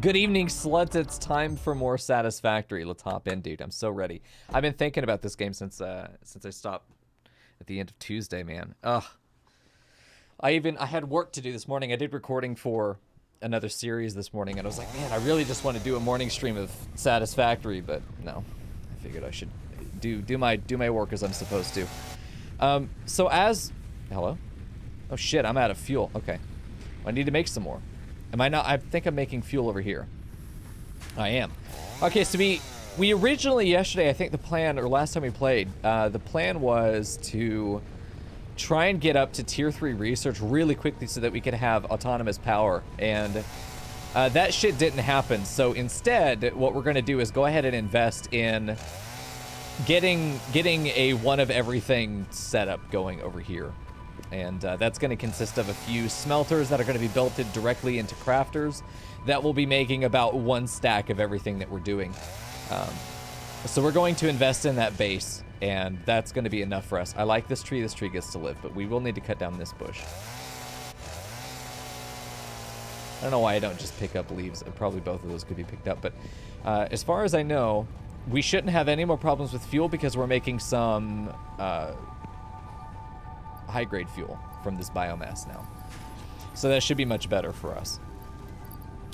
Good evening, sluts. It's time for more Satisfactory. Let's hop in, dude. I'm so ready. I've been thinking about this game since I stopped at the end of Tuesday, man. Ugh. I had work to do this morning. I did recording for another series this morning, and I was like, man, I really just want to do a morning stream of Satisfactory, but no. I figured I should do my work as I'm supposed to. Hello? Oh shit, I'm out of fuel. Okay. I need to make some more. Am I not? I think I'm making fuel over here. I am. Okay, so we originally yesterday, I think the plan, or last time we played, the plan was to try and get up to tier 3 research really quickly so that we could have autonomous power, and that shit didn't happen. So instead, what we're gonna do is go ahead and invest in getting a one of everything setup going over here. And that's going to consist of a few smelters that are going to be built directly into crafters that will be making about 1 stack of everything that we're doing. So we're going to invest in that base, and that's going to be enough for us. I like this tree gets to live, but we will need to cut down this bush. I don't know why I don't just pick up leaves. Probably both of those could be picked up, but as far as I know, we shouldn't have any more problems with fuel because we're making some high-grade fuel from this biomass now. So that should be much better for us.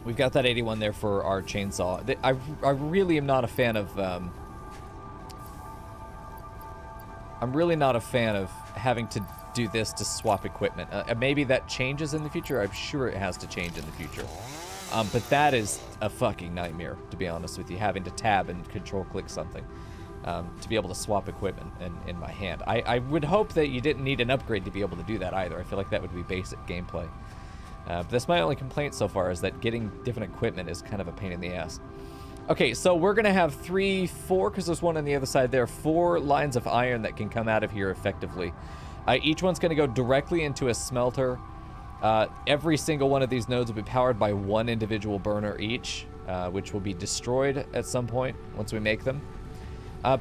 We've got that 81 there for our chainsaw. I really am not a fan of... I'm really not a fan of having to do this to swap equipment. Maybe that changes in the future. I'm sure it has to change in the future. But that is a fucking nightmare, to be honest with you, having to tab and control-click something. To be able to swap equipment in my hand. I would hope that you didn't need an upgrade to be able to do that either. I feel like that would be basic gameplay. But that's my only complaint so far, is that getting different equipment is kind of a pain in the ass. Okay, so we're going to have 4, because there's one on the other side there, 4 lines of iron that can come out of here effectively. Each one's going to go directly into a smelter. Every single one of these nodes will be powered by 1 individual burner each, which will be destroyed at some point once we make them.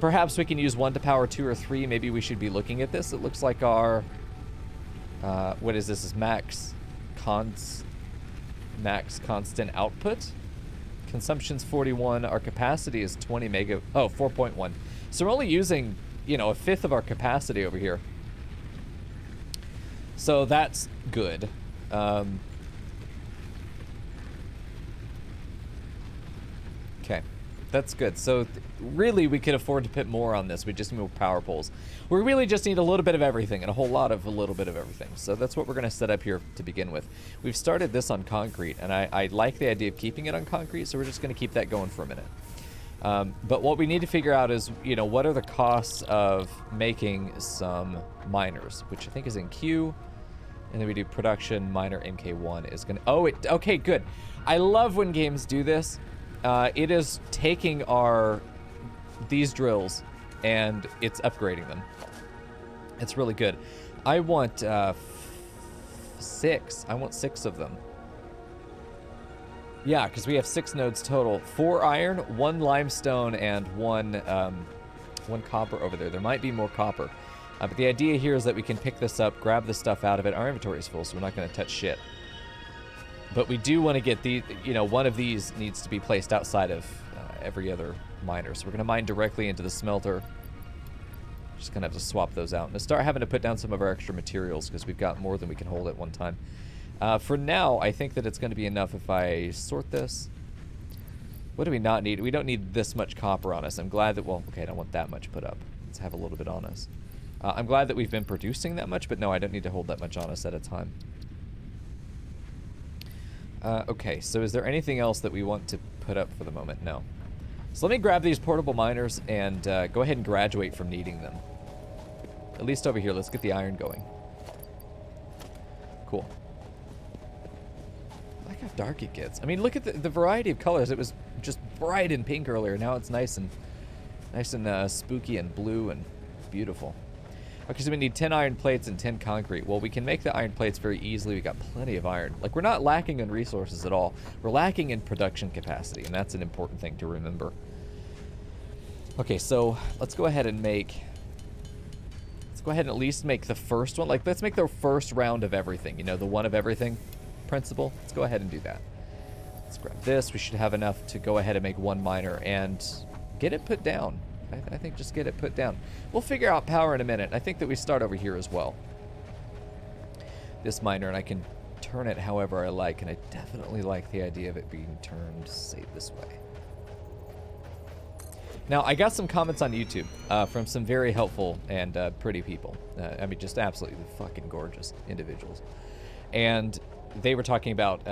Perhaps we can use 1 to power 2 or 3. Maybe we should be looking at this. It looks like our, what is this? Is max constant output. Consumption's 41. Our capacity is 20 mega. Oh, 4.1. So we're only using, you know, 1/5 of our capacity over here. So that's good. Okay. That's good. So really we could afford to put more on this. We just need more power poles. We really just need a little bit of everything and a little bit of everything. So that's what we're going to set up here to begin with. We've started this on concrete, and I like the idea of keeping it on concrete, so we're just going to keep that going for a minute. But what we need to figure out is, you know, what are the costs of making some miners, which I think is in Q. And then we do production, miner, MK1 is going to... Oh, okay, good. I love when games do this. It is taking these drills and it's upgrading them. It's really good. I want 6. I want 6 of them. Yeah, because we have 6 nodes total. 4 iron, 1 limestone, and 1 copper over there. There might be more copper. But the idea here is that we can pick this up, grab the stuff out of it. Our inventory is full, so we're not going to touch shit. But we do want to get the, you know, one of these needs to be placed outside of every other miner. So we're going to mine directly into the smelter. Just going to have to swap those out. And start having to put down some of our extra materials because we've got more than we can hold at one time. For now, I think that it's going to be enough if I sort this. What do we not need? We don't need this much copper on us. I'm glad that, well, okay, I don't want that much put up. Let's have a little bit on us. I'm glad that we've been producing that much, but no, I don't need to hold that much on us at a time. Okay, so is there anything else that we want to put up for the moment? No. So let me grab these portable miners and go ahead and graduate from needing them. At least over here, let's get the iron going. Cool. I like how dark it gets. I mean, look at the variety of colors. It was just bright and pink earlier. Now it's nice and spooky and blue and beautiful. Okay, so we need 10 iron plates and 10 concrete. Well, we can make the iron plates very easily. We got plenty of iron. Like, we're not lacking in resources at all. We're lacking in production capacity, and that's an important thing to remember. Okay, so let's go ahead and at least make the first one. Like, let's make the first round of everything. You know, the one of everything principle. Let's go ahead and do that. Let's grab this. We should have enough to go ahead and make one miner and get it put down. I think just get it put down. We'll figure out power in a minute. I think that we start over here as well. This miner, and I can turn it however I like, and I definitely like the idea of it being turned, say, this way. Now, I got some comments on YouTube from some very helpful and pretty people. I mean, just absolutely fucking gorgeous individuals. And they were talking about,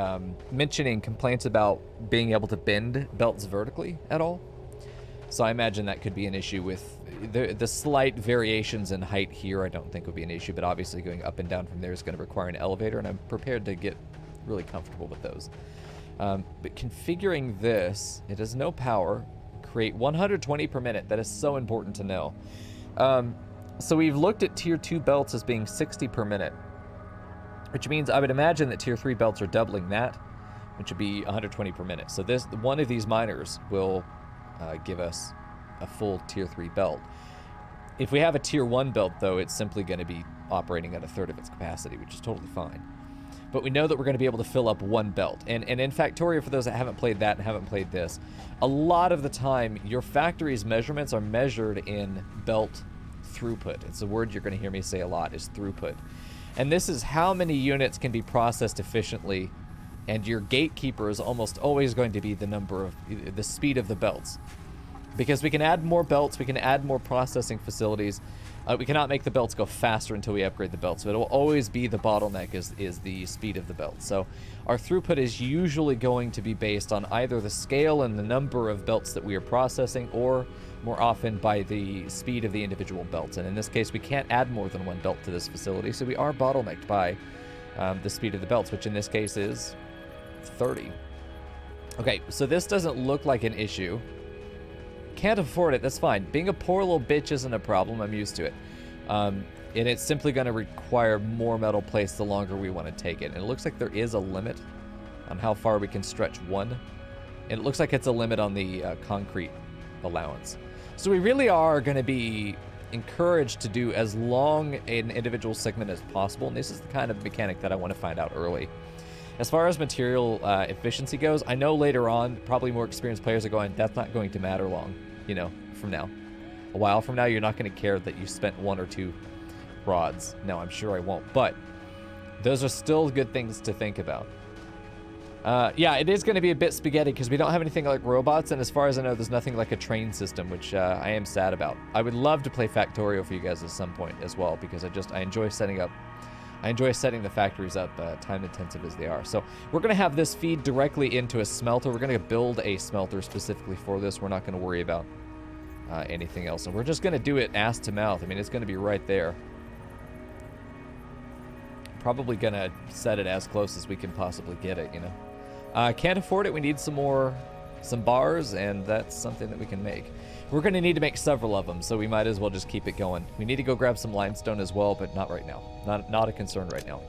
mentioning complaints about being able to bend belts vertically at all. So I imagine that could be an issue with the slight variations in height here. I don't think would be an issue, but obviously going up and down from there is going to require an elevator, and I'm prepared to get really comfortable with those. But configuring this, it has no power. Create 120 per minute. That is so important to know. So we've looked at tier 2 belts as being 60 per minute, which means I would imagine that tier 3 belts are doubling that, which would be 120 per minute. So this one of these miners will give us a full tier 3 belt. If we have a tier 1 belt, though, it's simply going to be operating at a third of its capacity, which is totally fine. But we know that we're going to be able to fill up one belt. And in Factorio, for those that haven't played that and haven't played this, a lot of the time, your factory's measurements are measured in belt throughput. It's a word you're going to hear me say a lot, is throughput. And this is how many units can be processed efficiently, and your gatekeeper is almost always going to be the speed of the belts. Because we can add more belts, we can add more processing facilities. We cannot make the belts go faster until we upgrade the belts. So it'll always be the bottleneck is the speed of the belt. So our throughput is usually going to be based on either the scale and the number of belts that we are processing, or more often by the speed of the individual belts. And in this case, we can't add more than one belt to this facility, so we are bottlenecked by the speed of the belts, which in this case is 30. Okay, so this doesn't look like an issue. Can't afford it, that's fine. Being a poor little bitch isn't a problem, I'm used to it. And it's simply going to require more metal plates the longer we want to take it. And it looks like there is a limit on how far we can stretch one. And it looks like it's a limit on the concrete allowance. So we really are going to be encouraged to do as long an individual segment as possible. And this is the kind of mechanic that I want to find out early. As far as material efficiency goes, I know later on, probably more experienced players are going, that's not going to matter long, from now. A while from now, you're not going to care that you spent 1 or 2 rods. No, I'm sure I won't. But those are still good things to think about. Yeah, it is going to be a bit spaghetti because we don't have anything like robots. And as far as I know, there's nothing like a train system, which I am sad about. I would love to play Factorio for you guys at some point as well, because I enjoy setting the factories up, time intensive as they are. So we're going to have this feed directly into a smelter. We're going to build a smelter specifically for this. We're not going to worry about anything else. And we're just going to do it ass to mouth. I mean, it's going to be right there. Probably going to set it as close as we can possibly get it, Can't afford it. We need some bars, and that's something that we can make. We're going to need to make several of them, so we might as well just keep it going. We need to go grab some limestone as well, but not right now. Not a concern right now.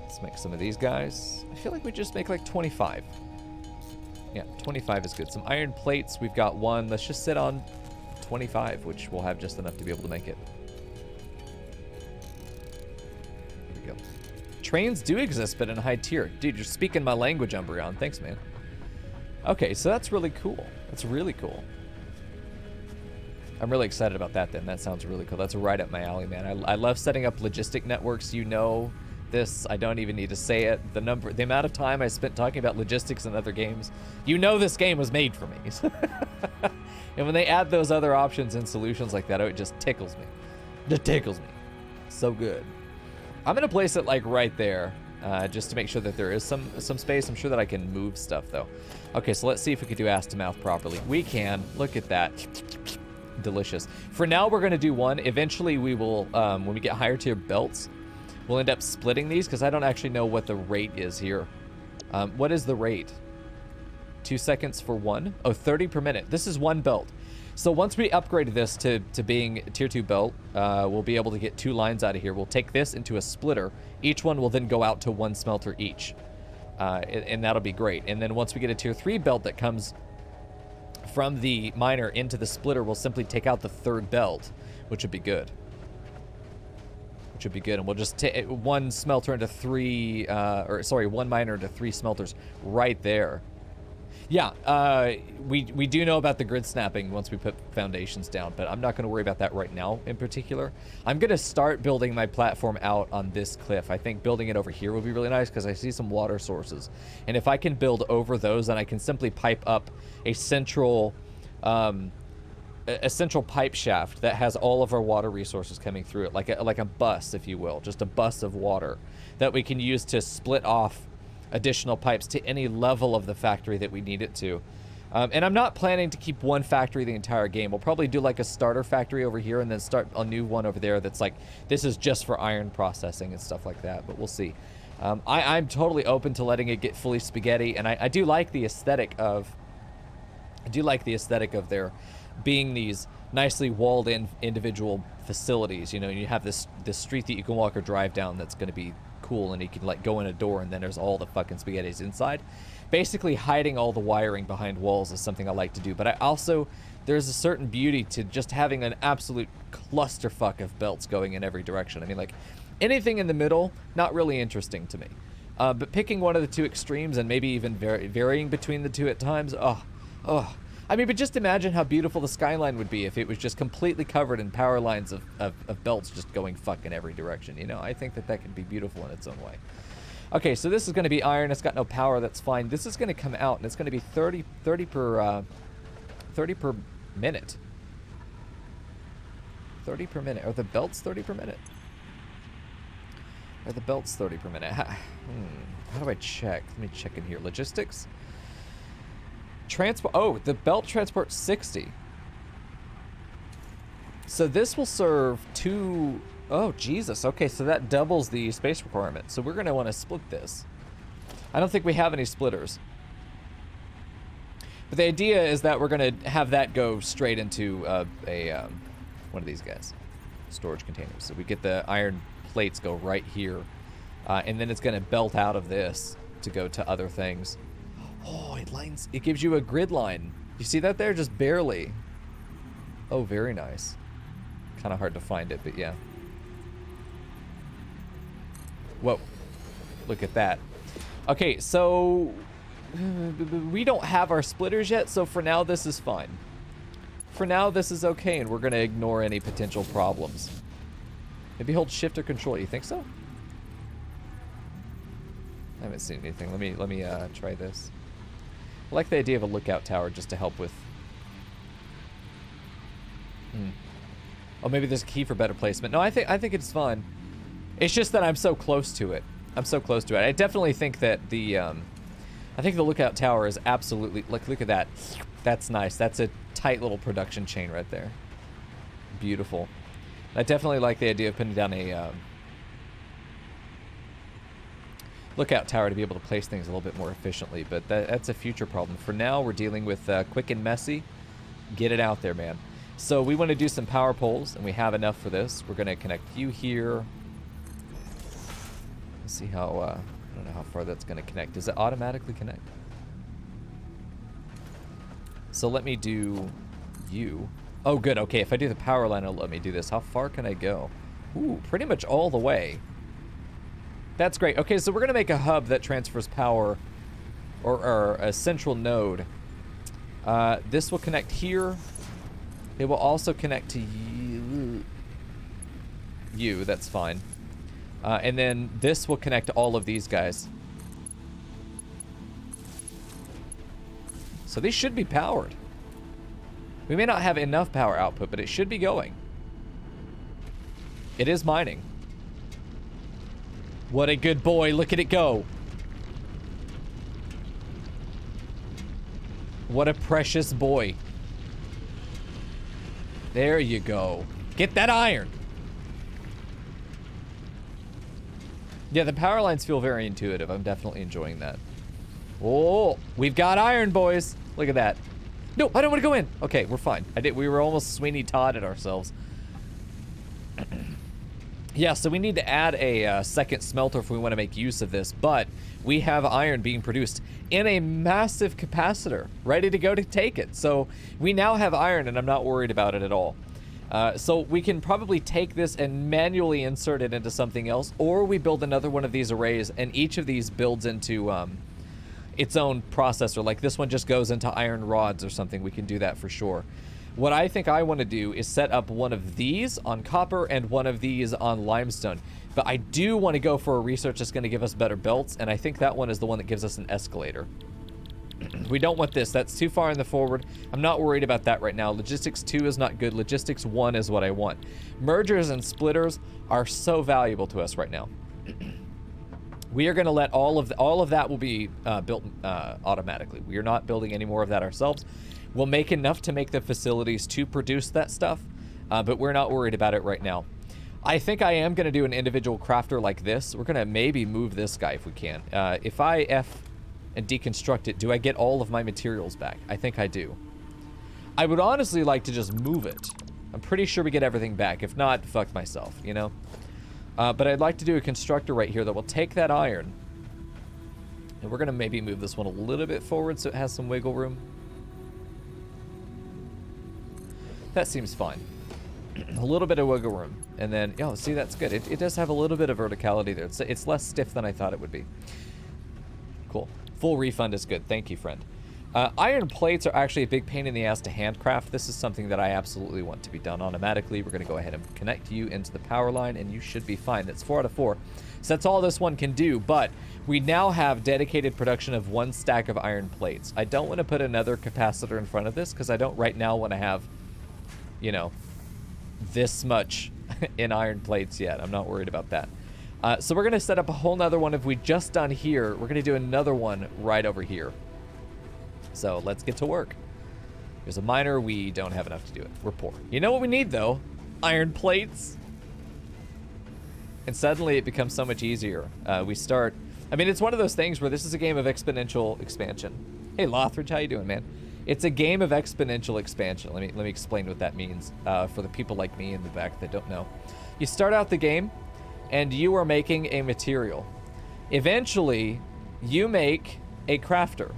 Let's make some of these guys. I feel like we just make like 25. Yeah, 25 is good. Some iron plates, we've got 1. Let's just sit on 25, which we'll have just enough to be able to make it. There we go. Trains do exist, but in high tier. Dude, you're speaking my language, Umbreon. Thanks, man. Okay, so that's really cool. That's really cool. I'm really excited about that then. That sounds really cool. That's right up my alley, man. I love setting up logistic networks. You know this. I don't even need to say it. The amount of time I spent talking about logistics in other games. You know this game was made for me. And when they add those other options and solutions like that, it just tickles me. It tickles me. So good. I'm going to place it like right there. Just to make sure that there is some space. I'm sure that I can move stuff, though. Okay, so let's see if we can do ass to mouth properly. We can. Look at that. Delicious. For now, we're going to do one. Eventually, we will, when we get higher tier belts, we'll end up splitting these, because I don't actually know what the rate is here. What is the rate? 2 seconds for one? Oh, 30 per minute. This is one belt. So once we upgrade this to being tier 2 belt, we'll be able to get 2 lines out of here. We'll take this into a splitter. Each one will then go out to 1 smelter each. And that'll be great. And then once we get a tier 3 belt that comes from the miner into the splitter, we'll simply take out the 3rd belt, which would be good. which would be good. And we'll just take one smelter into three, or sorry, one miner into 3 smelters right there. Yeah, we do know about the grid snapping once we put foundations down, but I'm not going to worry about that right now in particular. I'm going to start building my platform out on this cliff. I think building it over here will be really nice because I see some water sources. And if I can build over those, then I can simply pipe up a central pipe shaft that has all of our water resources coming through it, like a bus, if you will, just a bus of water that we can use to split off additional pipes to any level of the factory that we need it to. And I'm not planning to keep one factory the entire game. We'll probably do like a starter factory over here and then start a new one over there that's like, this is just for iron processing and stuff like that, but we'll see. I'm totally open to letting it get fully spaghetti, and I do like the aesthetic of there being these nicely walled in individual facilities. You know, you have this street that you can walk or drive down that's going to be cool, and you can like go in a door and then there's all the fucking spaghettis inside. Basically hiding all the wiring behind walls is something I like to do, but I also, there's a certain beauty to just having an absolute clusterfuck of belts going in every direction. I mean, like, anything in the middle, not really interesting to me. But picking one of the two extremes and maybe even varying between the two at times, I mean, but just imagine how beautiful the skyline would be if it was just completely covered in power lines of belts just going fucking every direction, you know? I think that could be beautiful in its own way. Okay, so this is going to be iron. It's got no power. That's fine. This is going to come out, and it's going to be 30 per minute. 30 per minute. Are the belts 30 per minute? Are the belts 30 per minute? How do I check? Let me check in here. Logistics? Transport. Oh, the belt transports 60. So this will serve 2... Oh, Jesus. Okay, so that doubles the space requirement. So we're going to want to split this. I don't think we have any splitters. But the idea is that we're going to have that go straight into one of these guys. Storage containers. So we get the iron plates go right here. And then it's going to belt out of this to go to other things. Oh, it gives you a grid line. You see that there? Just barely. Oh, very nice. Kind of hard to find it, but yeah. Whoa. Look at that. Okay, so we don't have our splitters yet, so for now this is fine. For now this is okay, and we're going to ignore any potential problems. Maybe hold shift or control. You think so? I haven't seen anything. Let me try this. I like the idea of a lookout tower just to help with... Oh, maybe there's a key for better placement. No, I think it's fine. It's just that I'm so close to it. I'm so close to it. I definitely think that the... I think the lookout tower is absolutely... Look at that. That's nice. That's a tight little production chain right there. Beautiful. I definitely like the idea of putting down a... lookout tower to be able to place things a little bit more efficiently, but that's a future problem. For now, we're dealing with quick and messy. Get it out there, man. So we want to do some power poles, and we have enough for this. We're going to connect you here. Let's see how, I don't know how far that's going to connect. Does it automatically connect? So let me do you. Oh, good. Okay, if I do the power line, it'll let me do this. How far can I go? Ooh, pretty much all the way. That's great. Okay, so we're going to make a hub that transfers power, or a central node. This will connect here. It will also connect to you. That's fine. And then this will connect to all of these guys. So these should be powered. We may not have enough power output, but it should be going. It is mining. What a good boy. Look at it go. What a precious boy. There you go. Get that iron. Yeah, the power lines feel very intuitive. I'm definitely enjoying that. Oh, we've got iron, boys. Look at that. No, I don't want to go in. Okay, we're fine. We were almost Sweeney Todd at ourselves. Yeah, so we need to add a second smelter if we want to make use of this, but we have iron being produced in a massive capacitor, ready to go to take it. So we now have iron, and I'm not worried about it at all. So we can probably take this and manually insert it into something else, or we build another one of these arrays, and each of these builds into its own processor. Like this one just goes into iron rods or something. We can do that for sure. What I think I want to do is set up one of these on copper and one of these on limestone. But I do want to go for a research that's going to give us better belts, and I think that one is the one that gives us an escalator. We don't want this. That's too far in the forward. I'm not worried about that right now. Logistics 2 is not good. Logistics 1 is what I want. Mergers and splitters are so valuable to us right now. We are going to let all of that will be built automatically. We are not building any more of that ourselves. We'll make enough to make the facilities to produce that stuff, but we're not worried about it right now. I think I am going to do an individual crafter like this. We're going to maybe move this guy if we can. If I F and deconstruct it, do I get all of my materials back? I think I do. I would honestly like to just move it. I'm pretty sure we get everything back. If not, fuck myself, you know? But I'd like to do a constructor right here that will take that iron. And we're going to maybe move this one a little bit forward so it has some wiggle room. That seems fine. A little bit of wiggle room. And then, oh, see, that's good. It does have a little bit of verticality there. It's less stiff than I thought it would be. Cool. Full refund is good. Thank you, friend. Iron plates are actually a big pain in the ass to handcraft. This is something that I absolutely want to be done automatically. We're going to go ahead and connect you into the power line, and you should be fine. That's 4 out of 4. So that's all this one can do, but we now have dedicated production of 1 stack of iron plates. I don't want to put another capacitor in front of this because I don't right now want to have, you know, this much in iron plates yet. I'm not worried about that. So we're going to set up a whole nother one. If we just done here, we're going to do another one right over here. So let's get to work. There's a miner. We don't have enough to do it. We're poor. You know what we need, though? Iron plates. And suddenly it becomes so much easier. We start... I mean, it's one of those things where this is a game of exponential expansion. Hey, Lothridge, how you doing, man? It's a game of exponential expansion. Let me explain what that means for the people like me in the back that don't know. You start out the game, and you are making a material. Eventually, you make a crafter.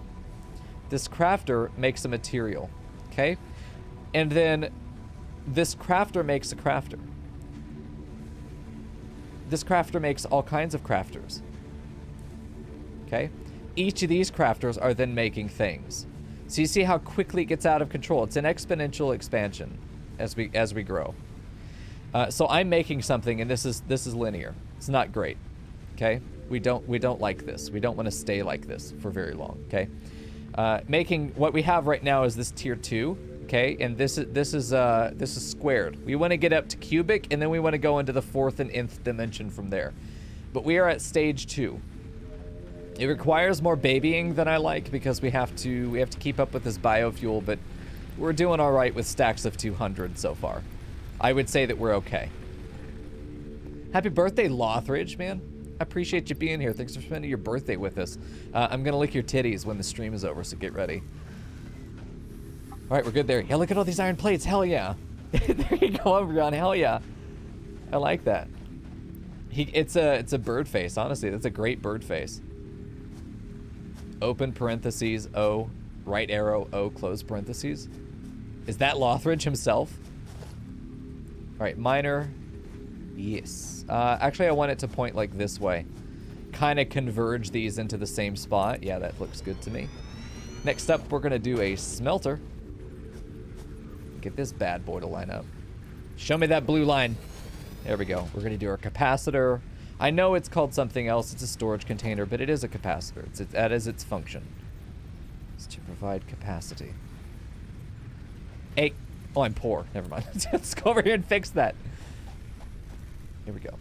This crafter makes a material, okay? And then this crafter makes a crafter. This crafter makes all kinds of crafters, okay? Each of these crafters are then making things. So you see how quickly it gets out of control. It's an exponential expansion as we grow. So I'm making something, and this is linear. It's not great, okay? We don't like this. We don't want to stay like this for very long, okay? Making what we have right now is this tier 2, okay? And this is squared. We want to get up to cubic, and then we want to go into the 4th and nth dimension from there. But we are at stage 2. It requires more babying than I like because we have to keep up with this biofuel, but we're doing all right with stacks of 200 so far. I would say that we're okay. Happy birthday, Lothridge, man. I appreciate you being here. Thanks for spending your birthday with us. I'm going to lick your titties when the stream is over, so get ready. All right, we're good there. Yeah, look at all these iron plates. Hell yeah. There you go, Umbreon. Hell yeah. I like that. It's a bird face, honestly. That's a great bird face. Open parentheses, O, right arrow, O, close parentheses. Is that Lothridge himself? All right, miner. Yes. Actually, I want it to point like this way. Kind of converge these into the same spot. Yeah, that looks good to me. Next up, we're going to do a smelter. Get this bad boy to line up. Show me that blue line. There we go. We're going to do our capacitor. I know it's called something else. It's a storage container, but it is a capacitor. That is its function. It's to provide capacity. Hey. Oh, I'm poor. Never mind. Let's go over here and fix that. Here we go.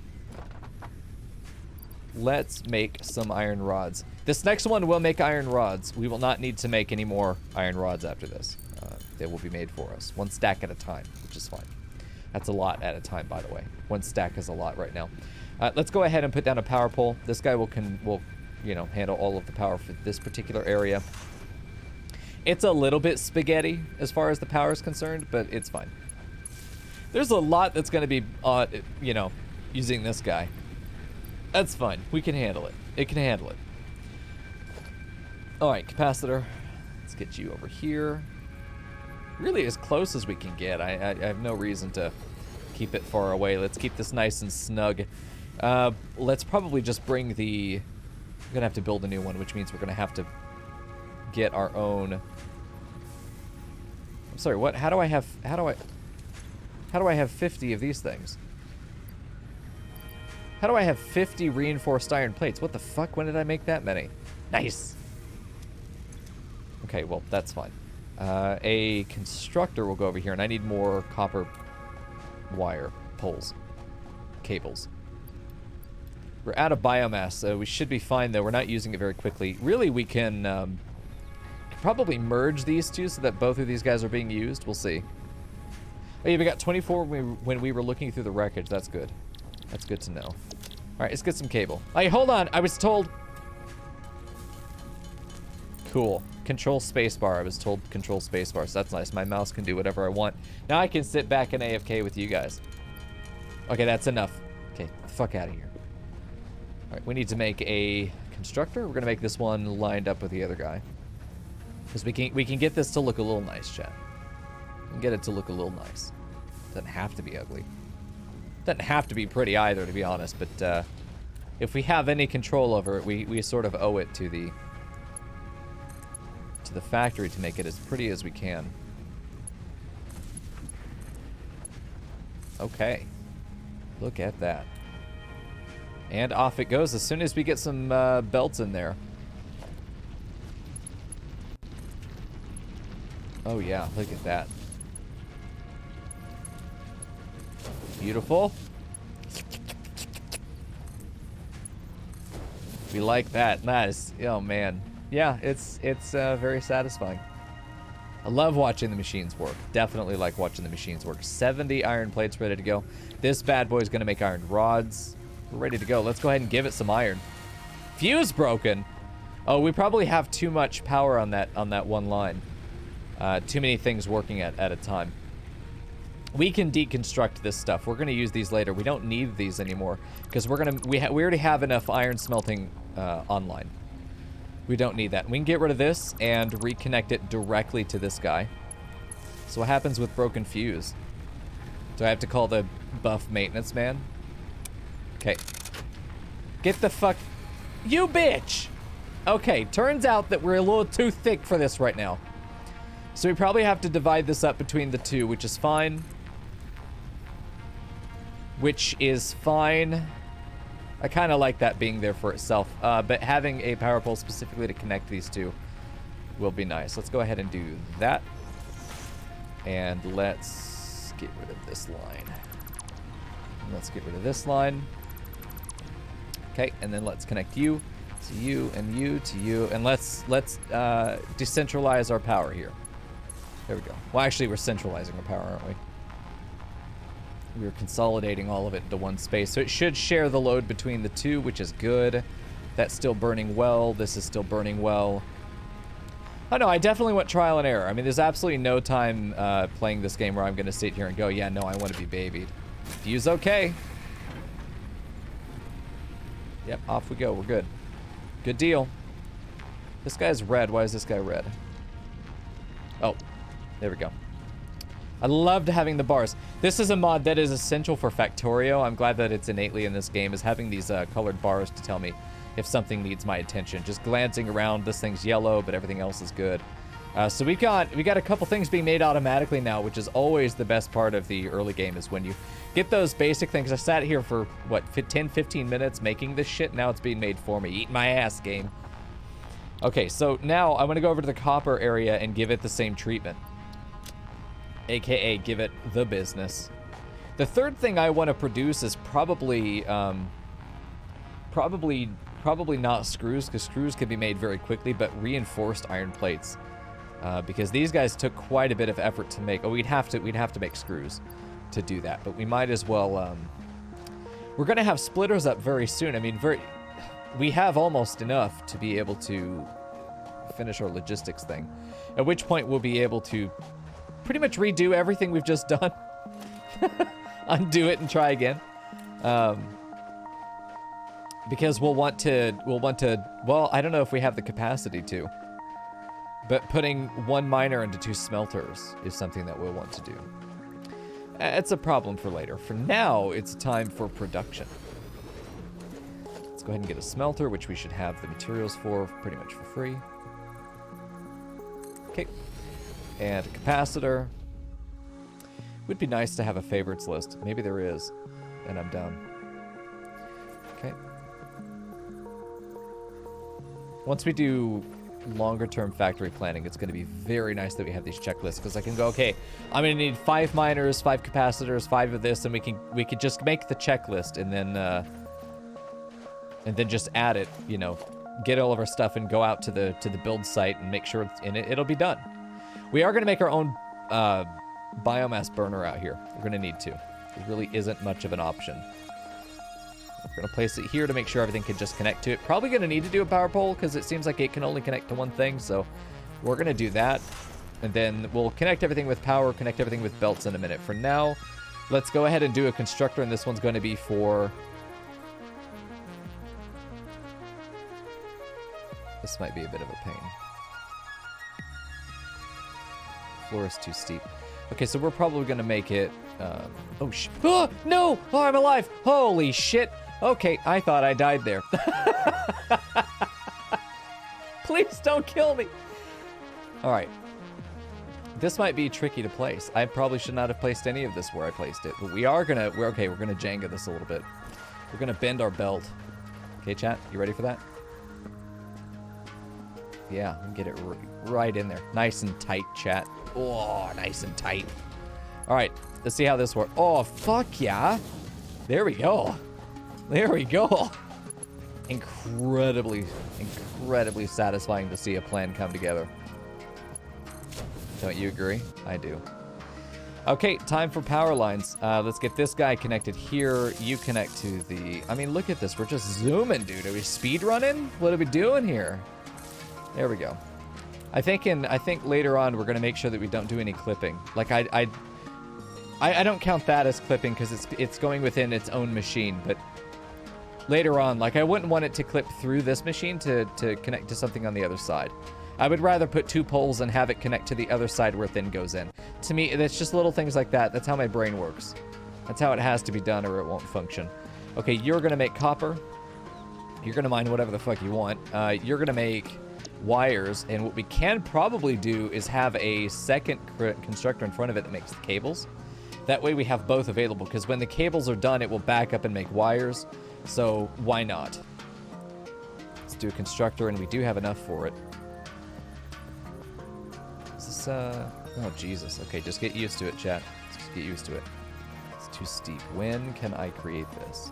Let's make some iron rods. This next one will make iron rods. We will not need to make any more iron rods after this. They will be made for us. 1 stack at a time, which is fine. That's a lot at a time, by the way. 1 stack is a lot right now. Let's go ahead and put down a power pole. This guy will you know, handle all of the power for this particular area. It's a little bit spaghetti as far as the power is concerned, but it's fine. There's a lot that's going to be, you know, using this guy. That's fine. We can handle it. It can handle it. All right, capacitor. Let's get you over here. really as close as we can get. I have no reason to keep it far away. Let's keep this nice and snug. Let's probably just bring the... We're gonna have to build a new one, which means we're gonna have to get our own... I'm sorry, what? How do I have 50 of these things? How do I have 50 reinforced iron plates? What the fuck? When did I make that many? Nice. Okay, well, that's fine. A constructor will go over here, and I need more copper wire poles, cables. We're out of biomass, so we should be fine, though. We're not using it very quickly. Really, we can probably merge these two so that both of these guys are being used. We'll see. Oh, yeah, we got 24 when we were looking through the wreckage. That's good. That's good to know. All right, let's get some cable. Hey, hold on. I was told... Cool. Control spacebar. I was told control spacebar, so that's nice. My mouse can do whatever I want. Now I can sit back in AFK with you guys. Okay, that's enough. Okay, the fuck out of here. All right, we need to make a constructor. We're gonna make this one lined up with the other guy, because we can get this to look a little nice, chat. We can get it to look a little nice. Doesn't have to be ugly. Doesn't have to be pretty either, to be honest. But if we have any control over it, we sort of owe it to the factory to make it as pretty as we can. Okay. Look at that. And off it goes as soon as we get some belts in there. Oh yeah, look at that. Beautiful. We like that. Nice. Oh man. Yeah, it's very satisfying. I love watching the machines work. Definitely like watching the machines work. 70 iron plates ready to go. This bad boy's gonna make iron rods. We're ready to go. Let's go ahead and give it some iron. Fuse broken. Oh, we probably have too much power on that one line. Too many things working at a time. We can deconstruct this stuff. We're gonna use these later. We don't need these anymore because we already have enough iron smelting online. We don't need that. We can get rid of this and reconnect it directly to this guy. So what happens with broken fuse? Do I have to call the buff maintenance man? Okay. Get the fuck... You bitch! Okay, turns out that we're a little too thick for this right now. So we probably have to divide this up between the two, which is fine. Which is fine. I kind of like that being there for itself. But having a power pole specifically to connect these two will be nice. Let's go ahead and do that. And let's get rid of this line. And let's get rid of this line. Okay, and then let's connect you to you and you to you. And let's decentralize our power here. There we go. Well, actually, we're centralizing our power, aren't we? We're consolidating all of it into one space. So it should share the load between the two, which is good. That's still burning well. This is still burning well. Oh, no, I definitely want trial and error. I mean, there's absolutely no time playing this game where I'm going to sit here and go, yeah, no, I want to be babied. Fuse okay. Yep, off we go. We're good. Good deal. This guy's red. Why is this guy red? Oh, there we go. I loved having the bars. This is a mod that is essential for Factorio. I'm glad that it's innately in this game, is having these colored bars to tell me if something needs my attention. Just glancing around, this thing's yellow, but everything else is good. So we got a couple things being made automatically now, which is always the best part of the early game, is when you get those basic things. I sat here for, what, 10, 15 minutes making this shit. Now it's being made for me. Eat my ass, game. Okay, so now I want to go over to the copper area and give it the same treatment. AKA give it the business. The third thing I want to produce is probably not screws, because screws can be made very quickly, but reinforced iron plates, because these guys took quite a bit of effort to make. Oh, we'd have to make screws to do that, but we might as well. We're gonna have splitters up very soon. I mean, we have almost enough to be able to finish our logistics thing, at which point we'll be able to pretty much redo everything we've just done. Undo it and try again. Because we'll want to, well, I don't know if we have the capacity to. But putting 1 miner into 2 smelters is something that we'll want to do. It's a problem for later. For now, it's time for production. Let's go ahead and get a smelter, which we should have the materials for pretty much for free. Okay. And a capacitor. Would be nice to have a favorites list. Maybe there is. And I'm done. Okay. Once we do longer term factory planning, it's going to be very nice that we have these checklists, because I can go, okay, I'm going to need 5 miners, 5 capacitors, 5 of this, and we could just make the checklist and then just add it, you know, get all of our stuff and go out to the build site and make sure it's in it. It'll be done. We are going to make our own biomass burner out here. We're going to need to. There really isn't much of an option. We're going to place it here to make sure everything can just connect to it. Probably going to need to do a power pole because it seems like it can only connect to one thing. So we're going to do that. And then we'll connect everything with power, connect everything with belts in a minute. For now, let's go ahead and do a constructor. And this one's going to be for... This might be a bit of a pain. Floor is too steep. Okay, so we're probably going to make it... oh, oh, no! Oh, I'm alive! Holy shit! Okay, I thought I died there. Please don't kill me! Alright. This might be tricky to place. I probably should not have placed any of this where I placed it. But we are gonna... we're gonna Jenga this a little bit. We're gonna bend our belt. Okay, chat? You ready for that? Yeah, get it right in there. Nice and tight, chat. Oh, nice and tight. Alright, let's see how this works. Oh, fuck yeah. There we go. There we go. Incredibly satisfying to see a plan come together. Don't you agree? I do. Okay, time for power lines. Let's get this guy connected here. You connect to the... I mean, look at this. We're just zooming, dude. Are we speed running? What are we doing here? There we go. I think later on we're gonna make sure that we don't do any clipping. Like I don't count that as clipping because it's going within its own machine, but later on, like I wouldn't want it to clip through this machine to connect to something on the other side. I would rather put 2 poles and have it connect to the other side where it then goes in. To me, it's just little things like that. That's how my brain works. That's how it has to be done or it won't function. Okay, you're gonna make copper. You're gonna mine whatever the fuck you want. You're gonna make wires, and what we can probably do is have a second constructor in front of it that makes the cables. That way we have both available, because when the cables are done, it will back up and make wires. So why not? Let's do a constructor, and we do have enough for it. Is this, oh, Jesus. Okay, just get used to it, chat. Just get used to it. It's too steep. When can I create this?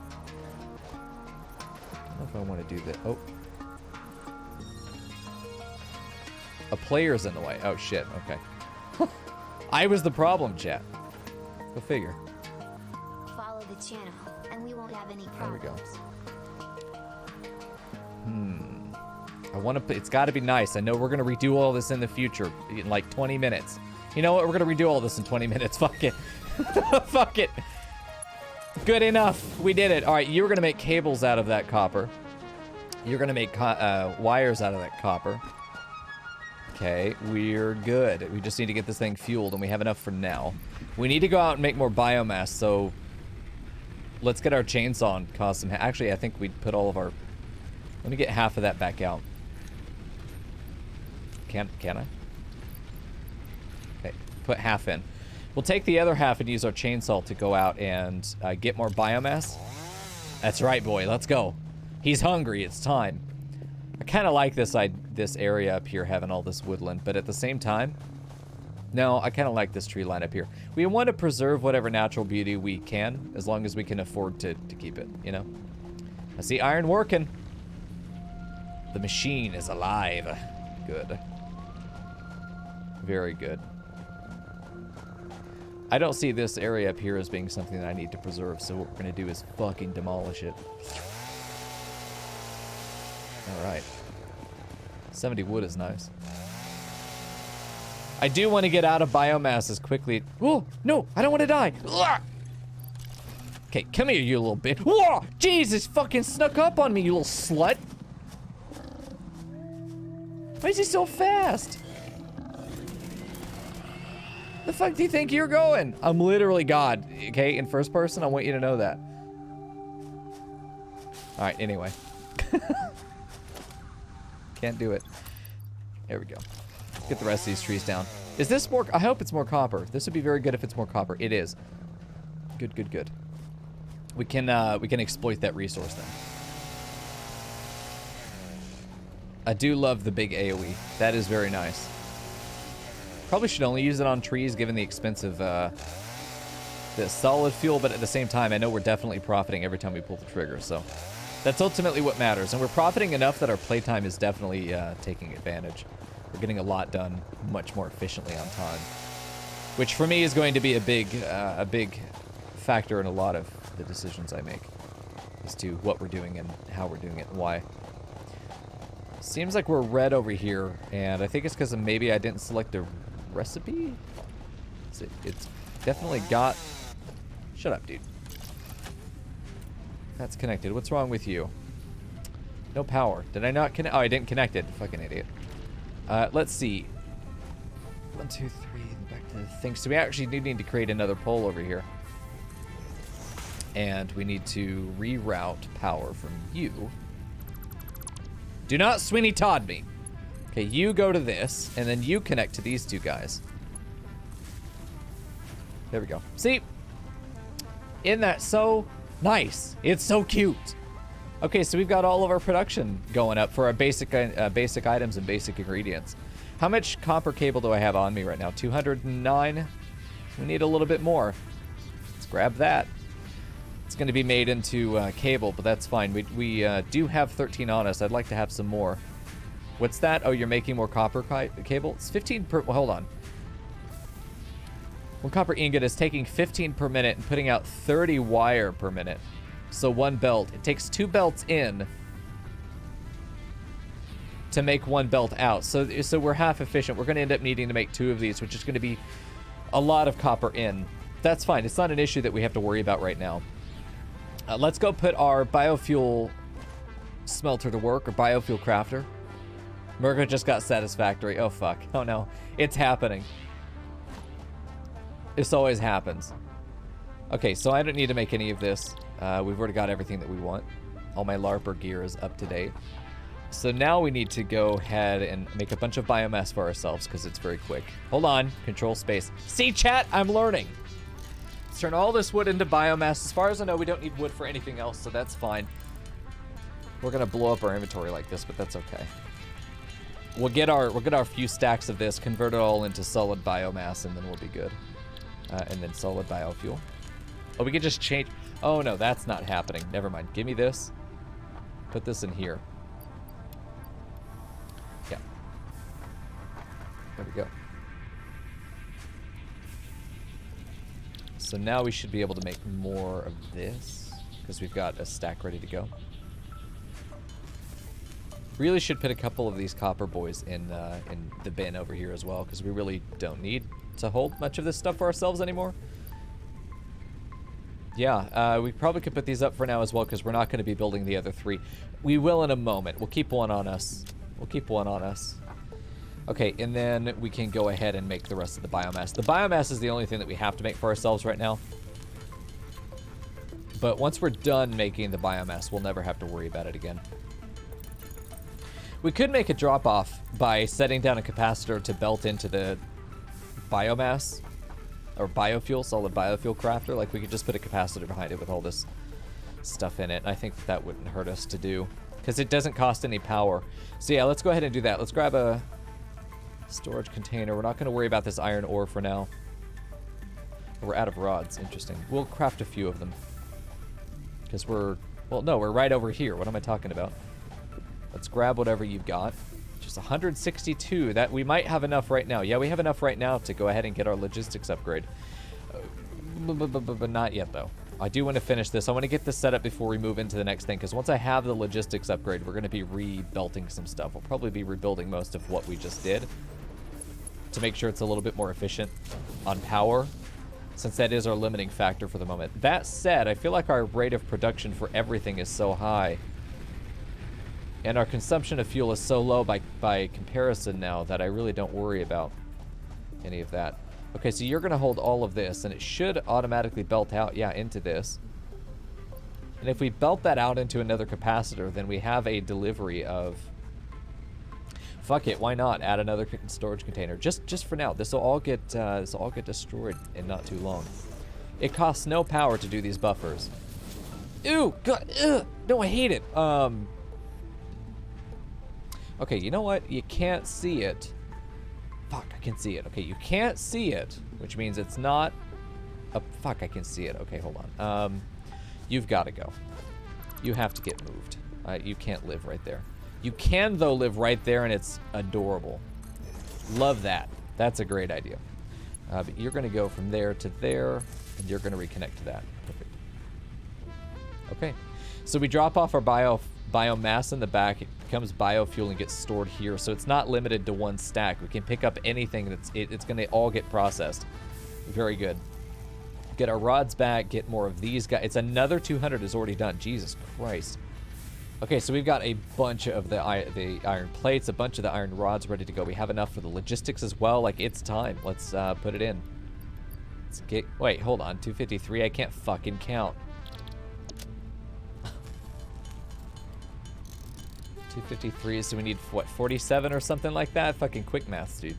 I don't know if I want to do that. Oh. A player's in the way. Oh, shit. Okay. I was the problem, chat. Go figure. Follow the channel, and we won't have any problems. There we go. I want to... It's got to be nice. I know we're going to redo all this in the future in like 20 minutes. You know what? We're going to redo all this in 20 minutes. Fuck it. Fuck it. Good enough. We did it. All right, you're going to make cables out of that copper. You're going to make wires out of that copper. Okay, we're good. We just need to get this thing fueled, and we have enough for now. We need to go out and make more biomass, so let's get our chainsaw and cause some... Actually, I think we'd put all of our... Let me get half of that back out. Can I? Okay, put half in. We'll take the other half and use our chainsaw to go out and get more biomass. That's right, boy. Let's go. He's hungry. It's time. I kind of like this area up here having all this woodland, but at the same time, no, I kind of like this tree line up here. We want to preserve whatever natural beauty we can, as long as we can afford to keep it, you know? I see iron working. The machine is alive. Good. Very good. I don't see this area up here as being something that I need to preserve, so what we're going to do is fucking demolish it. Alright. 70 wood is nice. I do want to get out of biomass as quickly... Oh, no! I don't want to die! Okay, come here, you little bitch. Whoa! Jesus, fucking snuck up on me, you little slut! Why is he so fast? The fuck do you think you're going? I'm literally God, okay? In first person, I want you to know that. All right, anyway. Can't do it. There we go. Let's get the rest of these trees down. Is this more? I hope it's more copper. This would be very good if it's more copper. It is. Good, good, good. We can exploit that resource then. I do love the big AoE. That is very nice. Probably should only use it on trees given the expense of the solid fuel, but at the same time, I know we're definitely profiting every time we pull the trigger, so that's ultimately what matters. And we're profiting enough that our playtime is definitely taking advantage. We're getting a lot done much more efficiently on time, which for me is going to be a big factor in a lot of the decisions I make as to what we're doing and how we're doing it and why. Seems like we're red over here, and I think it's because maybe I didn't select a recipe. It's definitely got... Shut up, dude. That's connected. What's wrong with you? No power. Did I not connect? Oh, I didn't connect it. Fucking idiot. Let's see. 1, 2, 3. Back to the thing. So we actually do need to create another pole over here. And we need to reroute power from you. Do not Sweeney Todd me. Okay, you go to this, and then you connect to these two guys. There we go. See? Isn't that so nice? It's so cute. Okay, so we've got all of our production going up for our basic items and basic ingredients. How much copper cable do I have on me right now? 209? We need a little bit more. Let's grab that. It's going to be made into cable, but that's fine. We do have 13 on us. I'd like to have some more. What's that? Oh, you're making more copper cable? It's 15 per... Well, hold on. One copper ingot is taking 15 per minute and putting out 30 wire per minute. So one belt. It takes 2 belts in to make 1 belt out. So we're half efficient. We're going to end up needing to make 2 of these, which is going to be a lot of copper in. That's fine. It's not an issue that we have to worry about right now. Let's go put our biofuel smelter to work, or biofuel crafter. Murga just got Satisfactory. Oh, fuck. Oh, no. It's happening. This always happens. Okay, so I don't need to make any of this. We've already got everything that we want. All my LARPer gear is up to date. So now we need to go ahead and make a bunch of biomass for ourselves because it's very quick. Hold on. Control space. See, chat? I'm learning. Let's turn all this wood into biomass. As far as I know, we don't need wood for anything else, so that's fine. We're gonna blow up our inventory like this, but that's okay. We'll get our few stacks of this, convert it all into solid biomass, and then we'll be good. And then solid biofuel. Oh, we can just change. Oh no, that's not happening. Never mind. Give me this. Put this in here. Yeah. There we go. So now we should be able to make more of this because we've got a stack ready to go. Really should put a couple of these copper boys in the bin over here as well because we really don't need to hold much of this stuff for ourselves anymore. Yeah, we probably could put these up for now as well because we're not going to be building the other 3. We will in a moment. We'll keep one on us. We'll keep one on us. Okay, and then we can go ahead and make the rest of the biomass. The biomass is the only thing that we have to make for ourselves right now. But once we're done making the biomass, we'll never have to worry about it again. We could make a drop-off by setting down a capacitor to belt into the biomass or biofuel, solid biofuel crafter. Like, we could just put a capacitor behind it with all this stuff in it. I think that wouldn't hurt us to do because it doesn't cost any power. So yeah, let's go ahead and do that. Let's grab a storage container. We're not going to worry about this iron ore for now. We're out of rods. Interesting. We'll craft a few of them because we're right over here. What am I talking about? Let's grab whatever you've got. Just 162. That we might have enough right now. Yeah, we have enough right now to go ahead and get our logistics upgrade. But not yet, though. I do want to finish this. I want to get this set up before we move into the next thing, because once I have the logistics upgrade, we're going to be rebelting some stuff. We'll probably be rebuilding most of what we just did to make sure it's a little bit more efficient on power, since that is our limiting factor for the moment. That said, I feel like our rate of production for everything is so high, and our consumption of fuel is so low by comparison now that I really don't worry about any of that. Okay, so you're going to hold all of this, and it should automatically belt out, yeah, into this. And if we belt that out into another capacitor, then we have a delivery of... Fuck it, why not add another storage container? Just for now. This will all get destroyed in not too long. It costs no power to do these buffers. Ew, God, ugh, no, I hate it. Okay, you know what? You can't see it. Fuck, I can see it. Okay, you can't see it, which means it's not... fuck, I can see it. Okay, hold on. You've got to go. You have to get moved. You can't live right there. You can, though, live right there, and it's adorable. Love that. That's a great idea. But you're going to go from there to there, and you're going to reconnect to that. Perfect. Okay. So we drop off our biomass in the back. It becomes biofuel and gets stored here. So it's not limited to one stack. We can pick up anything that's... It's going to all get processed. Very good. Get our rods back. Get more of these guys. It's another 200 is already done. Jesus Christ. Okay, so we've got a bunch of the iron plates, a bunch of the iron rods ready to go. We have enough for the logistics as well. Like, it's time. Let's put it in. Let's get... Wait, hold on. 253? I can't fucking count. 253, so we need, what, 47 or something like that? Fucking quick maths, dude.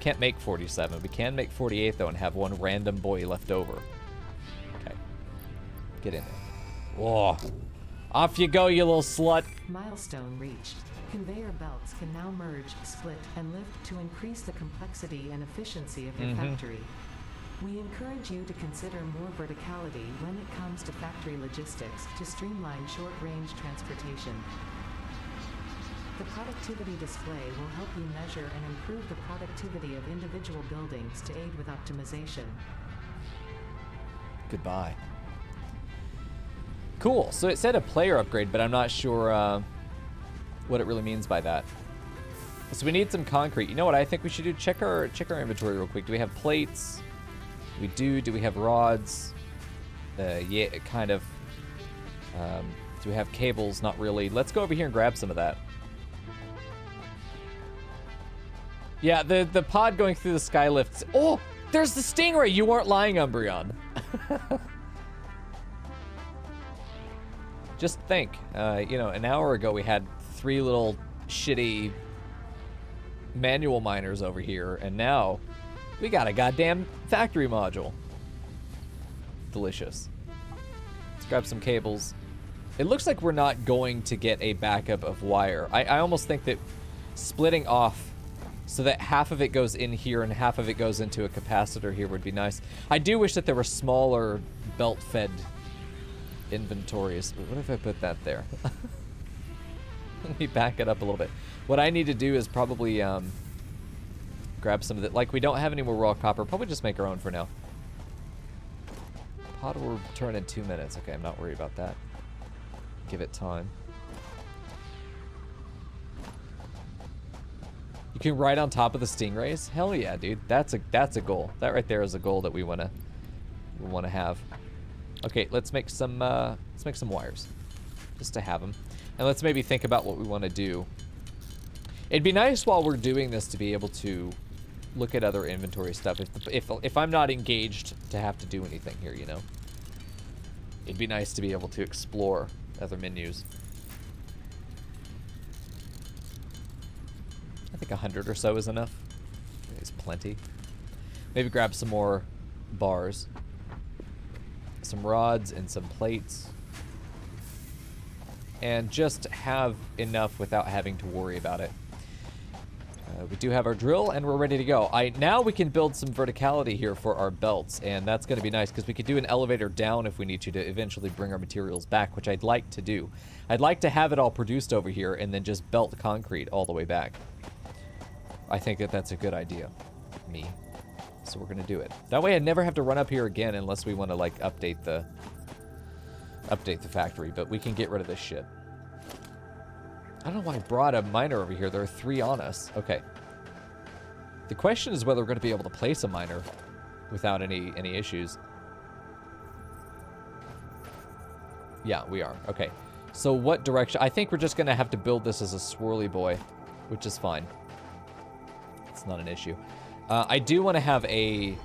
Can't make 47. We can make 48, though, and have one random boy left over. Okay. Get in there. Whoa. Off you go, you little slut. Milestone reached. Conveyor belts can now merge, split, and lift to increase the complexity and efficiency of your factory. We encourage you to consider more verticality when it comes to factory logistics to streamline short-range transportation. The productivity display will help you measure and improve the productivity of individual buildings to aid with optimization. Goodbye. Cool. So it said a player upgrade, but I'm not sure what it really means by that. So we need some concrete. You know what I think we should do? Check our inventory real quick. Do we have plates? We do. Do we have rods? Yeah, kind of. Do we have cables? Not really. Let's go over here and grab some of that. Yeah, the pod going through the sky lifts. Oh, there's the stingray. You weren't lying, Umbreon. Just think, you know, an hour ago we had 3 little shitty manual miners over here, and now we got a goddamn factory module. Delicious. Let's grab some cables. It looks like we're not going to get a backup of wire. I almost think that splitting off so that half of it goes in here and half of it goes into a capacitor here would be nice. I do wish that there were smaller belt-fed inventories. What if I put that there? Let me back it up a little bit. What I need to do is probably grab some of it. Like, we don't have any more raw copper. Probably just make our own for now. Pod will return in 2 minutes. Okay, I'm not worried about that. Give it time. You can ride on top of the stingrays? Hell yeah, dude. That's a goal. That right there is a goal that we wanna have. Okay, let's make some wires, just to have them, and let's maybe think about what we want to do. It'd be nice while we're doing this to be able to look at other inventory stuff. If I'm not engaged to have to do anything here, you know, it'd be nice to be able to explore other menus. I think 100 or so is enough. It's plenty. Maybe grab some more bars. Some rods and some plates, and just have enough without having to worry about it. We do have our drill, and we're ready to go. Now we can build some verticality here for our belts, and that's going to be nice because we could do an elevator down if we need to eventually bring our materials back, which I'd like to do. I'd like to have it all produced over here and then just belt concrete all the way back. I think that that's a good idea. So we're gonna do it. That way I never have to run up here again unless we want to like update the factory, but we can get rid of this shit. I don't know why I brought a miner over here. There are 3 on us. Okay. The question is whether we're gonna be able to place a miner without any issues. Yeah, we are. Okay. So what direction? I think we're just gonna have to build this as a swirly boy, which is fine. It's not an issue. I do want to have a...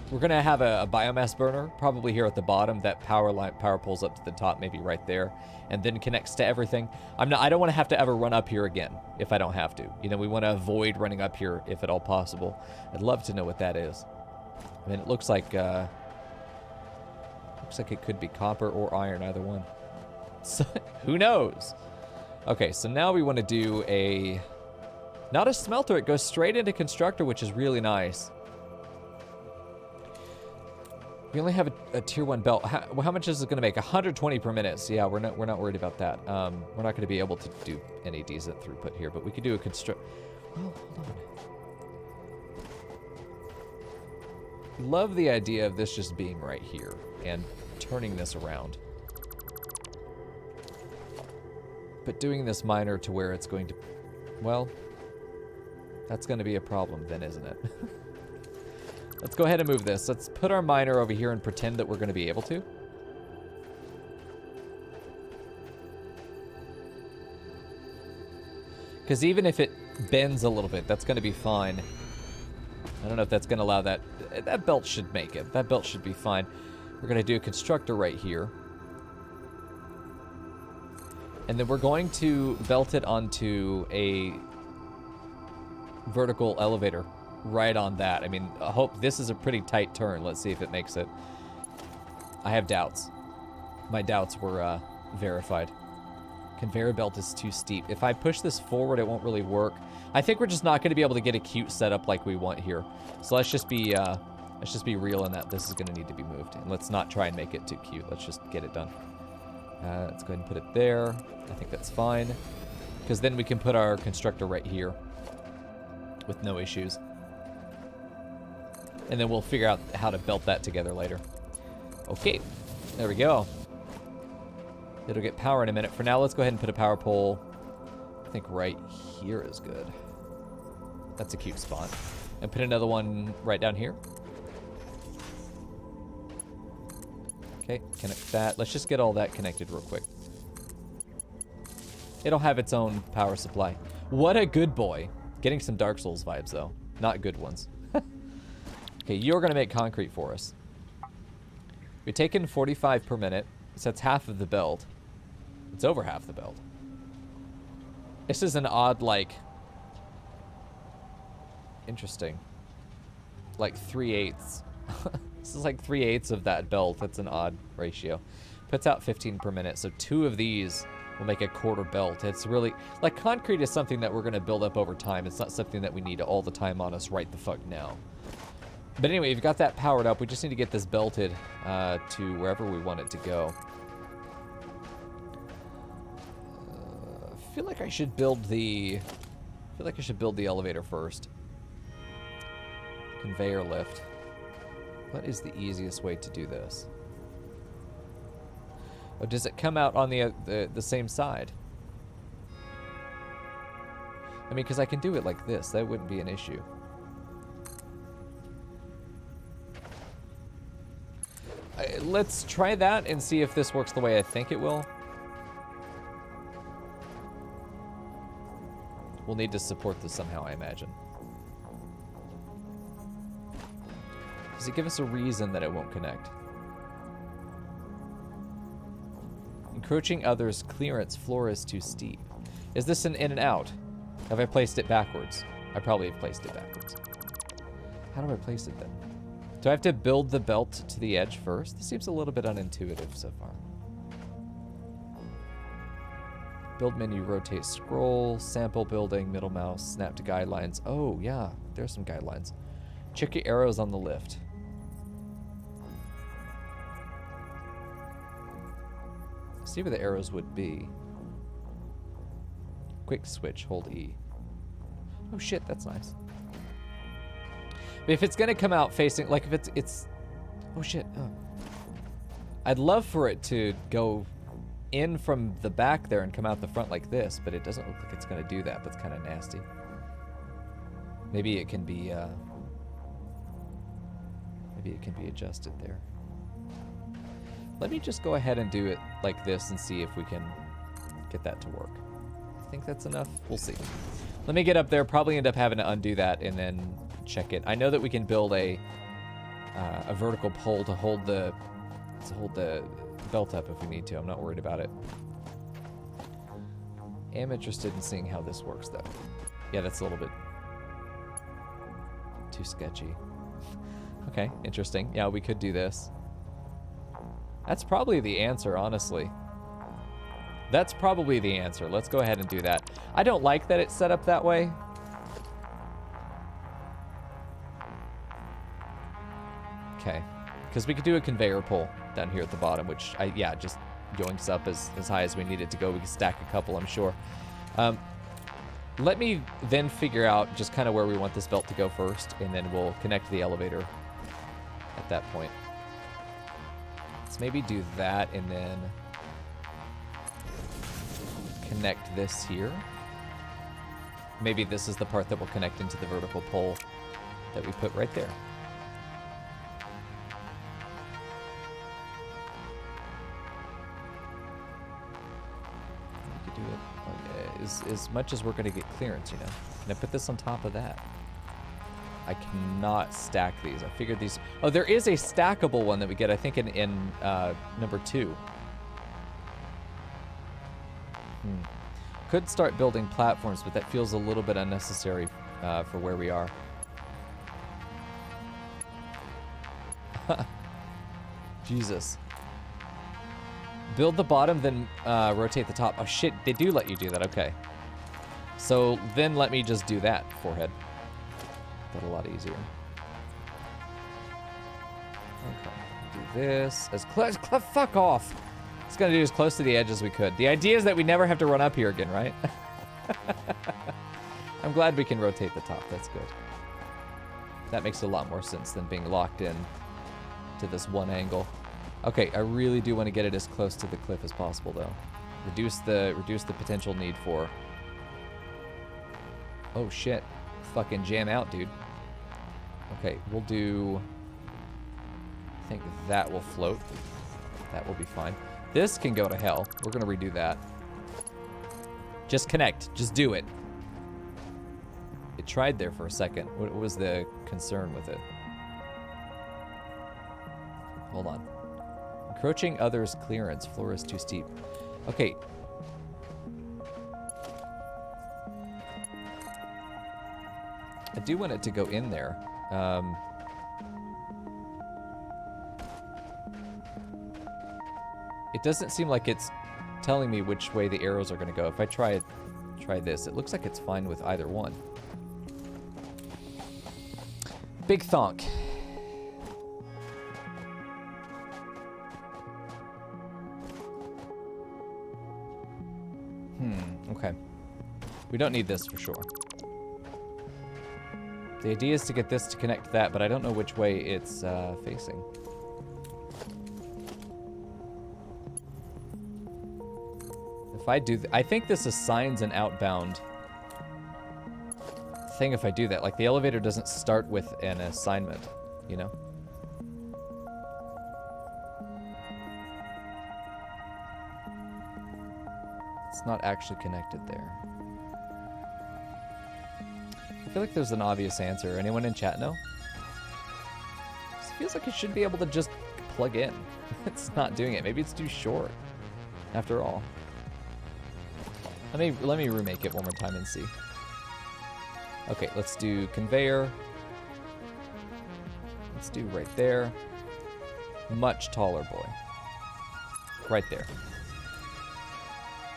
We're going to have a biomass burner, probably here at the bottom. That power pulls up to the top, maybe right there, and then connects to everything. I don't want to have to ever run up here again if I don't have to. You know, we want to avoid running up here if at all possible. I'd love to know what that is. I mean, it looks like it could be copper or iron, either one. So, who knows? Okay, so now we want to do a... Not a smelter, it goes straight into constructor, which is really nice. We only have a tier 1 belt. How much is it going to make? 120 per minute. So yeah, we're not worried about that. We're not going to be able to do any decent throughput here, but we could do a construct... Well, hold on. Love the idea of this just being right here and turning this around. But doing this miner to where it's going to... Well, that's going to be a problem then, isn't it? Let's go ahead and move this. Let's put our miner over here and pretend that we're going to be able to. Because even if it bends a little bit, that's going to be fine. I don't know if that's going to allow that. That belt should make it. That belt should be fine. We're going to do a constructor right here. And then we're going to belt it onto a vertical elevator. Right on that. I mean, I hope this is a pretty tight turn. Let's see if it makes it. I have doubts. My doubts were verified. Conveyor belt is too steep. If I push this forward, it won't really work. I think we're just not going to be able to get a cute setup like we want here. So let's just be real in that this is going to need to be moved. And let's not try and make it too cute. Let's just get it done. Let's go ahead and put it there. I think that's fine. Because then we can put our constructor right here with no issues. And then we'll figure out how to belt that together later. Okay, there we go. It'll get power in a minute. For now, let's go ahead and put a power pole. I think right here is good. That's a cute spot. And put another one right down here. Okay, connect that. Let's just get all that connected real quick. It'll have its own power supply. What a good boy. Getting some Dark Souls vibes, though. Not good ones. Okay, you're going to make concrete for us. We're taking 45 per minute. So that's half of the belt. It's over half the belt. This is an odd, like... Interesting. Like 3/8. This is like 3/8 of that belt. That's an odd ratio. Puts out 15 per minute. So 2 of these will make a quarter belt. It's really... Like, concrete is something that we're going to build up over time. It's not something that we need all the time on us right the fuck now. But anyway, we've got that powered up. We just need to get this belted to wherever we want it to go. I feel like I should build the elevator first. Conveyor lift. What is the easiest way to do this? Oh, does it come out on the same side? I mean, because I can do it like this. That wouldn't be an issue. Let's try that and see if this works the way I think it will. We'll need to support this somehow, I imagine. Does it give us a reason that it won't connect? Encroaching others' clearance floor is too steep. Is this an in and out? Have I placed it backwards? I probably have placed it backwards. How do I place it then? Do I have to build the belt to the edge first? This seems a little bit unintuitive so far. Build menu, rotate, scroll, sample building, middle mouse, snap to guidelines. Oh, yeah, there's some guidelines. Check your arrows on the lift. See where the arrows would be. Quick switch, hold E. Oh shit, that's nice. But if it's gonna come out facing, like if it's, oh shit. Oh. I'd love for it to go in from the back there and come out the front like this, but it doesn't look like it's gonna do that. That's kind of nasty. Maybe it can be, adjusted there. Let me just go ahead and do it like this and see if we can get that to work. I think that's enough. We'll see. Let me get up there. Probably end up having to undo that and then check it. I know that we can build a vertical pole to hold the belt up if we need to. I'm not worried about it. Am interested in seeing how this works though. Yeah, that's a little bit too sketchy. Okay, interesting. Yeah, we could do this. That's probably the answer, honestly. That's probably the answer. Let's go ahead and do that. I don't like that it's set up that way. Okay, because we could do a conveyor pole down here at the bottom, which, yeah, just yoinks up as high as we need it to go. We can stack a couple, I'm sure. Let me then figure out just kind of where we want this belt to go first, and then we'll connect the elevator at that point. Let's maybe do that, and then connect this here. Maybe this is the part that will connect into the vertical pole that we put right there. We could do it as much as we're going to get clearance, you know. Can I put this on top of that? I cannot stack these. I figured these... Oh, there is a stackable one that we get, I think, in number 2. Could start building platforms, but that feels a little bit unnecessary for where we are. Jesus. Build the bottom, then rotate the top. Oh shit, they do let you do that, okay. So then let me just do that, forehead. That's a lot easier. Okay, do this as close, fuck off. It's gonna do as close to the edge as we could. The idea is that we never have to run up here again, right? I'm glad we can rotate the top, that's good. That makes a lot more sense than being locked in to this one angle. Okay, I really do want to get it as close to the cliff as possible though. Reduce the potential need for... Oh shit. Fucking jam out, dude. Okay, we'll do... I think that will float. That will be fine. This can go to hell. We're gonna redo that. Just connect. Just do it. It tried there for a second. What was the concern with it? Hold on. Encroaching others' clearance. Floor is too steep. Okay. I do want it to go in there. It doesn't seem like it's telling me which way the arrows are going to go. If I try this, it looks like it's fine with either one. Big thonk. Okay. We don't need this for sure. The idea is to get this to connect to that, but I don't know which way it's facing. If I do... I think this assigns an outbound thing if I do that. Like, the elevator doesn't start with an assignment, you know? It's not actually connected there. I feel like there's an obvious answer. Anyone in chat know? It feels like it should be able to just plug in. It's not doing it. Maybe it's too short. After all. Let me remake it one more time and see. Okay, let's do conveyor. Let's do right there. Much taller boy. Right there.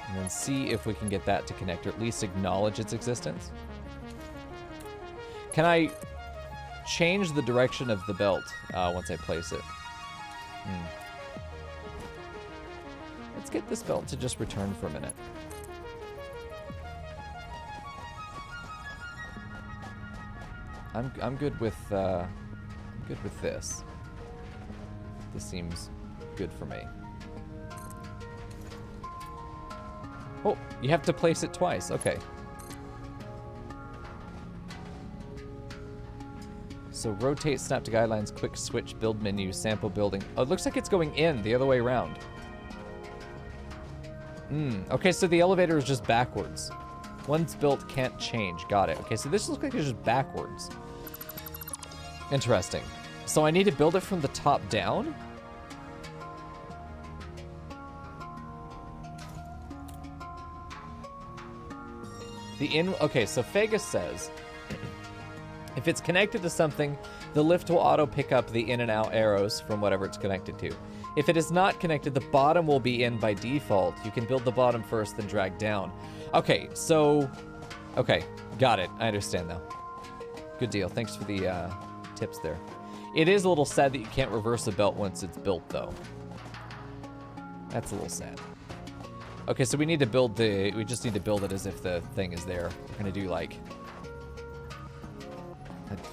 And then see if we can get that to connect, or at least acknowledge its existence. Can I change the direction of the belt once I place it? Let's get this belt to just return for a minute. I'm good with this. This seems good for me. Oh, you have to place it twice. Okay. So rotate, snap to guidelines, quick switch, build menu, sample building. Oh, it looks like it's going in the other way around. Okay, so the elevator is just backwards. Once built, can't change. Got it. Okay, so this looks like it's just backwards. Interesting. So I need to build it from the top down? Okay, so Fegus says, if it's connected to something, the lift will auto pick up the in and out arrows from whatever it's connected to. If it is not connected, the bottom will be in by default. You can build the bottom first, then drag down. Okay, so... Okay, got it. I understand now. Good deal. Thanks for the tips there. It is a little sad that you can't reverse a belt once it's built, though. That's a little sad. Okay, so we need to build the... We just need to build it as if the thing is there. We're gonna do, like...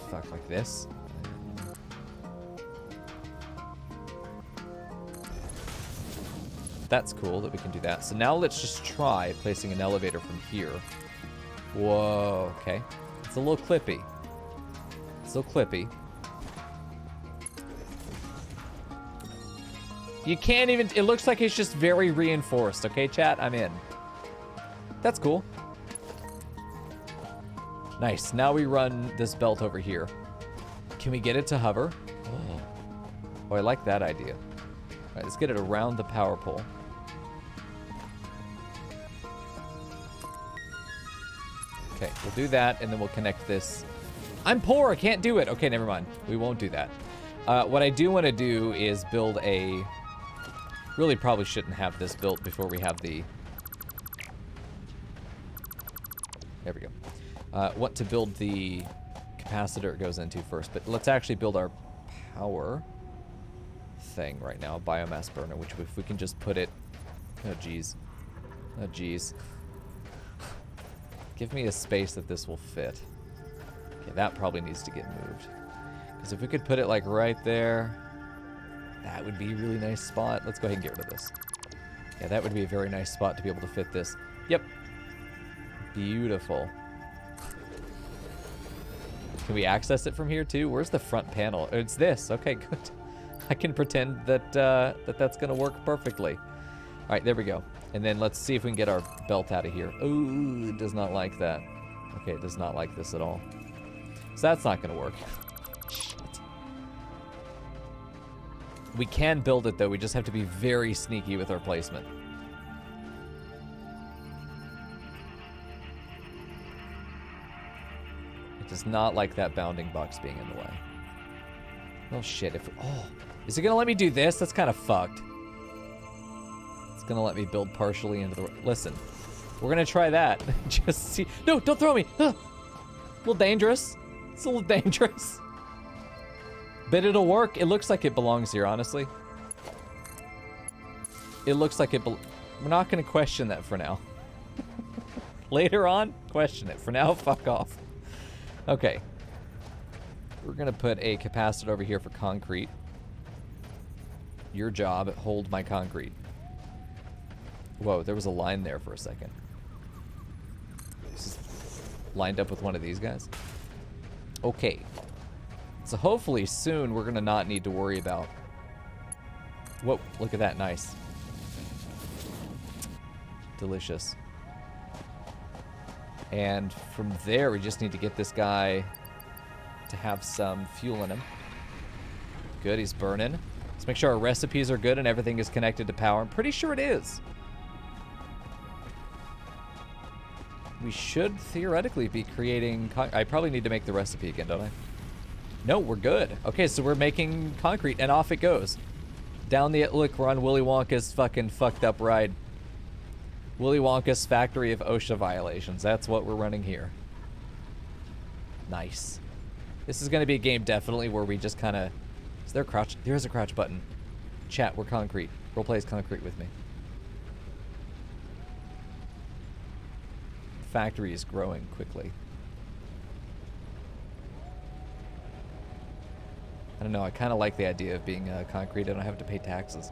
Fuck, like this? That's cool that we can do that. So now let's just try placing an elevator from here. Whoa, okay. It's a little clippy. It's a little clippy. You can't even... It looks like it's just very reinforced. Okay, chat? I'm in. That's cool. Nice. Now we run this belt over here. Can we get it to hover? Oh, I like that idea. All right, let's get it around the power pole. Okay, we'll do that, and then we'll connect this. I'm poor, I can't do it. Okay, never mind. We won't do that. What I do want to do is build a... Really probably shouldn't have this built before we have the... There we go. Want to build the capacitor it goes into first, but let's actually build our power thing right now, biomass burner, which if we can just put it... Oh, geez. Oh, geez. Give me a space that this will fit. Okay, that probably needs to get moved. Because if we could put it, like, right there, that would be a really nice spot. Let's go ahead and get rid of this. Yeah, that would be a very nice spot to be able to fit this. Yep. Beautiful. Can we access it from here, too? Where's the front panel? It's this. Okay, good. I can pretend that, that's going to work perfectly. All right, there we go. And then let's see if we can get our belt out of here. Ooh, it does not like that. Okay, it does not like this at all. So that's not going to work. Shit. We can build it, though. We just have to be very sneaky with our placement. It does not like that bounding box being in the way. Oh, shit. Is it going to let me do this? That's kind of fucked. Gonna let me build partially into the... Listen, we're gonna try that. Just see... No, don't throw me! Ah! A little dangerous. It's a little dangerous. But it'll work. It looks like it belongs here, honestly. It looks like it... We're not gonna question that for now. Later on, question it. For now, fuck off. Okay. We're gonna put a capacitor over here for concrete. Your job, hold my concrete. Whoa, there was a line there for a second. This is lined up with one of these guys. Okay. So hopefully soon we're gonna not need to worry about... Whoa, look at that, nice. Delicious. And from there we just need to get this guy to have some fuel in him. Good, he's burning. Let's make sure our recipes are good and everything is connected to power. I'm pretty sure it is. We should theoretically be creating... I probably need to make the recipe again, don't I? No, we're good. Okay, so we're making concrete, and off it goes. Down the... Look, we're on Willy Wonka's fucking fucked up ride. Willy Wonka's factory of OSHA violations. That's what we're running here. Nice. This is going to be a game, definitely, where we just kind of... Is there a crouch? There is a crouch button. Chat, we're concrete. Roleplay is concrete with me. Factory is growing quickly. I don't know, I kind of like the idea of being concrete. I don't have to pay taxes.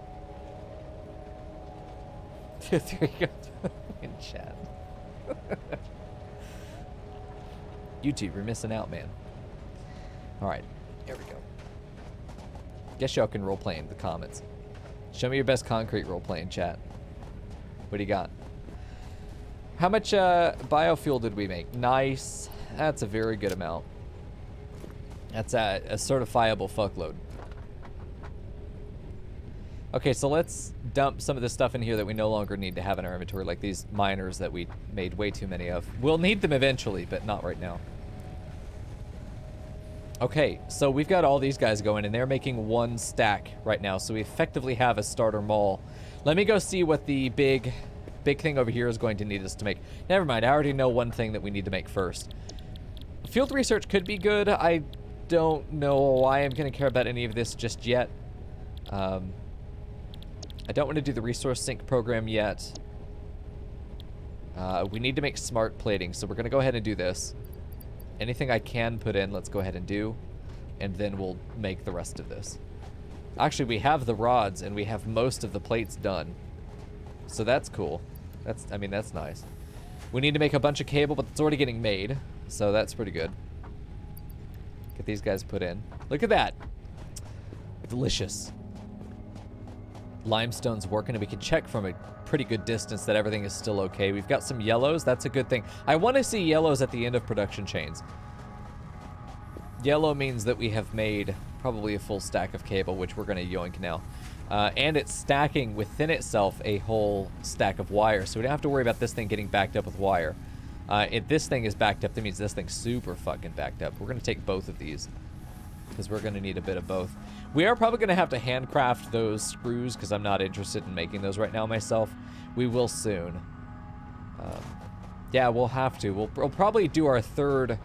There you go. In chat. YouTube, you're missing out, man. Alright, here we go. Guess y'all can roleplay in the comments. Show me your best concrete roleplay in chat. What do you got? How much biofuel did we make? Nice. That's a very good amount. That's a certifiable fuckload. Okay, so let's dump some of this stuff in here that we no longer need to have in our inventory, like these miners that we made way too many of. We'll need them eventually, but not right now. Okay, so we've got all these guys going, and they're making 1 stack right now, so we effectively have a starter mall. Let me go see what the big thing over here is going to need us to make. Never mind, I already know one thing that we need to make first. Field research could be good. I don't know why I'm going to care about any of this just yet. I don't want to do the resource sync program yet. We need to make smart plating, so we're going to go ahead and do this. Anything I can put in, let's go ahead and do, and then we'll make the rest of this. Actually, we have the rods, and we have most of the plates done. So that's cool. I mean, that's nice. We need to make a bunch of cable, but it's already getting made, so that's pretty good. Get these guys put in. Look at that. Delicious. Limestone's working, and we can check from a pretty good distance that everything is still okay. We've got some yellows. That's a good thing. I want to see yellows at the end of production chains. Yellow means that we have made probably a full stack of cable, which we're going to yoink now. And it's stacking within itself a whole stack of wire, so we don't have to worry about this thing getting backed up with wire. If this thing is backed up, that means this thing's super fucking backed up. We're going to take both of these, because we're going to need a bit of both. We are probably going to have to handcraft those screws, because I'm not interested in making those right now myself. We will soon. Yeah, we'll have to. We'll probably do our 3rd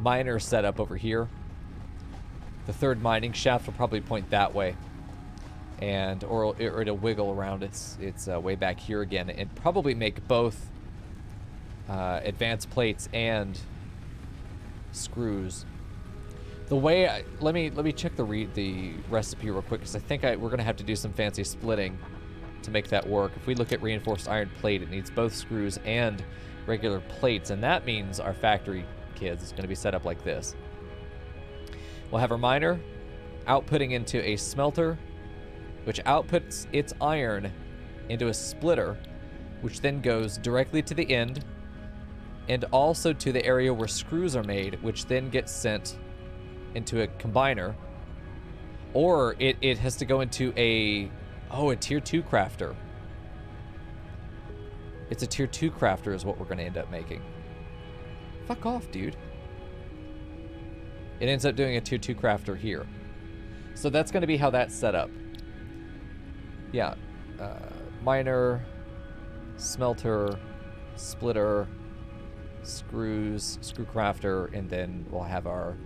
miner setup over here. The 3rd mining shaft will probably point that way. And or it'll wiggle around its way back here again, and probably make both advanced plates and screws. The way let me check the recipe real quick, because I think we're gonna have to do some fancy splitting to make that work. If we look at reinforced iron plate, it needs both screws and regular plates, and that means our factory, kids, is gonna be set up like this. We'll have our miner outputting into a smelter, which outputs its iron into a splitter, which then goes directly to the end and also to the area where screws are made, which then gets sent into a combiner, or it has to go into a tier 2 crafter. It's a tier 2 crafter is what we're going to end up making. Fuck off, dude. It ends up doing a tier 2 crafter here. So that's going to be how that's set up. Yeah. Miner, smelter, splitter, screws, screw crafter, and then we'll have our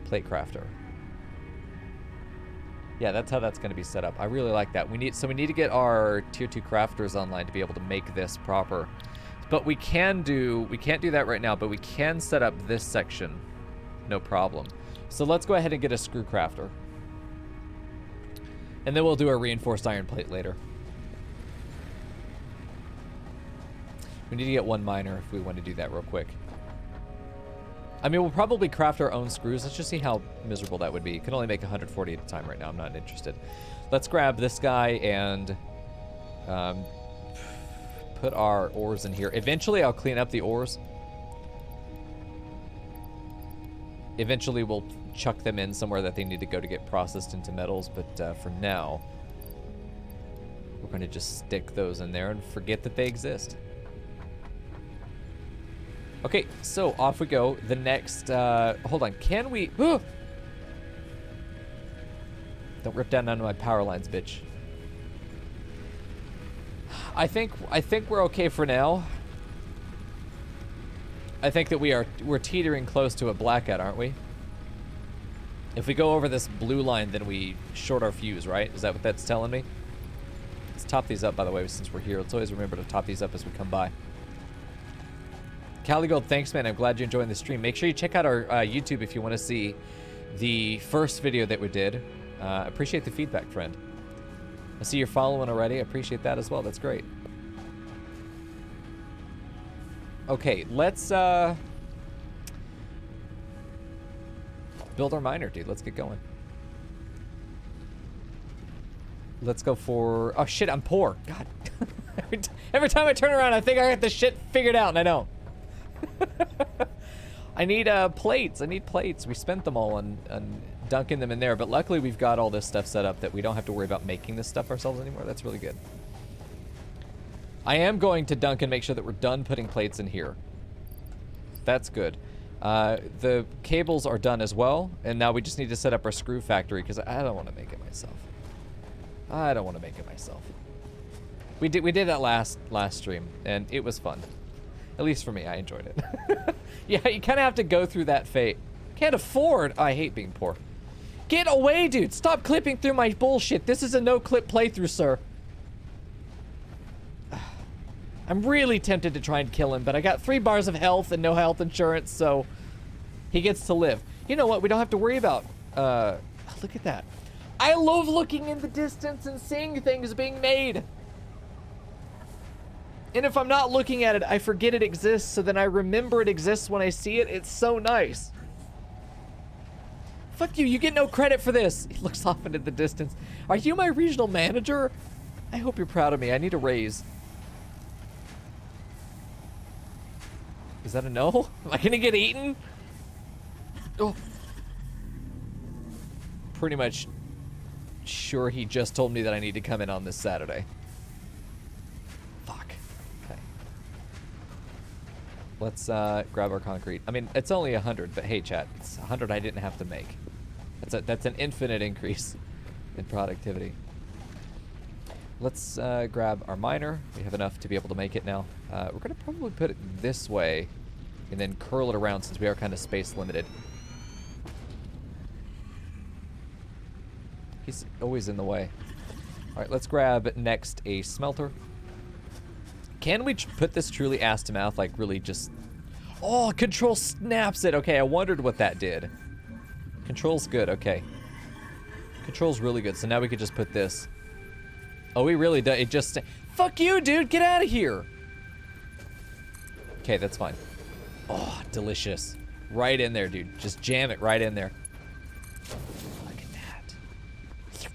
plate crafter. Yeah, that's how that's going to be set up. I really like that. We need to get our tier 2 crafters online to be able to make this proper. But we can't do that right now, but we can set up this section, no problem. So let's go ahead and get a screw crafter. And then we'll do a reinforced iron plate later. We need to get 1 miner if we want to do that real quick. I mean, we'll probably craft our own screws. Let's just see how miserable that would be. You can only make 140 at a time right now. I'm not interested. Let's grab this guy and put our ores in here. Eventually, I'll clean up the ores. Eventually, we'll chuck them in somewhere that they need to go to get processed into metals. But for now, we're going to just stick those in there and forget that they exist. Okay, so off we go. The next, hold on, can we, don't rip down none of my power lines, bitch. I think we're okay for now. I think that we're teetering close to a blackout, aren't we? If we go over this blue line, then we short our fuse, right? Is that what that's telling me? Let's top these up, by the way, since we're here. Let's always remember to top these up as we come by. Caligold, thanks, man. I'm glad you're enjoying the stream. Make sure you check out our YouTube if you want to see the first video that we did. Appreciate the feedback, friend. I see you're following already. I appreciate that as well. That's great. Okay, let's build our miner, dude. Let's get going. Let's go for... Oh, shit, I'm poor. God. Every time I turn around, I think I got this shit figured out, and I don't. I need plates. I need plates. We spent them all on dunking them in there, but luckily we've got all this stuff set up that we don't have to worry about making this stuff ourselves anymore. That's really good. I am going to dunk and make sure that we're done putting plates in here. That's good. The cables are done as well, and now we just need to set up our screw factory because I don't want to make it myself. I don't want to make it myself. We did that last stream, and it was fun. At least for me, I enjoyed it. Yeah, you kind of have to go through that fate. Can't afford. I hate being poor. Get away, dude! Stop clipping through my bullshit. This is a no-clip playthrough, sir. I'm really tempted to try and kill him, but I got 3 bars of health and no health insurance, so he gets to live. You know what? We don't have to worry about. Look at that. I love looking in the distance and seeing things being made. And if I'm not looking at it, I forget it exists, so then I remember it exists when I see it. It's so nice. Fuck you, you get no credit for this. He looks off into the distance. Are you my regional manager? I hope you're proud of me. I need a raise. Is that a no? Am I gonna get eaten? Oh. Pretty much sure he just told me that I need to come in on this Saturday. Fuck. Okay. Let's grab our concrete. I mean, it's only 100, but hey, chat, it's 100 I didn't have to make. That's an infinite increase in productivity. Let's grab our miner. We have enough to be able to make it now. We're gonna probably put it this way and then curl it around since we are kind of space limited. He's always in the way. All right, let's grab next a smelter. Can we put this truly ass to mouth, like really just... Oh, control snaps it. Okay, I wondered what that did. Control's good, okay. Control's really good, so now we could just put this. Oh, we really do. It just... Fuck you, dude. Get out of here. Okay, that's fine. Oh, delicious. Right in there, dude. Just jam it right in there. Look at that.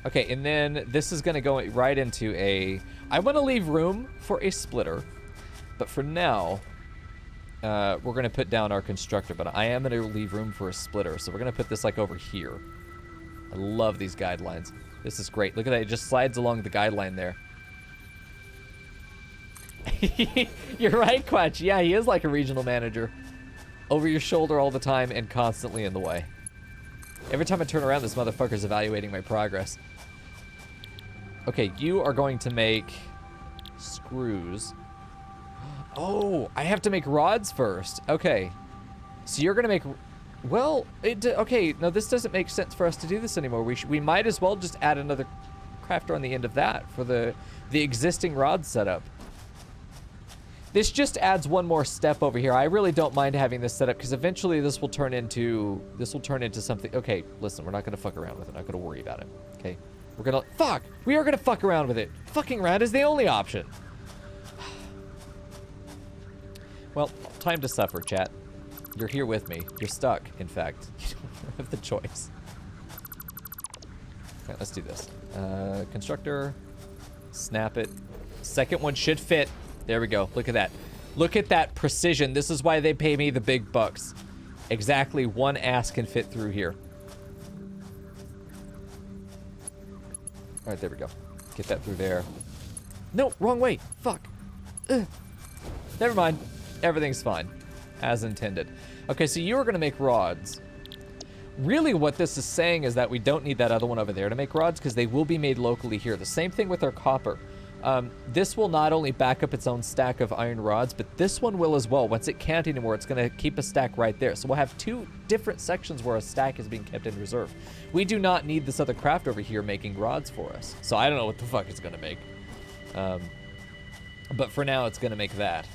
Okay, and then this is going to go right into a... I want to leave room for a splitter, but for now, we're going to put down our constructor, but I am going to leave room for a splitter, so we're going to put this like over here. I love these guidelines. This is great. Look at that. It just slides along the guideline there. You're right, Quatch. Yeah, he is like a regional manager. Over your shoulder all the time and constantly in the way. Every time I turn around, this motherfucker's evaluating my progress. Okay, you are going to make screws. Oh, I have to make rods first. Okay. So you're going to make... Well, okay, no, this doesn't make sense for us to do this anymore. We might as well just add another crafter on the end of that for the existing rod setup. This just adds one more step over here. I really don't mind having this set up because eventually this will turn into something. Okay, listen, we're not gonna fuck around with it. Not gonna worry about it. Okay, we're gonna fuck. We are gonna fuck around with it. Fucking around is the only option. Well, time to suffer, chat. You're here with me. You're stuck, in fact. You don't have the choice. Okay, let's do this. Constructor. Snap it. Second one should fit. There we go. Look at that. Look at that precision. This is why they pay me the big bucks. Exactly one ass can fit through here. All right, there we go. Get that through there. No, wrong way. Fuck. Ugh. Never mind. Everything's fine. As intended. Okay, so you are going to make rods. Really what this is saying is that we don't need that other one over there to make rods because they will be made locally here. The same thing with our copper. This will not only back up its own stack of iron rods, but this one will as well. Once it can't anymore, it's going to keep a stack right there. So we'll have 2 different sections where a stack is being kept in reserve. We do not need this other craft over here making rods for us. So I don't know what the fuck it's going to make. But for now, it's going to make that.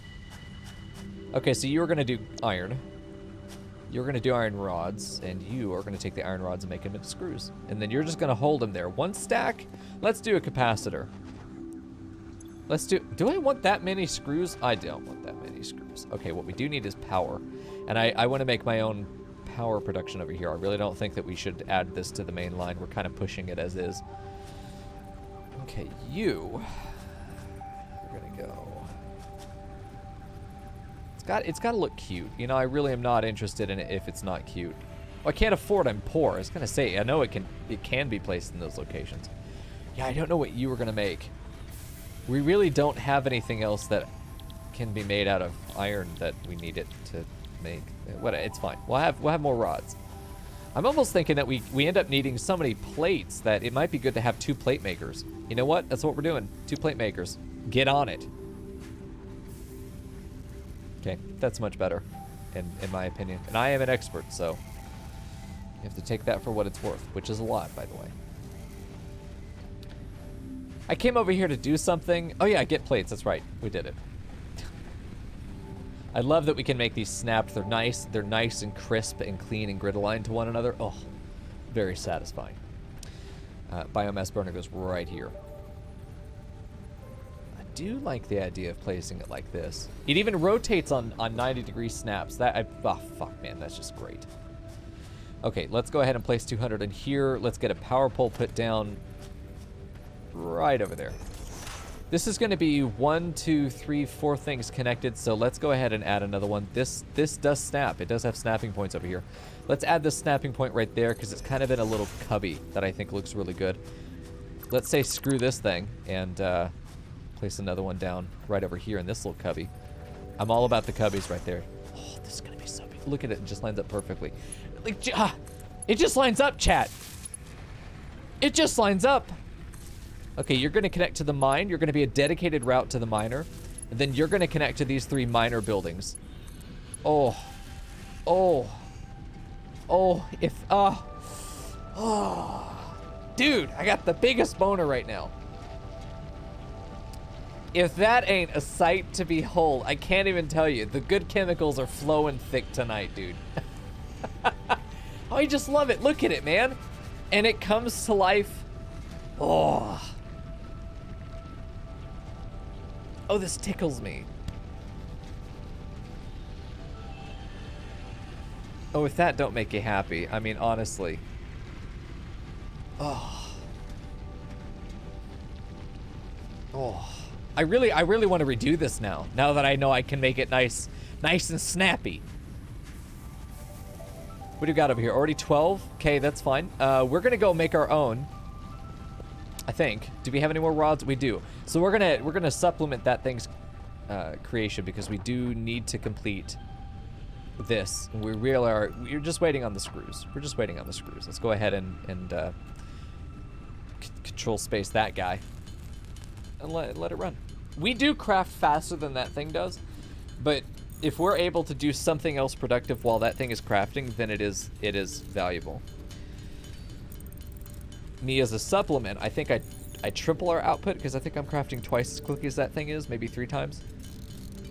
Okay, so you're going to do iron. You're going to do iron rods, and you are going to take the iron rods and make them into screws. And then you're just going to hold them there. 1 stack. Let's do a capacitor. Let's do I want that many screws? I don't want that many screws. Okay, what we do need is power. And I want to make my own power production over here. I really don't think that we should add this to the main line. We're kind of pushing it as is. Okay, you're gonna go. It's got to look cute. You know, I really am not interested in it if it's not cute. Well, I can't afford. I'm poor. I was gonna say, I know it can be placed in those locations. Yeah, I don't know what you were gonna make. We really don't have anything else that can be made out of iron that we need it to make. What? It's fine. We'll have more rods. I'm almost thinking that we end up needing so many plates that it might be good to have 2 plate makers. You know what? That's what we're doing. 2 plate makers. Get on it. Okay, that's much better, in my opinion. And I am an expert, so you have to take that for what it's worth, which is a lot, by the way. I came over here to do something. Oh yeah, get plates. That's right. We did it. I love that we can make these snapped. They're nice. They're nice and crisp and clean and grid aligned to one another. Oh, very satisfying. Biomass burner goes right here. I do like the idea of placing it like this. It even rotates on 90-degree snaps. Oh, fuck, man. That's just great. Okay, let's go ahead and place 200 in here. Let's get a power pole put down right over there. This is going to be 1, 2, 3, 4 things connected, so let's go ahead and add another one. This does snap. It does have snapping points over here. Let's add this snapping point right there because it's kind of in a little cubby that I think looks really good. Let's say screw this thing and place another one down right over here in this little cubby. I'm all about the cubbies right there. Oh, this is going to be so big. Look at it. It just lines up perfectly. Like, it just lines up, chat. It just lines up. Okay, you're going to connect to the mine. You're going to be a dedicated route to the miner. And then you're going to connect to these 3 miner buildings. Oh. Oh. Oh, dude, I got the biggest boner right now. If that ain't a sight to behold, I can't even tell you. The good chemicals are flowing thick tonight, dude. Oh, I just love it. Look at it, man. And it comes to life. Oh. Oh, this tickles me. Oh, if that don't make you happy, I mean, honestly. Oh. Oh. I really want to redo this now that I know I can make it nice and snappy. What do you got over here? Already 12? Okay, that's fine. We're gonna go make our own. I think. Do we have any more rods? We do. So we're gonna supplement that thing's creation because we do need to complete this. We really are. We're just waiting on the screws. We're just waiting on the screws. Let's go ahead and control space that guy and let it run. We do craft faster than that thing does, but if we're able to do something else productive while that thing is crafting, then it is valuable. Me as a supplement, I think I triple our output because I think I'm crafting twice as quickly as that thing is, maybe 3 times.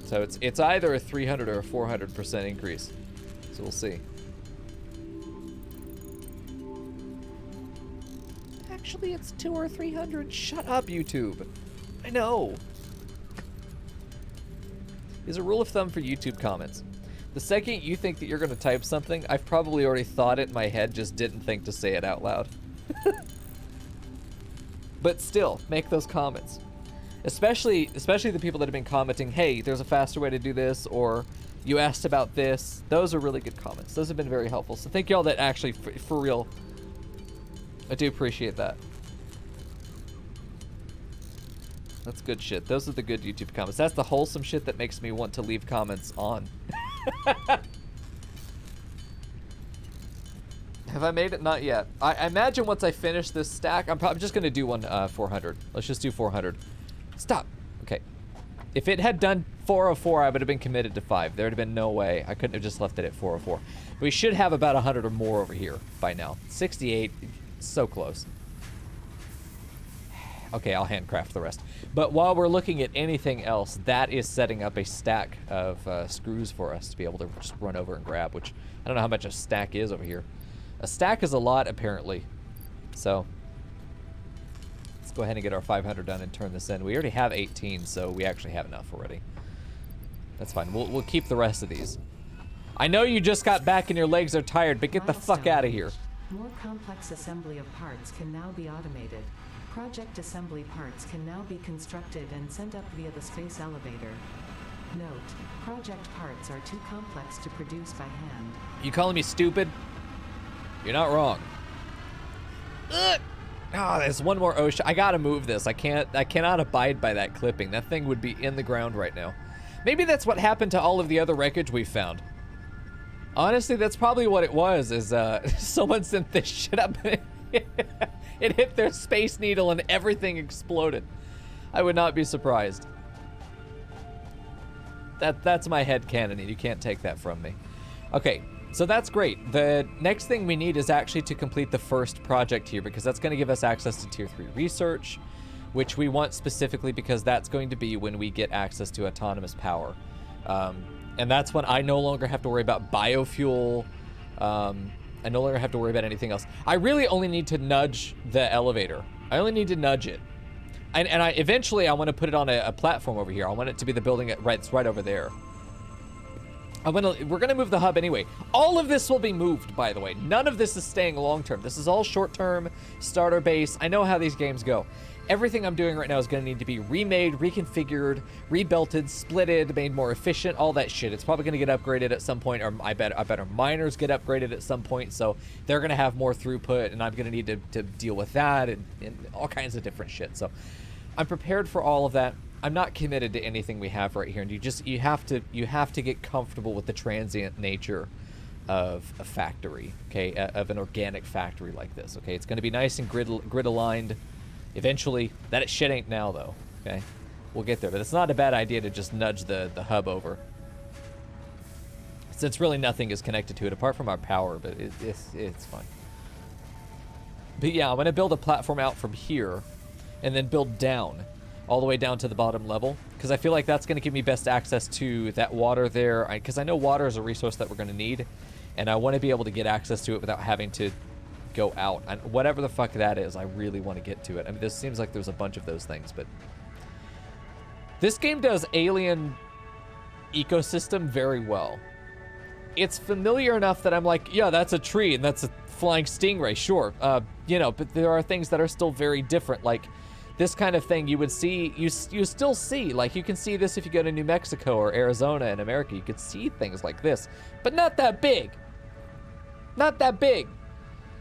So it's either a 300 or a 400% increase. So we'll see. Actually, it's 200 or 300. Shut up, YouTube. I know. Is a rule of thumb for YouTube comments. The second you think that you're going to type something, I've probably already thought it in my head, just didn't think to say it out loud. But still, make those comments. Especially the people that have been commenting, hey, there's a faster way to do this, or you asked about this. Those are really good comments. Those have been very helpful. So thank y'all that actually, for real, I do appreciate that. That's good shit. Those are the good YouTube comments. That's the wholesome shit that makes me want to leave comments on. Have I made it? Not yet. I imagine once I finish this stack, I'm just going to do one 400. Let's just do 400. Stop. Okay. If it had done 404, I would have been committed to 5. There would have been no way. I couldn't have just left it at 404. We should have about 100 or more over here by now. 68. So close. Okay, I'll handcraft the rest. But while we're looking at anything else, that is setting up a stack of screws for us to be able to just run over and grab, which I don't know how much a stack is over here. A stack is a lot, apparently. So let's go ahead and get our 500 done and turn this in. We already have 18, so we actually have enough already. That's fine. We'll keep the rest of these. I know you just got back and your legs are tired, but get the fuck out of here. More complex assembly of parts can now be automated. Project assembly parts can now be constructed and sent up via the space elevator. Note, project parts are too complex to produce by hand. You calling me stupid? You're not wrong. Ugh! Oh, there's one more ocean. I gotta move this. I cannot abide by that clipping. That thing would be in the ground right now. Maybe that's what happened to all of the other wreckage we found. Honestly, that's probably what it was, is someone sent this shit up. It hit their space needle and everything exploded. I would not be surprised. That's my headcanon, and you can't take that from me. Okay, so that's great. The next thing we need is actually to complete the first project here, because that's going to give us access to Tier 3 research, which we want specifically because that's going to be when we get access to autonomous power. And that's when I no longer have to worry about biofuel. I no longer have to worry about anything else. I really only need to nudge the elevator. I only need to nudge it. And eventually I want to put it on a platform over here. I want it to be the building it's right over there. We're gonna move the hub anyway. All of this will be moved, by the way. None of this is staying long term. This is all short term, starter base. I know how these games go. Everything I'm doing right now is gonna need to be remade, reconfigured, rebelted, splitted, made more efficient, all that shit. It's probably gonna get upgraded at some point, or I bet our miners get upgraded at some point, so they're gonna have more throughput, and I'm gonna need to deal with that and all kinds of different shit. So I'm prepared for all of that. I'm not committed to anything we have right here, and you have to get comfortable with the transient nature of a factory, okay, of an organic factory like this, okay. It's going to be nice and grid aligned eventually. That shit ain't now though, okay. We'll get there, but it's not a bad idea to just nudge the hub over, since really nothing is connected to it apart from our power, but it's fine. But yeah, I'm going to build a platform out from here, and then build down. All the way down to the bottom level, because I feel like that's going to give me best access to that water there, because I know water is a resource that we're going to need, and I want to be able to get access to it without having to go out. And whatever the fuck that is, I really want to get to it. I mean, this seems like there's a bunch of those things, but this game does alien ecosystem very well. It's familiar enough that I'm like, yeah, that's a tree, and that's a flying stingray, sure. You know, but there are things that are still very different, like this kind of thing you would see, you still see, like you can see this if you go to New Mexico or Arizona in America. You could see things like this, but not that big. Not that big.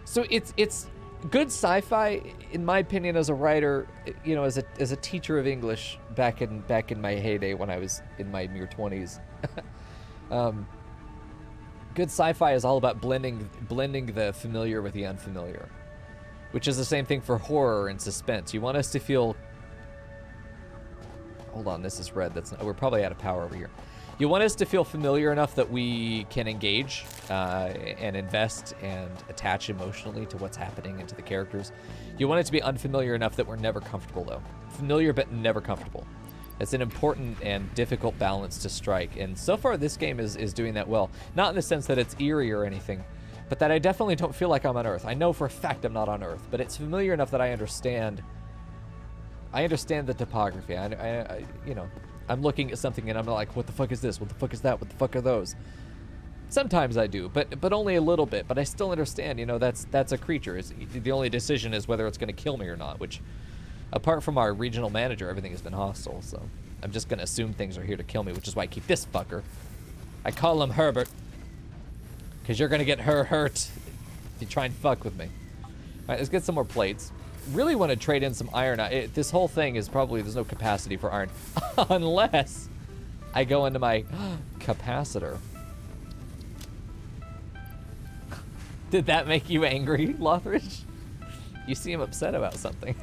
So it's good sci-fi, in my opinion, as a writer, you know, as a teacher of English back in my heyday when I was in my mere 20s. Good sci-fi is all about blending the familiar with the unfamiliar, which is the same thing for horror and suspense. You want us to feel... Hold on, this is red. We're probably out of power over here. You want us to feel familiar enough that we can engage and invest and attach emotionally to what's happening and to the characters. You want it to be unfamiliar enough that we're never comfortable, though. Familiar, but never comfortable. It's an important and difficult balance to strike, and so far this game is doing that well. Not in the sense that it's eerie or anything, but that I definitely don't feel like I'm on Earth. I know for a fact I'm not on Earth, but it's familiar enough that I understand the topography. I you know, I'm looking at something and I'm like, what the fuck is this? What the fuck is that? What the fuck are those? Sometimes I do, but only a little bit. But I still understand, you know, that's a creature. The only decision is whether it's going to kill me or not, which, apart from our regional manager, everything has been hostile, so I'm just going to assume things are here to kill me, which is why I keep this fucker. I call him Herbert, because you're going to get hurt if you try and fuck with me. All right, let's get some more plates. Really want to trade in some iron. This whole thing is probably, there's no capacity for iron, unless I go into my capacitor. Did that make you angry, Lothridge? You seem upset about something.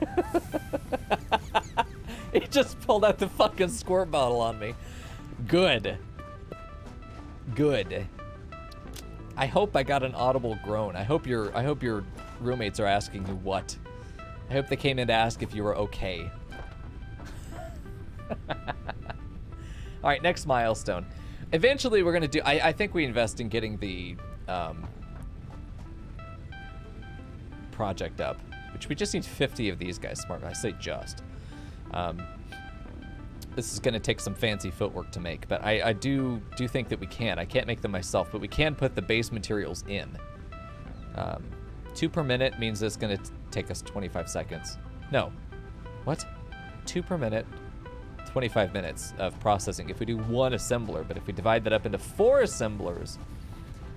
He just pulled out the fucking squirt bottle on me. Good. Good. I hope I got an audible groan. I hope your roommates are asking you what. I hope they came in to ask if you were okay. All right, next milestone. Eventually, we're gonna do. I think we invest in getting the project up, which we just need 50 of these guys. Smart. I say just. This is gonna take some fancy footwork to make, but I do think that we can. I can't make them myself, but we can put the base materials in. 2 per minute means it's going to take us 25 seconds. No. What? 2 per minute, 25 minutes of processing if we do 1 assembler. But if we divide that up into 4 assemblers,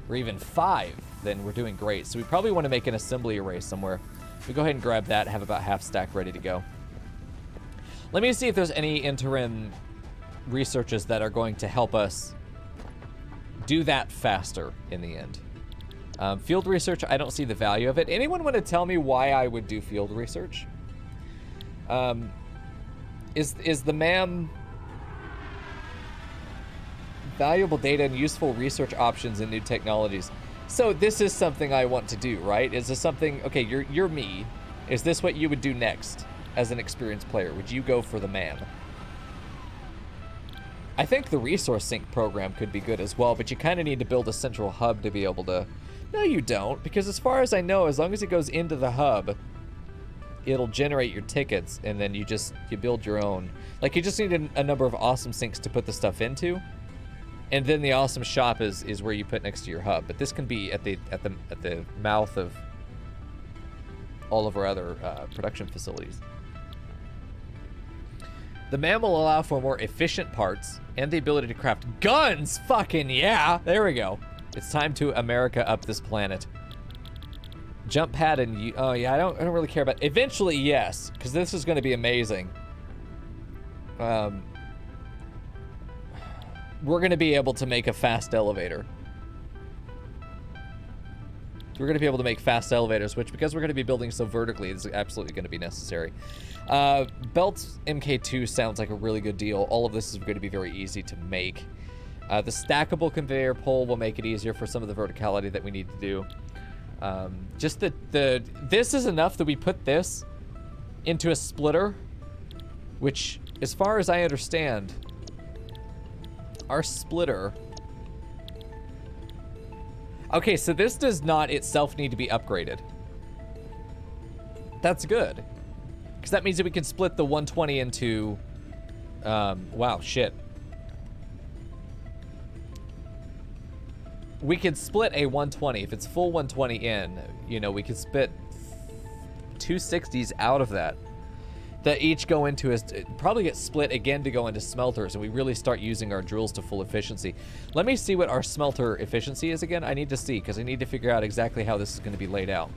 or even 5, then we're doing great. So we probably want to make an assembly array somewhere. We go ahead and grab that, have about half stack ready to go. Let me see if there's any interim researches that are going to help us do that faster in the end. Field research, I don't see the value of it. Anyone want to tell me why I would do field research? Is the MAM valuable data and useful research options in new technologies? So this is something I want to do, right? Is this something, okay, you're me. Is this what you would do next as an experienced player? Would you go for the MAM? I think the resource sync program could be good as well, but you kind of need to build a central hub to be able to... No, you don't, because as far as I know, as long as it goes into the hub, it'll generate your tickets, and then you build your own. Like, you just need a number of awesome syncs to put the stuff into, and then the awesome shop is where you put next to your hub. But this can be at the mouth of all of our other production facilities. The MAM will allow for more efficient parts and the ability to craft guns. Fucking yeah! There we go. It's time to America up this planet. Jump pad and oh yeah, I don't really care about. Eventually, yes, because this is going to be amazing. We're going to be able to make a fast elevator. We're going to be able to make fast elevators, which, because we're going to be building so vertically, is absolutely going to be necessary. Belts MK2 sounds like a really good deal. All of this is going to be very easy to make. The stackable conveyor pole will make it easier for some of the verticality that we need to do. Just this is enough that we put this into a splitter, which, as far as I understand, our splitter... Okay, so this does not itself need to be upgraded. That's good. Because that means that we can split the 120 into... wow, shit. We could split a 120. If it's full 120 in, you know, we could split 260s out of that. That each go into a... Probably get split again to go into smelters, and we really start using our drills to full efficiency. Let me see what our smelter efficiency is again. I need to see, because I need to figure out exactly how this is going to be laid out.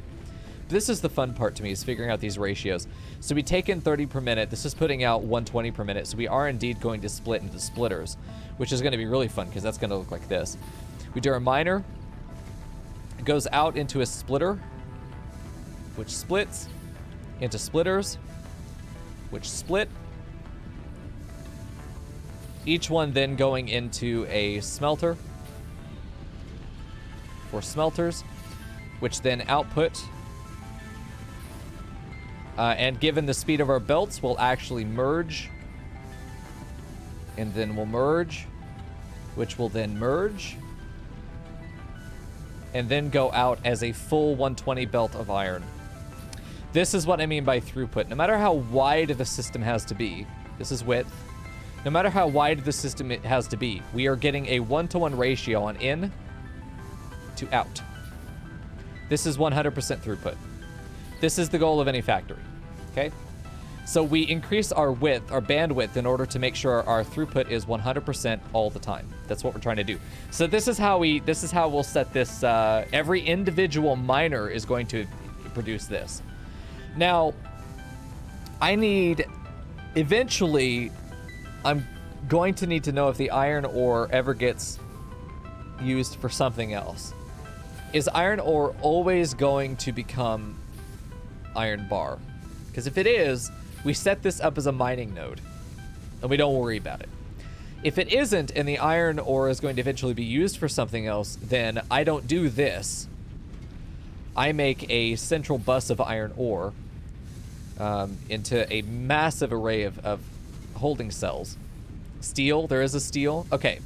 This is the fun part to me, is figuring out these ratios. So we take in 30 per minute. This is putting out 120 per minute. So we are indeed going to split into splitters, which is going to be really fun, because that's going to look like this. We do our miner. It goes out into a splitter, which splits into splitters, which split. Each one then going into a smelter for smelters, which then output. And given the speed of our belts, we'll actually merge. And then we'll merge, which will then merge. And then go out as a full 120 belt of iron. This is what I mean by throughput. No matter how wide the system has to be, this is width. No matter how wide the system it has to be, we are getting a 1-to-1 ratio on in to out. This is 100% throughput. This is the goal of any factory, okay? So we increase our width, our bandwidth, in order to make sure our throughput is 100% all the time. That's what we're trying to do. So this is how we'll set this. Every individual miner is going to produce this. Now, eventually, I'm going to need to know if the iron ore ever gets used for something else. Is iron ore always going to become iron bar? Because if it is, we set this up as a mining node, and we don't worry about it. If it isn't, and the iron ore is going to eventually be used for something else, then I don't do this. I make a central bus of iron ore into a massive array of holding cells. Steel, there is a steel. Okay,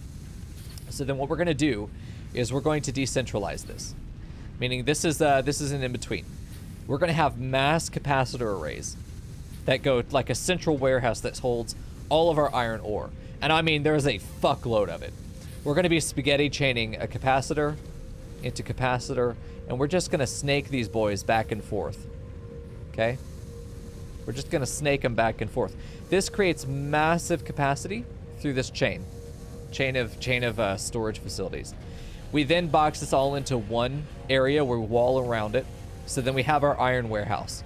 so then what we're going to do is we're going to decentralize this, meaning this is an in-between. We're going to have mass capacitor arrays that go like a central warehouse that holds all of our iron ore. And I mean, there's a fuckload of it. We're going to be spaghetti chaining a capacitor into capacitor, and we're just gonna snake these boys back and forth. Okay? We're just gonna snake them back and forth. This creates massive capacity through this chain of storage facilities. We then box this all into one area, we wall around it, so then we have our iron warehouse.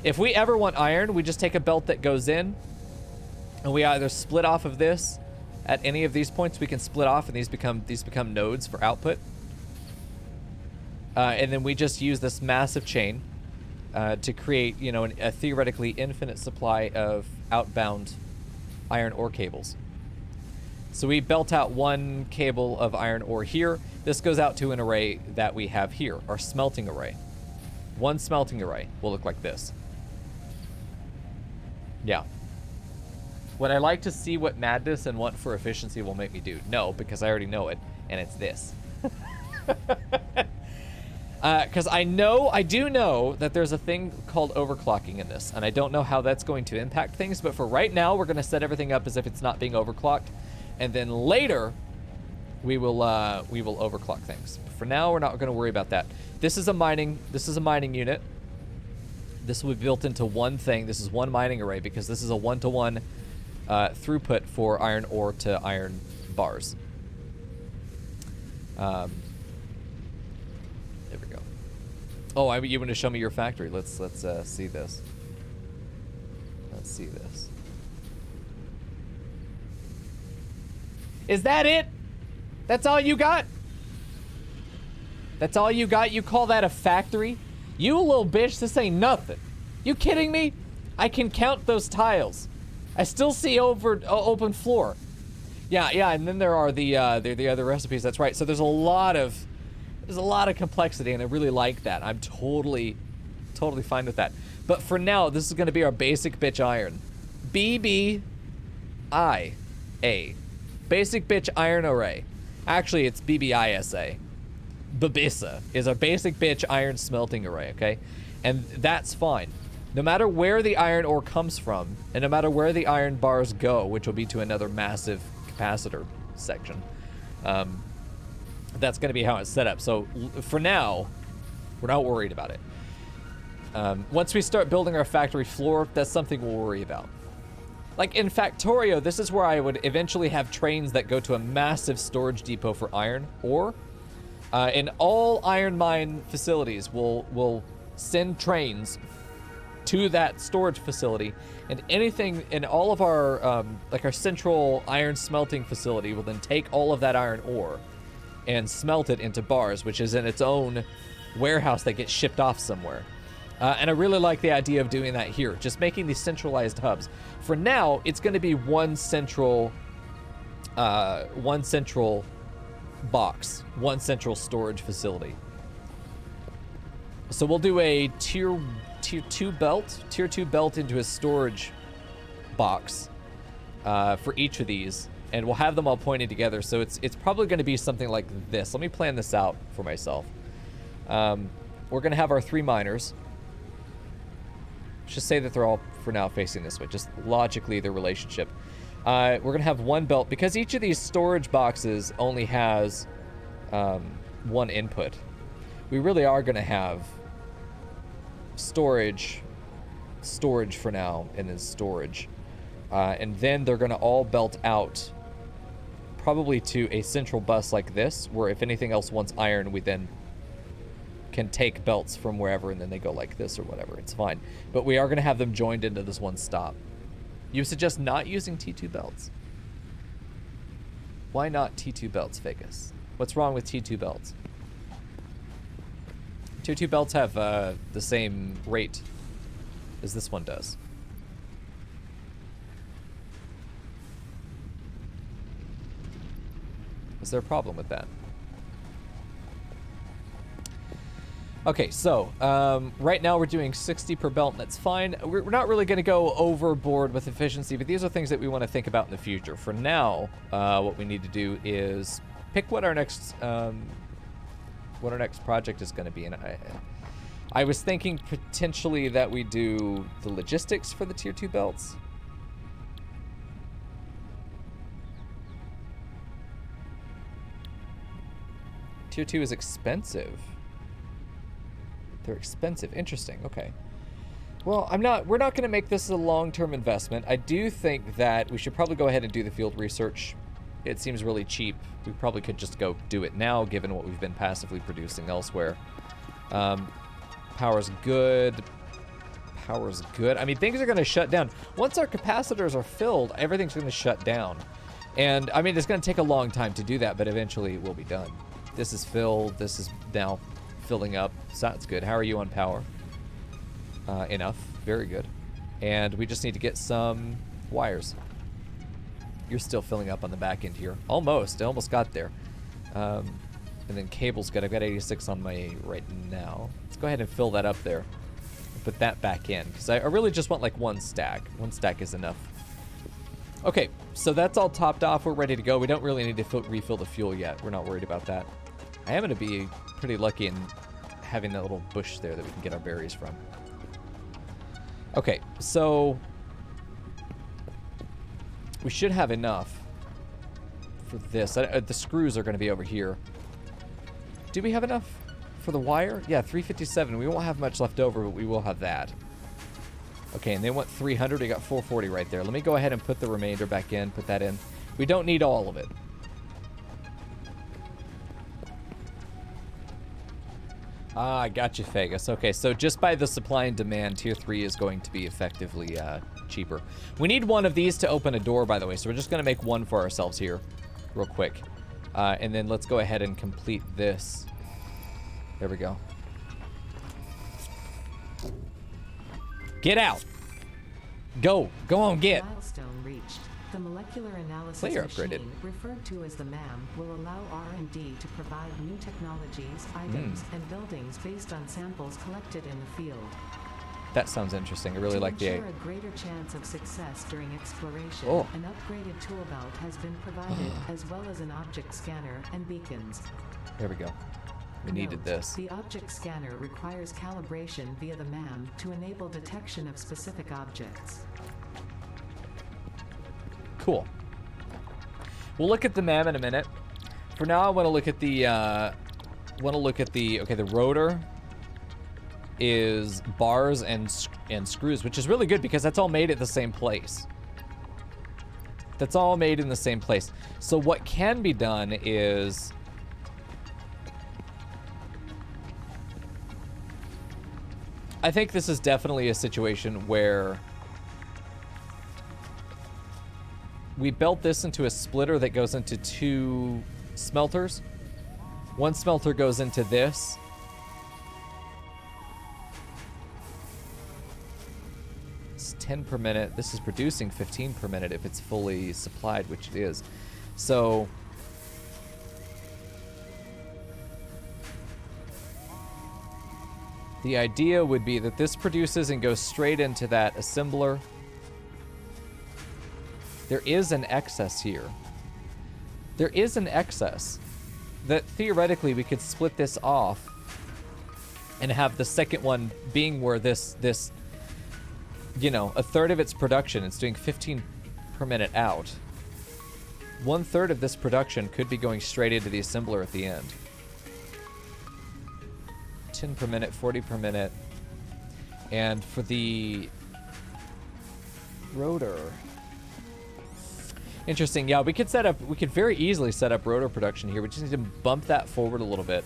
If we ever want iron, we just take a belt that goes in, and we either split off of this at any of these points. We can split off, and these become nodes for output. And then we just use this massive chain to create, you know, a theoretically infinite supply of outbound iron ore cables. So we belt out one cable of iron ore here. This goes out to an array that we have here, our smelting array. One smelting array will look like this. Yeah. Would I like to see what madness and want for efficiency will make me do? No, because I already know it, and it's this. Because I do know that there's a thing called overclocking in this, and I don't know how that's going to impact things, but for right now, we're going to set everything up as if it's not being overclocked, and then later, we will overclock things. For now, we're not going to worry about that. This is a mining unit. This will be built into one thing. This is one mining array because this is a one-to-one throughput for iron ore to iron bars. There we go. Oh, you want to show me your factory? Let's see this. Let's see this. Is that it? That's all you got? That's all you got? You call that a factory? You little bitch, this ain't nothing. You kidding me? I can count those tiles. I still see open floor. Yeah, and then there are the other recipes. That's right. So there's a lot of complexity, and I really like that. I'm totally fine with that. But for now, this is going to be our basic bitch iron. BBIA. Basic bitch iron array. Actually, it's BBISA. Babissa is our basic bitch iron smelting array, okay? And that's fine. No matter where the iron ore comes from, and no matter where the iron bars go, which will be to another massive capacitor section, that's going to be how it's set up. So for now, we're not worried about it. Once we start building our factory floor, that's something we'll worry about. Like in Factorio, this is where I would eventually have trains that go to a massive storage depot for iron ore. And all iron mine facilities will send trains to that storage facility, and anything in all of our like our central iron smelting facility will then take all of that iron ore and smelt it into bars, which is in its own warehouse that gets shipped off somewhere. And I really like the idea of doing that here, just making these centralized hubs. For now, it's going to be one central box, one central storage facility. So we'll do a tier 2 belt into a storage box for each of these, and we'll have them all pointed together. So it's probably going to be something like this. Let me plan this out for myself. We're going to have our 3 miners. Let's just say that they're all for now facing this way, just logically their relationship. We're going to have one belt because each of these storage boxes only has one input. We really are going to have storage for now, and then storage. And then they're going to all belt out probably to a central bus like this, where if anything else wants iron, we then can take belts from wherever, and then they go like this or whatever. It's fine. But we are going to have them joined into this one stop. You suggest not using T2 belts. Why not T2 belts, Vegas? What's wrong with T2 belts? T2 belts have the same rate as this one does. Is there a problem with that? Okay, so right now we're doing 60 per belt, and that's fine. We're not really going to go overboard with efficiency, but these are things that we want to think about in the future. For now, what we need to do is pick what our next project is going to be. And I was thinking potentially that we do the logistics for the tier 2 belts. Tier 2 is expensive. They're expensive. Interesting. Okay. Well, we're not going to make this a long-term investment. I do think that we should probably go ahead and do the field research. It seems really cheap. We probably could just go do it now, given what we've been passively producing elsewhere. Power's good. Power's good. I mean, things are going to shut down. Once our capacitors are filled, everything's going to shut down. And, I mean, it's going to take a long time to do that, but eventually it will be done. This is filled. This is now filling up. So that's good. How are you on power? Enough. Very good. And we just need to get some wires. You're still filling up on the back end here. Almost. I almost got there. And then cable's good. I've got 86 on my right now. Let's go ahead and fill that up there. Put that back in. Because I really just want like one stack. One stack is enough. Okay. So that's all topped off. We're ready to go. We don't really need to refill the fuel yet. We're not worried about that. I am going to be pretty lucky in having that little bush there that we can get our berries from. Okay, so we should have enough for this. The screws are going to be over here. Do we have enough for the wire? Yeah, 357. We won't have much left over, but we will have that. Okay, and they want 300. We got 440 right there. Let me go ahead and put the remainder back in, put that in. We don't need all of it. Ah, I got you, Fagus. Okay, so just by the supply and demand, Tier 3 is going to be effectively cheaper. We need one of these to open a door, by the way, so we're just going to make one for ourselves here real quick. And then let's go ahead and complete this. There we go. Get out! Go! Go on, get! Milestone reached. The molecular analysis Player machine, upgraded. referred to as the MAM, will allow R&D to provide new technologies, items, and buildings based on samples collected in the field. That sounds interesting. I really like the... To ensure a greater chance of success during exploration, Oh. an upgraded tool belt has been provided, as well as an object scanner and beacons. There we go. We needed Note, this. The object scanner requires calibration via the MAM to enable detection of specific objects. Cool. We'll look at the MAM in a minute. For now, I want to look at the, okay, the rotor is bars and screws, which is really good because that's all made at the same place. That's all made in the same place. So what can be done is... I think this is definitely a situation where we built this into a splitter that goes into 2 smelters. One smelter goes into this. It's 10 per minute. This is producing 15 per minute if it's fully supplied, which it is. So the idea would be that this produces and goes straight into that assembler. There is an excess here. There is an excess that theoretically we could split this off and have the second one being where this, you know, a third of its production, it's doing 15 per minute out. 1/3 of this production could be going straight into the assembler at the end. 10 per minute, 40 per minute. And for the rotor... Interesting. Yeah, we could very easily set up rotor production here. We just need to bump that forward a little bit.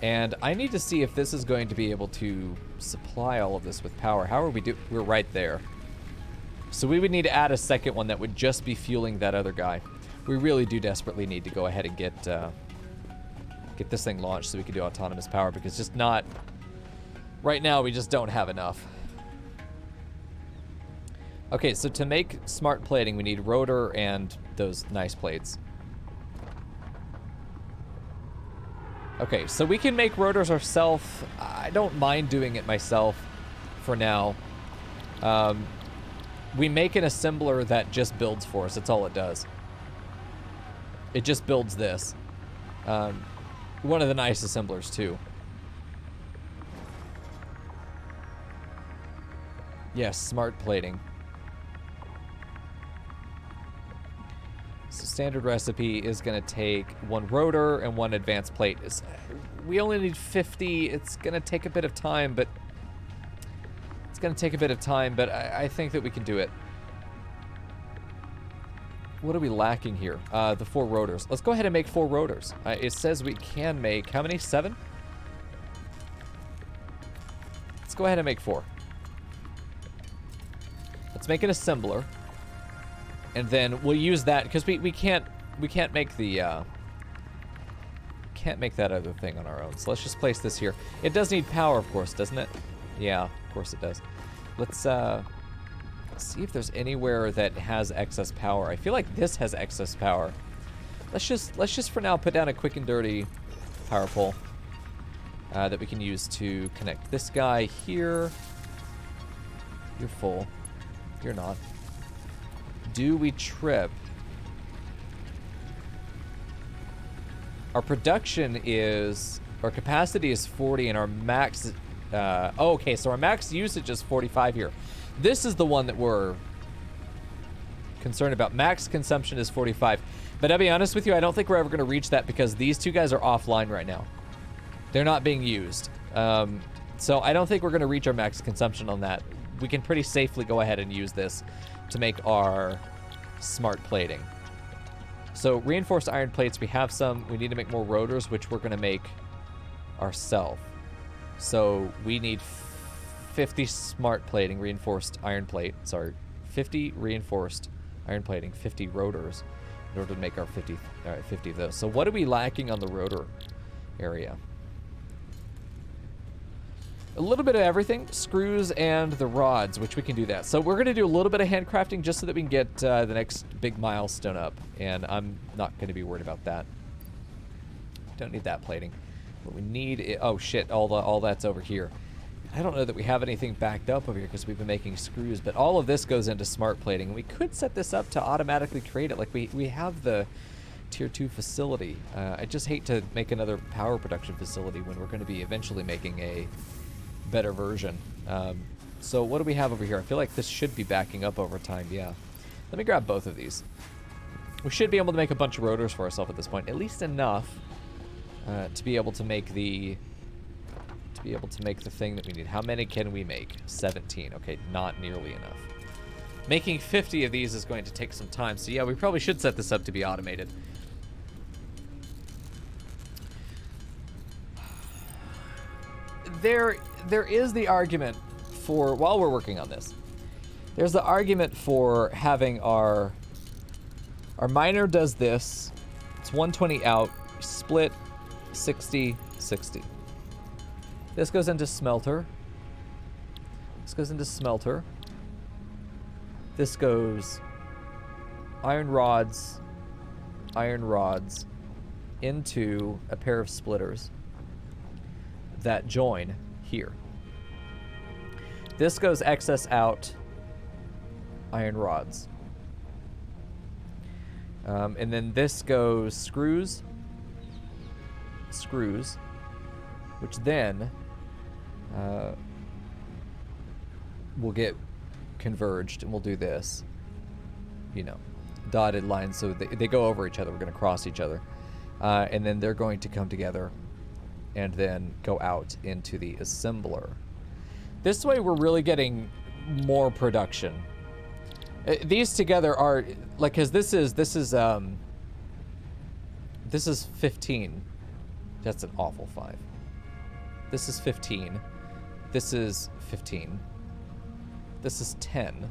And I need to see if this is going to be able to supply all of this with power. How are we do? We're right there. So we would need to add a second one that would just be fueling that other guy. We really do desperately need to go ahead and get this thing launched so we can do autonomous power, because just not... Right now, we just don't have enough. Okay, so to make smart plating, we need rotor and those nice plates. Okay, so we can make rotors ourselves. I don't mind doing it myself for now. We make an assembler that just builds for us. That's all it does. It just builds this. One of the nice assemblers, too. Yes, smart plating. So standard recipe is going to take 1 rotor and 1 advanced plate. We only need 50. It's going to take a bit of time, but I think that we can do it. What are we lacking here? The 4 rotors. Let's go ahead and make 4 rotors. It says we can make, how many? 7? Let's go ahead and make 4. Let's make an assembler. And then we'll use that, because we can't make the, can't make that other thing on our own. So let's just place this here. It does need power, of course, doesn't it? Yeah, of course it does. Let's see if there's anywhere that has excess power. I feel like this has excess power. Let's just for now put down a quick and dirty power pole that we can use to connect this guy here. You're full. You're not. Do we trip? Our production is, our capacity is 40 and our max, oh, okay, so our max usage is 45 here. This is the one that we're concerned about. Max consumption is 45. But I'll be honest with you, I don't think we're ever going to reach that because these 2 guys are offline right now. They're not being used. So I don't think we're going to reach our max consumption on that. We can pretty safely go ahead and use this to make our smart plating. So reinforced iron plates, we have some. We need to make more rotors, which we're going to make ourselves. So we need 50 smart plating, reinforced iron plate. Sorry, 50 reinforced iron plating, 50 rotors in order to make our 50 of those. So what are we lacking on the rotor area? A little bit of everything, screws and the rods, which we can do that. So we're going to do a little bit of handcrafting just so that we can get the next big milestone up. And I'm not going to be worried about that. Don't need that plating. What we need, oh shit, all that's over here. I don't know that we have anything backed up over here because we've been making screws, but all of this goes into smart plating. And we could set this up to automatically create it. Like we have the tier 2 facility. I just hate to make another power production facility when we're going to be eventually making a better version. So what do we have over here? I feel like this should be backing up over time. Yeah. Let me grab both of these. We should be able to make a bunch of rotors for ourselves at this point, at least enough to be able to make the thing that we need. How many can we make? 17. Okay, not nearly enough. Making 50 of these is going to take some time. So yeah, we probably should set this up to be automated. There is the argument for, while we're working on this, there's the argument for having our miner does this. It's 120 out, split 60, 60. This goes into smelter. This goes into smelter. This goes iron rods into a pair of splitters that join here. This goes excess out iron rods. And then this goes screws, which then will get converged, and we'll do this, you know, dotted lines, so they go over each other. We're going to cross each other. And then they're going to come together and then go out into the assembler. This way we're really getting more production. These together are, like, because this is 15. That's an awful 5. This is 15. This is 15. This is 10.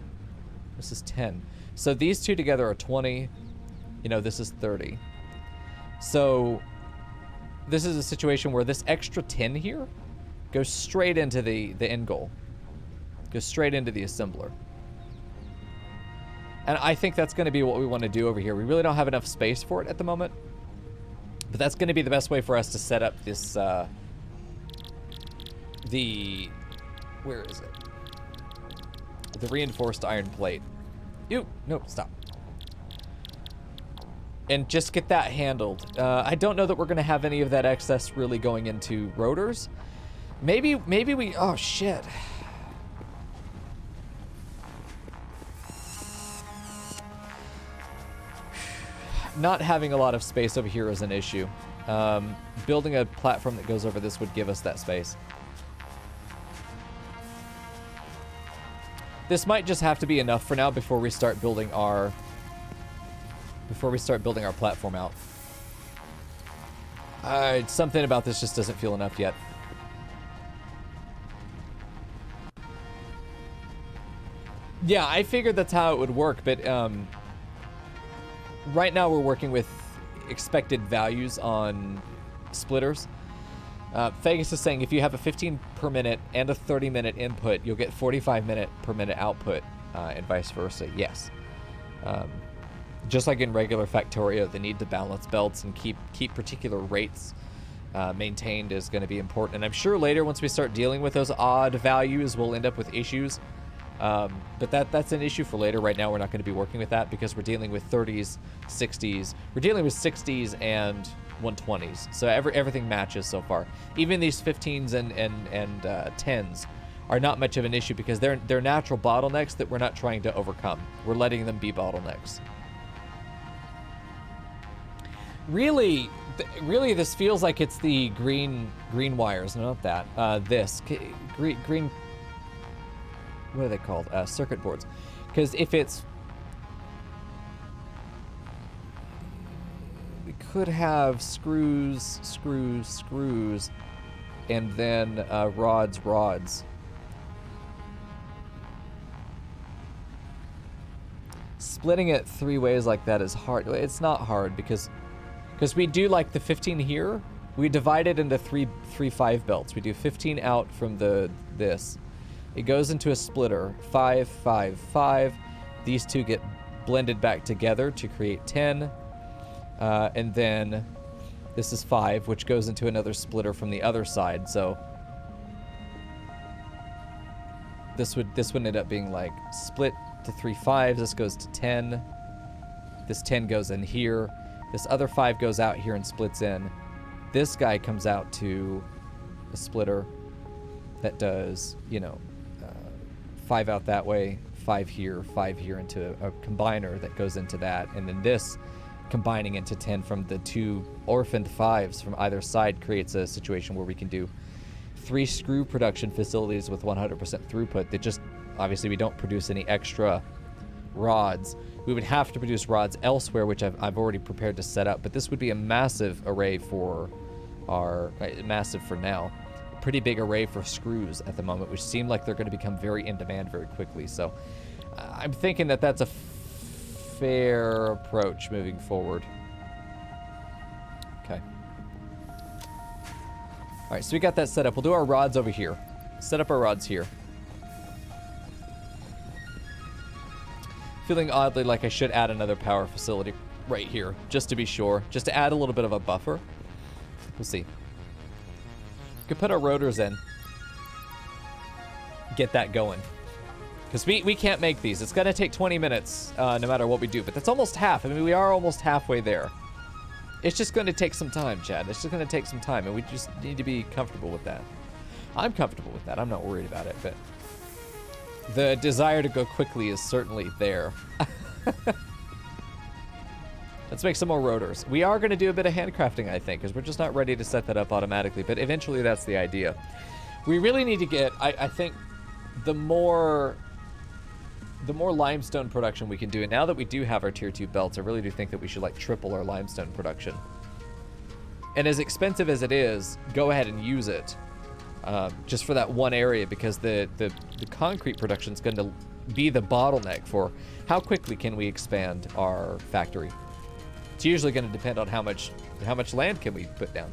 This is 10. So these two together are 20. You know, this is 30. So this is a situation where this extra 10 here goes straight into the end goal. Goes straight into the assembler. And I think that's going to be what we want to do over here. We really don't have enough space for it at the moment. But that's going to be the best way for us to set up this, where is it? The reinforced iron plate. Ew, no, stop. And just get that handled. I don't know that we're going to have any of that excess really going into rotors. Maybe we, oh shit. not having a lot of space over here is an issue. Building a platform that goes over this would give us that space. This might just have to be enough for now before we start building our platform out. Something about this just doesn't feel enough yet. Yeah, I figured that's how it would work, but right now we're working with expected values on splitters. Vegas is saying if you have a 15 per minute and a 30-minute input, you'll get 45 minute per minute output, and vice versa. Yes. Just like in regular Factorio, the need to balance belts and keep particular rates maintained is going to be important. And I'm sure later, once we start dealing with those odd values, we'll end up with issues. But that's an issue for later. Right now, we're not going to be working with that because we're dealing with 30s, 60s. We're dealing with 60s and 120s. So everything matches so far. Even these 15s and 10s are not much of an issue because they're natural bottlenecks that we're not trying to overcome. We're letting them be bottlenecks. Really, this feels like it's the green wires. No, not that. This green. What are they called? Circuit boards. Because if it's, we could have screws, and then rods. Splitting it 3 ways like that is hard. It's not hard because we do like the 15 here. We divide it into three 5 belts. We do 15 out from this. It goes into a splitter, 5, 5, 5. These two get blended back together to create 10. And then this is 5, which goes into another splitter from the other side. So this would end up being like split to 3 5s. This goes to 10. This 10 goes in here. This other 5 goes out here and splits in. This guy comes out to a splitter that does, 5 out that way, 5 here into a combiner that goes into that, and then this combining into 10 from the 2 orphaned 5s from either side creates a situation where we can do 3 screw production facilities with 100% throughput that just, obviously we don't produce any extra rods. We would have to produce rods elsewhere, which I've already prepared to set up, but this would be a massive array for massive for now. Pretty big array for screws at the moment, which seem like they're going to become very in demand very quickly. So I'm thinking that that's a fair approach moving forward. Okay. All right, so we got that set up. We'll do our rods over here. Set up our rods here. Feeling oddly like I should add another power facility right here, just to be sure, just to add a little bit of a buffer. We'll see. Could put our rotors in. Get that going. Because we can't make these. It's going to take 20 minutes no matter what we do. But that's almost half. I mean, we are almost halfway there. It's just going to take some time, Chad. It's just going to take some time. And we just need to be comfortable with that. I'm comfortable with that. I'm not worried about it. But the desire to go quickly is certainly there. Let's make some more rotors. We are going to do a bit of handcrafting, I think, because we're just not ready to set that up automatically, but eventually that's the idea. We really need to get, I think, the more limestone production we can do, and now that we do have our tier 2 belts, I really do think that we should, like, triple our limestone production. And as expensive as it is, go ahead and use it, just for that one area, because the concrete production is going to be the bottleneck for how quickly can we expand our factory. It's usually going to depend on how much land can we put down.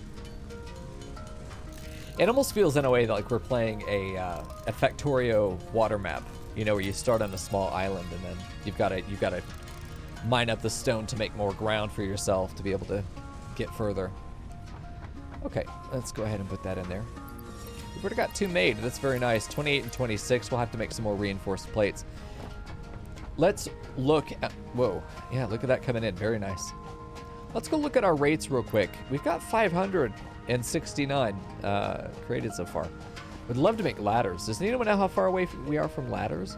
It almost feels in a way like we're playing a Factorio water map, where you start on a small island and then you've got to mine up the stone to make more ground for yourself to be able to get further. Okay, let's go ahead and put that in there. We've already got 2 made. That's very nice. 28 and 26. We'll have to make some more reinforced plates. Let's look at... Whoa. Yeah, look at that coming in. Very nice. Let's go look at our rates real quick. We've got 569 created so far. Would love to make ladders. Does anyone know how far away we are from ladders?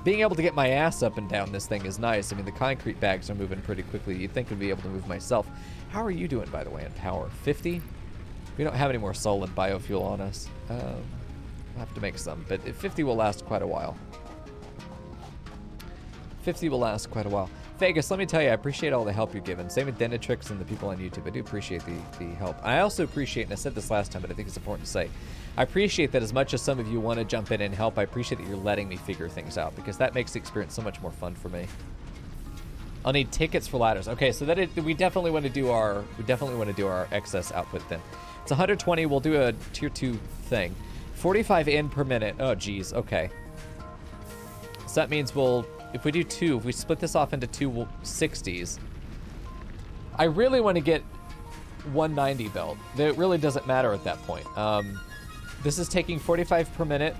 being able to get my ass up and down this thing is nice. I mean, the concrete bags are moving pretty quickly. You'd think I'd be able to move myself. How are you doing, by the way, in power? 50? We don't have any more solid biofuel on us. I'll have to make some, but 50 will last quite a while. 50 will last quite a while. Vegas, let me tell you, I appreciate all the help you're giving. Same with Denetrix and the people on YouTube. I do appreciate the help. I also appreciate, and I said this last time, but I think it's important to say, I appreciate that as much as some of you want to jump in and help, I appreciate that you're letting me figure things out, because that makes the experience so much more fun for me. I'll need tickets for ladders. Okay, so we definitely want to do our excess output then. It's 120. We'll do a tier 2 thing. 45 in per minute. Oh, geez. Okay. So that means if we do 2, if we split this off into 2 60s, I really want to get 190 belt. It really doesn't matter at that point. This is taking 45 per minute,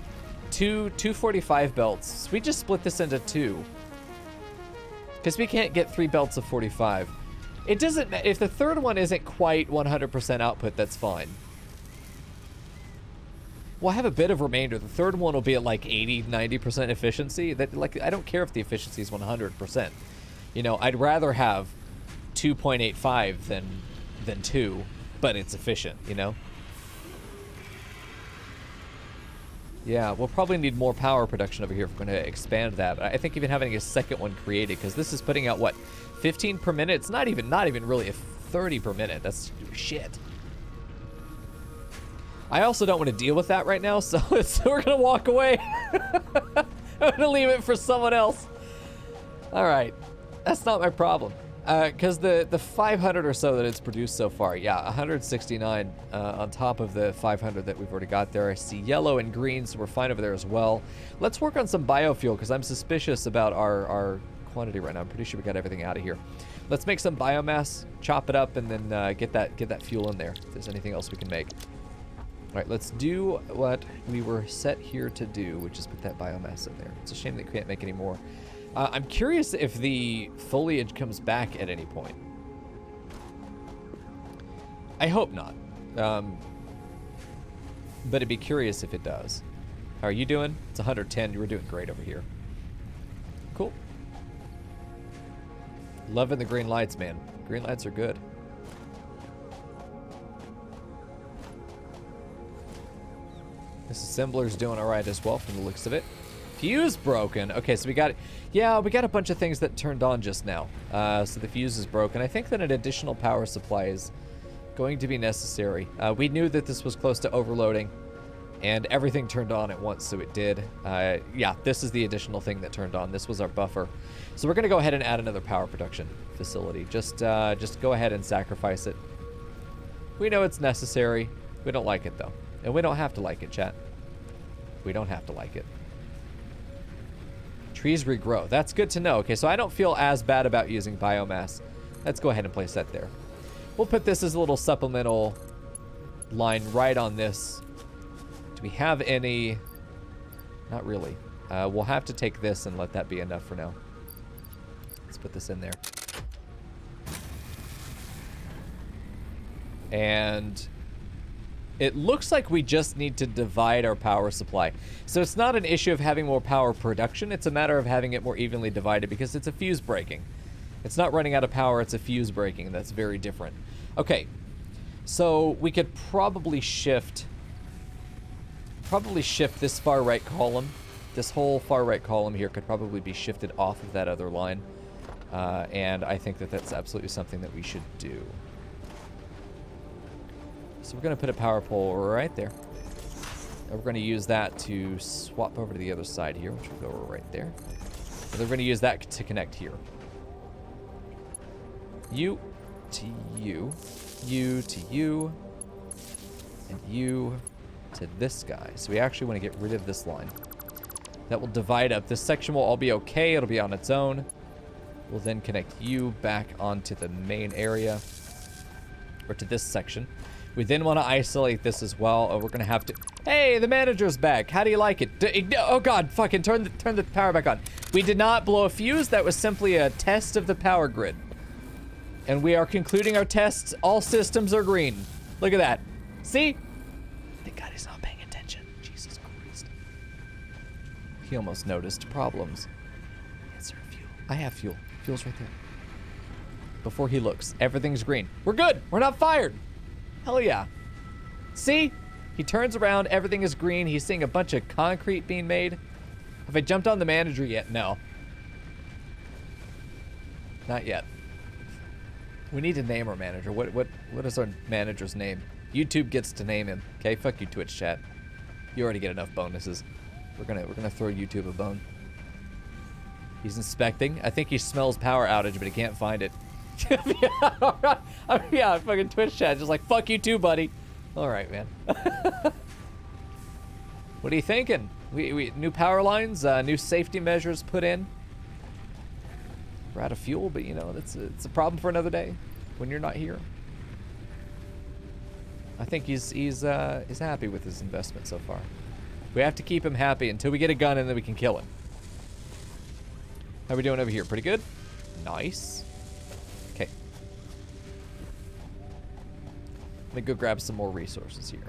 245 belts. So we just split this into 2. Because we can't get 3 belts of 45. It doesn't matter. If the third one isn't quite 100% output, that's fine. We'll have a bit of remainder. The third one will be at like 80, 90% efficiency. I don't care if the efficiency is 100%. You know, I'd rather have 2.85 than 2, but it's efficient, you know? Yeah, we'll probably need more power production over here if we're going to expand that. I think even having a second one created, because this is putting out, what, 15 per minute? It's not even really a 30 per minute. That's shit. I also don't want to deal with that right now, so we're going to walk away. I'm going to leave it for someone else. All right. That's not my problem. Because the 500 or so that it's produced so far, yeah, 169 on top of the 500 that we've already got there. I see yellow and green, so we're fine over there as well. Let's work on some biofuel, because I'm suspicious about our quantity right now. I'm pretty sure we got everything out of here. Let's make some biomass, chop it up, and then get that fuel in there, if there's anything else we can make. All right, let's do what we were set here to do, which is put that biomass in there. It's a shame that we can't make any more. I'm curious if the foliage comes back at any point. I hope not. But I'd be curious if it does. How are you doing? It's 110. You were doing great over here. Cool. Loving the green lights, man. Green lights are good. This assembler's doing all right as well from the looks of it. Fuse broken. Okay, so we got a bunch of things that turned on just now. So the fuse is broken. I think that an additional power supply is going to be necessary. We knew that this was close to overloading, and everything turned on at once, so it did. Yeah, this is the additional thing that turned on. This was our buffer. So we're going to go ahead and add another power production facility. Just go ahead and sacrifice it. We know it's necessary. We don't like it, though. And we don't have to like it, chat. We don't have to like it. Trees regrow. That's good to know. Okay, so I don't feel as bad about using biomass. Let's go ahead and place that there. We'll put this as a little supplemental line right on this. Do we have any? Not really. We'll have to take this and let that be enough for now. Let's put this in there. And it looks like we just need to divide our power supply. So it's not an issue of having more power production. It's a matter of having it more evenly divided, because it's a fuse breaking. It's not running out of power. It's a fuse breaking. That's very different. Okay. So we could probably shift this far right column. This whole far right column here could probably be shifted off of that other line. And I think that that's absolutely something that we should do. So we're going to put a power pole right there. And we're going to use that to swap over to the other side here, which will go right there. And we're going to use that to connect here. You to you, you to you, and you to this guy. So we actually want to get rid of this line. That will divide up. This section will all be okay. It'll be on its own. We'll then connect you back onto the main area, or to this section. We then want to isolate this as well. Oh, we're going to have to... Hey, the manager's back. How do you like it? Oh, God. Fucking turn the power back on. We did not blow a fuse. That was simply a test of the power grid. And we are concluding our tests. All systems are green. Look at that. See? Thank God he's not paying attention. Jesus Christ. He almost noticed problems. Is there fuel? I have fuel. Fuel's right there. Before he looks, everything's green. We're good. We're not fired. Hell yeah. See? He turns around. Everything is green. He's seeing a bunch of concrete being made. Have I jumped on the manager yet? No. Not yet. We need to name our manager. What is our manager's name? YouTube gets to name him. Okay, fuck you, Twitch chat. You already get enough bonuses. We're gonna throw YouTube a bone. He's inspecting. I think he smells power outage, but he can't find it. Yeah, all right. Yeah, fucking Twitch chat just like, fuck you too, buddy. All right, man. What are you thinking? We new power lines, new safety measures put in. We're out of fuel, but you know, it's a problem for another day when you're not here. I think he's happy with his investment so far. We have to keep him happy until we get a gun and then we can kill him. How are we doing over here? Pretty good? Nice. Okay. Let me go grab some more resources here.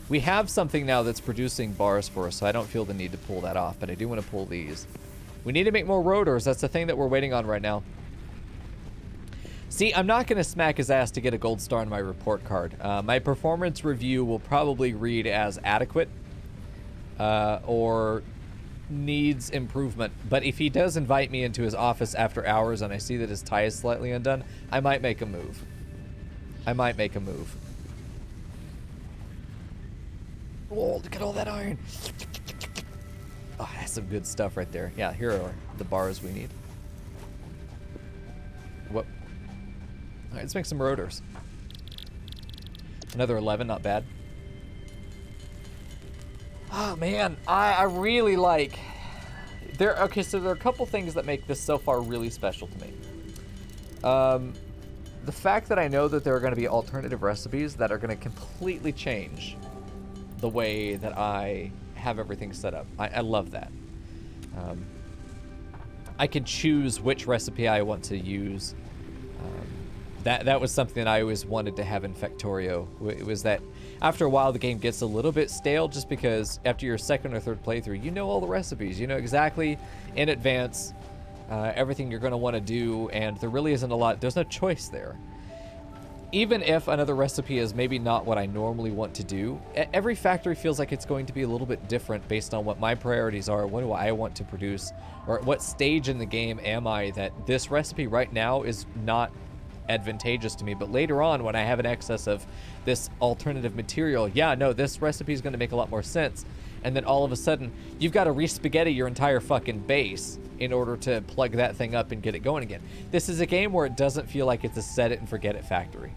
We have something now that's producing bars for us, so I don't feel the need to pull that off, but I do want to pull these. We need to make more rotors. That's the thing that we're waiting on right now. See, I'm not going to smack his ass to get a gold star on my report card. My performance review will probably read as adequate or needs improvement. But if he does invite me into his office after hours and I see that his tie is slightly undone, I might make a move. I might make a move. Oh, look at all that iron. Oh, that's some good stuff right there. Yeah, here are the bars we need. What? All right, let's make some rotors. Another 11, not bad. Oh man, I really like. Okay, so there are a couple things that make this so far really special to me. The fact that I know that there are going to be alternative recipes that are going to completely change the way that I have everything set up. I love that. I can choose which recipe I want to use. That was something that I always wanted to have in Factorio. It was that after a while the game gets a little bit stale just because after your second or third playthrough you know all the recipes. You know exactly in advance everything you're going to want to do, and there really isn't a lot. There's no choice there. Even if another recipe is maybe not what I normally want to do, every factory feels like it's going to be a little bit different based on what my priorities are, what do I want to produce, or at what stage in the game am I that this recipe right now is not advantageous to me, but later on when I have an excess of this alternative material, yeah, no, this recipe is going to make a lot more sense. And then all of a sudden, you've got to re-spaghetti your entire fucking base in order to plug that thing up and get it going again. This is a game where it doesn't feel like it's a set it and forget it factory.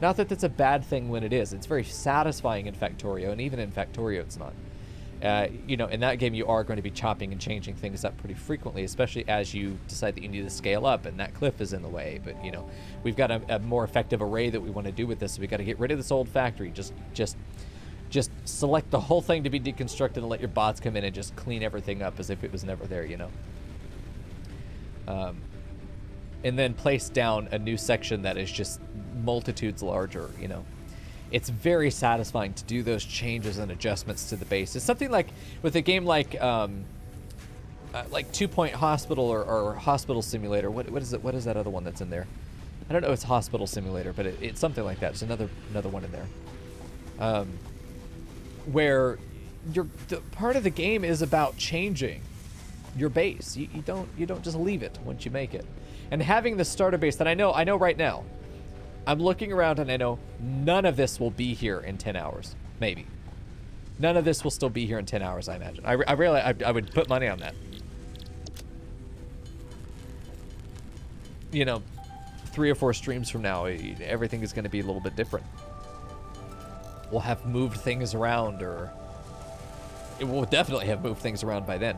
Not that that's a bad thing when it is. It's very satisfying in Factorio, and even in Factorio it's not. You know, in that game you are going to be chopping and changing things up pretty frequently, especially as you decide that you need to scale up and that cliff is in the way. But, you know, we've got a more effective array that we want to do with this, so we've got to get rid of this old factory. Just select the whole thing to be deconstructed and let your bots come in and just clean everything up as if it was never there, you know. And then place down a new section that is just multitudes larger, you know. It's very satisfying to do those changes and adjustments to the base. It's something like with a game like 2 Point Hospital or Hospital Simulator. What is it? What is that other one that's in there? I don't know. It's Hospital Simulator, but it's something like that. There's another one in there, where part of the game is about changing your base. You don't just leave it once you make it, and having the starter base that I know right now. I'm looking around and I know none of this will be here in 10 hours. Maybe. None of this will still be here in 10 hours, I imagine. I would put money on that. You know, 3 or 4 streams from now, everything is going to be a little bit different. We'll have moved things around, or it will definitely have moved things around by then.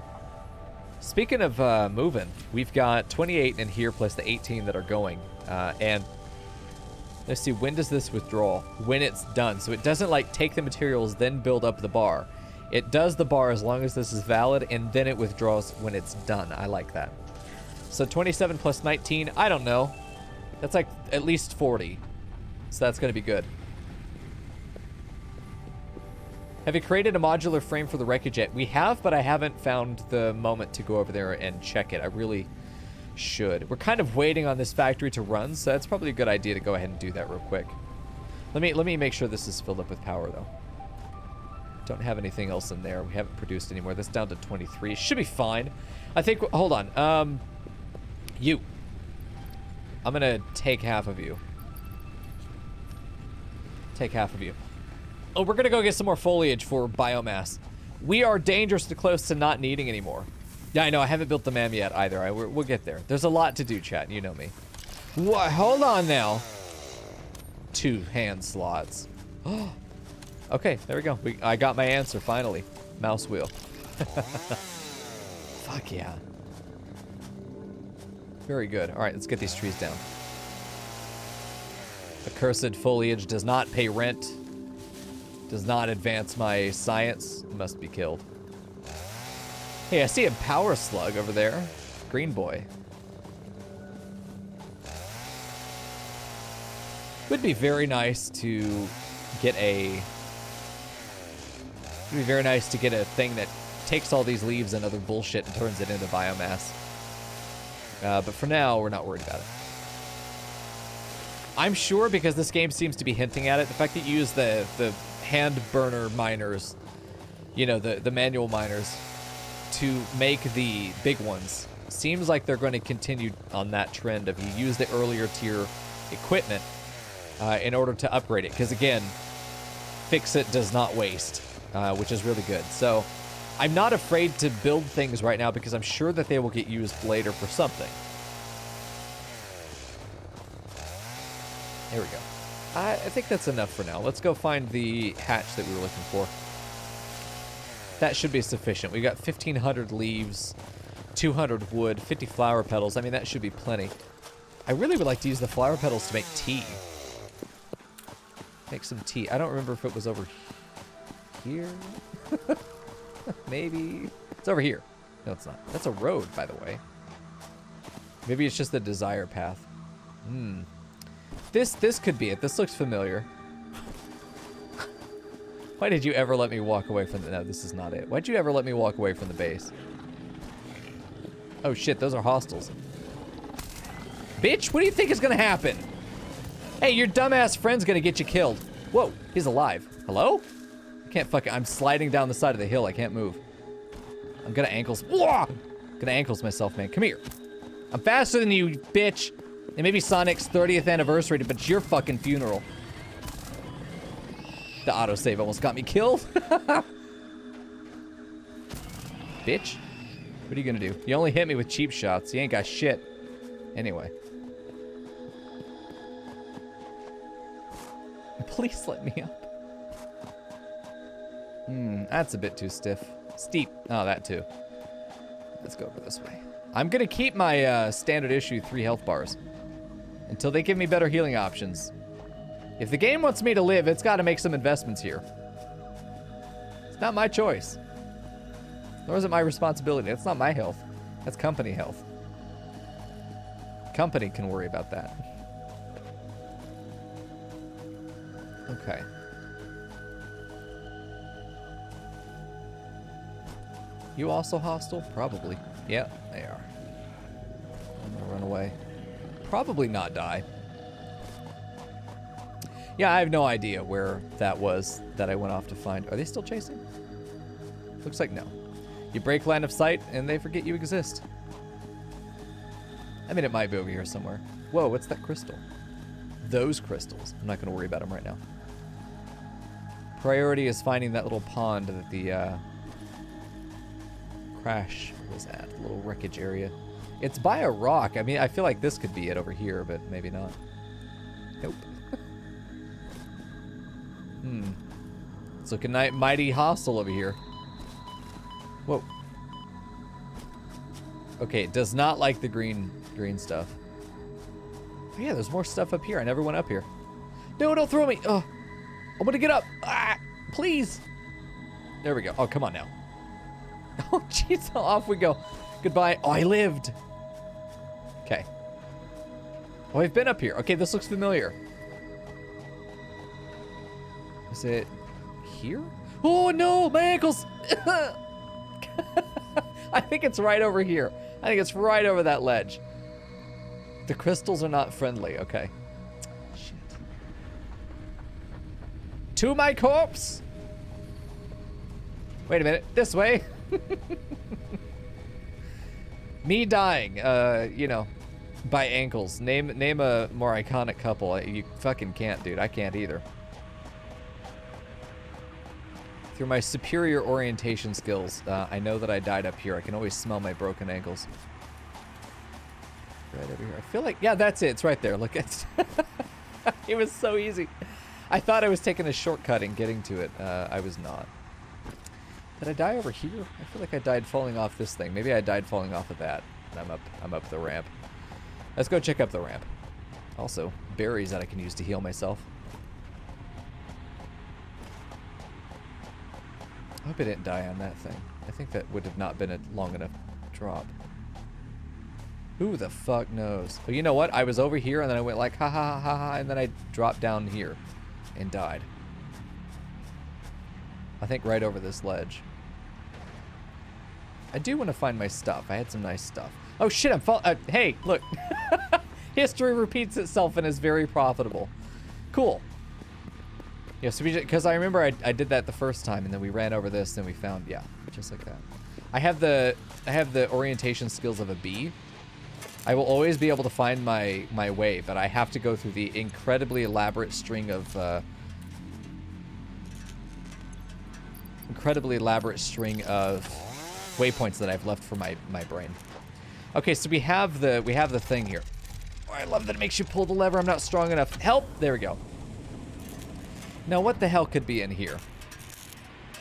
Speaking of moving, we've got 28 in here plus the 18 that are going. And let's see, when does this withdraw? When it's done. So it doesn't like take the materials, then build up the bar. It does the bar as long as this is valid, and then it withdraws when it's done. I like that. So 27 plus 19, I don't know. That's like at least 40. So that's going to be good. Have you created a modular frame for the wreckage yet? We have, but I haven't found the moment to go over there and check it. I really should. We're kind of waiting on this factory to run, so that's probably a good idea to go ahead and do that real quick. Let me make sure this is filled up with power, though. Don't have anything else in there. We haven't produced anymore. That's down to 23. Should be fine. I think... Hold on. You. I'm going to take half of you. Take half of you. Oh, we're going to go get some more foliage for biomass. We are dangerously close to not needing anymore. Yeah, I know. I haven't built the MAM yet either. We'll get there. There's a lot to do, chat. You know me. What? Hold on now. 2 hand slots. Okay, there we go. I got my answer, finally. Mouse wheel. Fuck yeah. Very good. All right, let's get these trees down. Accursed foliage does not pay rent. Does not advance my science. Must be killed. Hey, I see a power slug over there. Green boy. Would be very nice to get a... It'd be very nice to get a thing that takes all these leaves and other bullshit and turns it into biomass. But for now, we're not worried about it. I'm sure, because this game seems to be hinting at it, the fact that you use the hand burner miners, you know, the manual miners, to make the big ones, seems like they're going to continue on that trend of you use the earlier tier equipment in order to upgrade it. Because again, fix it does not waste. Which is really good. So I'm not afraid to build things right now because I'm sure that they will get used later for something. There we go. I think that's enough for now. Let's go find the hatch that we were looking for. That should be sufficient. We got 1,500 leaves, 200 wood, 50 flower petals. I mean, that should be plenty. I really would like to use the flower petals to make tea. Make some tea. I don't remember if it was over here. Maybe. It's over here. No, it's not. That's a road, by the way. Maybe it's just the desire path. This could be it. This looks familiar. Why did you ever let me walk away from the... No, this is not it. Why'd you ever let me walk away from the base? Oh, shit. Those are hostiles. Bitch, what do you think is gonna happen? Hey, your dumbass friend's gonna get you killed. Whoa, he's alive. Hello? I can't fucking... I'm sliding down the side of the hill. I can't move. I'm gonna ankles... Whoa! Gonna ankles myself, man. Come here. I'm faster than you, bitch. It may be Sonic's 30th anniversary, but it's your fucking funeral. The autosave almost got me killed. Bitch. What are you gonna do? You only hit me with cheap shots. You ain't got shit. Anyway. Please let me up. That's a bit too stiff. Steep. Oh, that too. Let's go over this way. I'm gonna keep my standard issue 3 health bars until they give me better healing options. If the game wants me to live, it's got to make some investments here. It's not my choice. Nor is it my responsibility. That's not my health. That's company health. Company can worry about that. Okay. You also hostile? Probably. Yeah, they are. I'm gonna run away. Probably not die. Yeah, I have no idea where that was that I went off to find. Are they still chasing? Looks like no. You break line of sight and they forget you exist. I mean, it might be over here somewhere. Whoa, what's that crystal? Those crystals. I'm not going to worry about them right now. Priority is finding that little pond that the crash was at. The little wreckage area. It's by a rock. I mean, I feel like this could be it over here, but maybe not. Nope. It's looking mighty hostile over here. Whoa. Okay, it does not like the green stuff. Oh, yeah, there's more stuff up here. I never went up here. No, don't throw me. Oh, I'm gonna get up. Ah, please. There we go. Oh, come on now. Oh, jeez, off we go. Goodbye. Oh, I lived. Okay. Oh, I've been up here. Okay, this looks familiar. Is it here? Oh no, my ankles! I think it's right over here. I think it's right over that ledge. The crystals are not friendly. Okay. Shit. To my corpse! Wait a minute. This way. Me dying, you know, by ankles. Name a more iconic couple. You fucking can't, dude. I can't either. Through my superior orientation skills, I know that I died up here. I can always smell my broken ankles. Right over here. I feel like, yeah, that's it. It's right there. Look, it's it was so easy. I thought I was taking a shortcut and getting to it. I was not. Did I die over here? I feel like I died falling off this thing. Maybe I died falling off of that. And I'm up the ramp. Let's go check up the ramp. Also, berries that I can use to heal myself. I hope I didn't die on that thing. I think that would have not been a long enough drop. Who the fuck knows? But you know what? I was over here and then I went like ha ha ha ha ha, and then I dropped down here and died. I think right over this ledge. I do want to find my stuff. I had some nice stuff. Oh shit, I'm hey, look. History repeats itself and is very profitable. Cool. Yeah, so because I remember I did that the first time, and then we ran over this, and we found, yeah, just like that. I have the orientation skills of a bee. I will always be able to find my way, but I have to go through the incredibly elaborate string of waypoints that I've left for my brain. Okay, so we have the thing here. Oh, I love that it makes you pull the lever. I'm not strong enough. Help! There we go. Now, what the hell could be in here?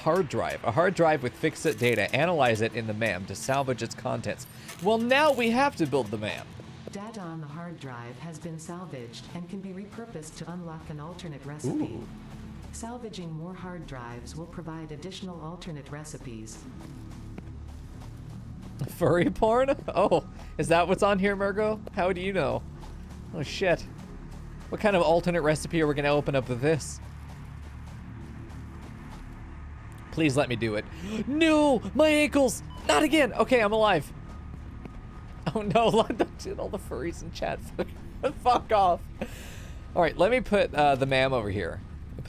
Hard drive. A hard drive with fixed data. Analyze it in the MAM to salvage its contents. Well, now we have to build the MAM. Data on the hard drive has been salvaged and can be repurposed to unlock an alternate recipe. Ooh. Salvaging more hard drives will provide additional alternate recipes. Furry porn? Oh, is that what's on here, Margo? How do you know? Oh, shit. What kind of alternate recipe are we going to open up with this? Please let me do it. No! My ankles! Not again! Okay, I'm alive. Oh no, all the furries in chat. Fuck off. Alright, let me put the MAM over here.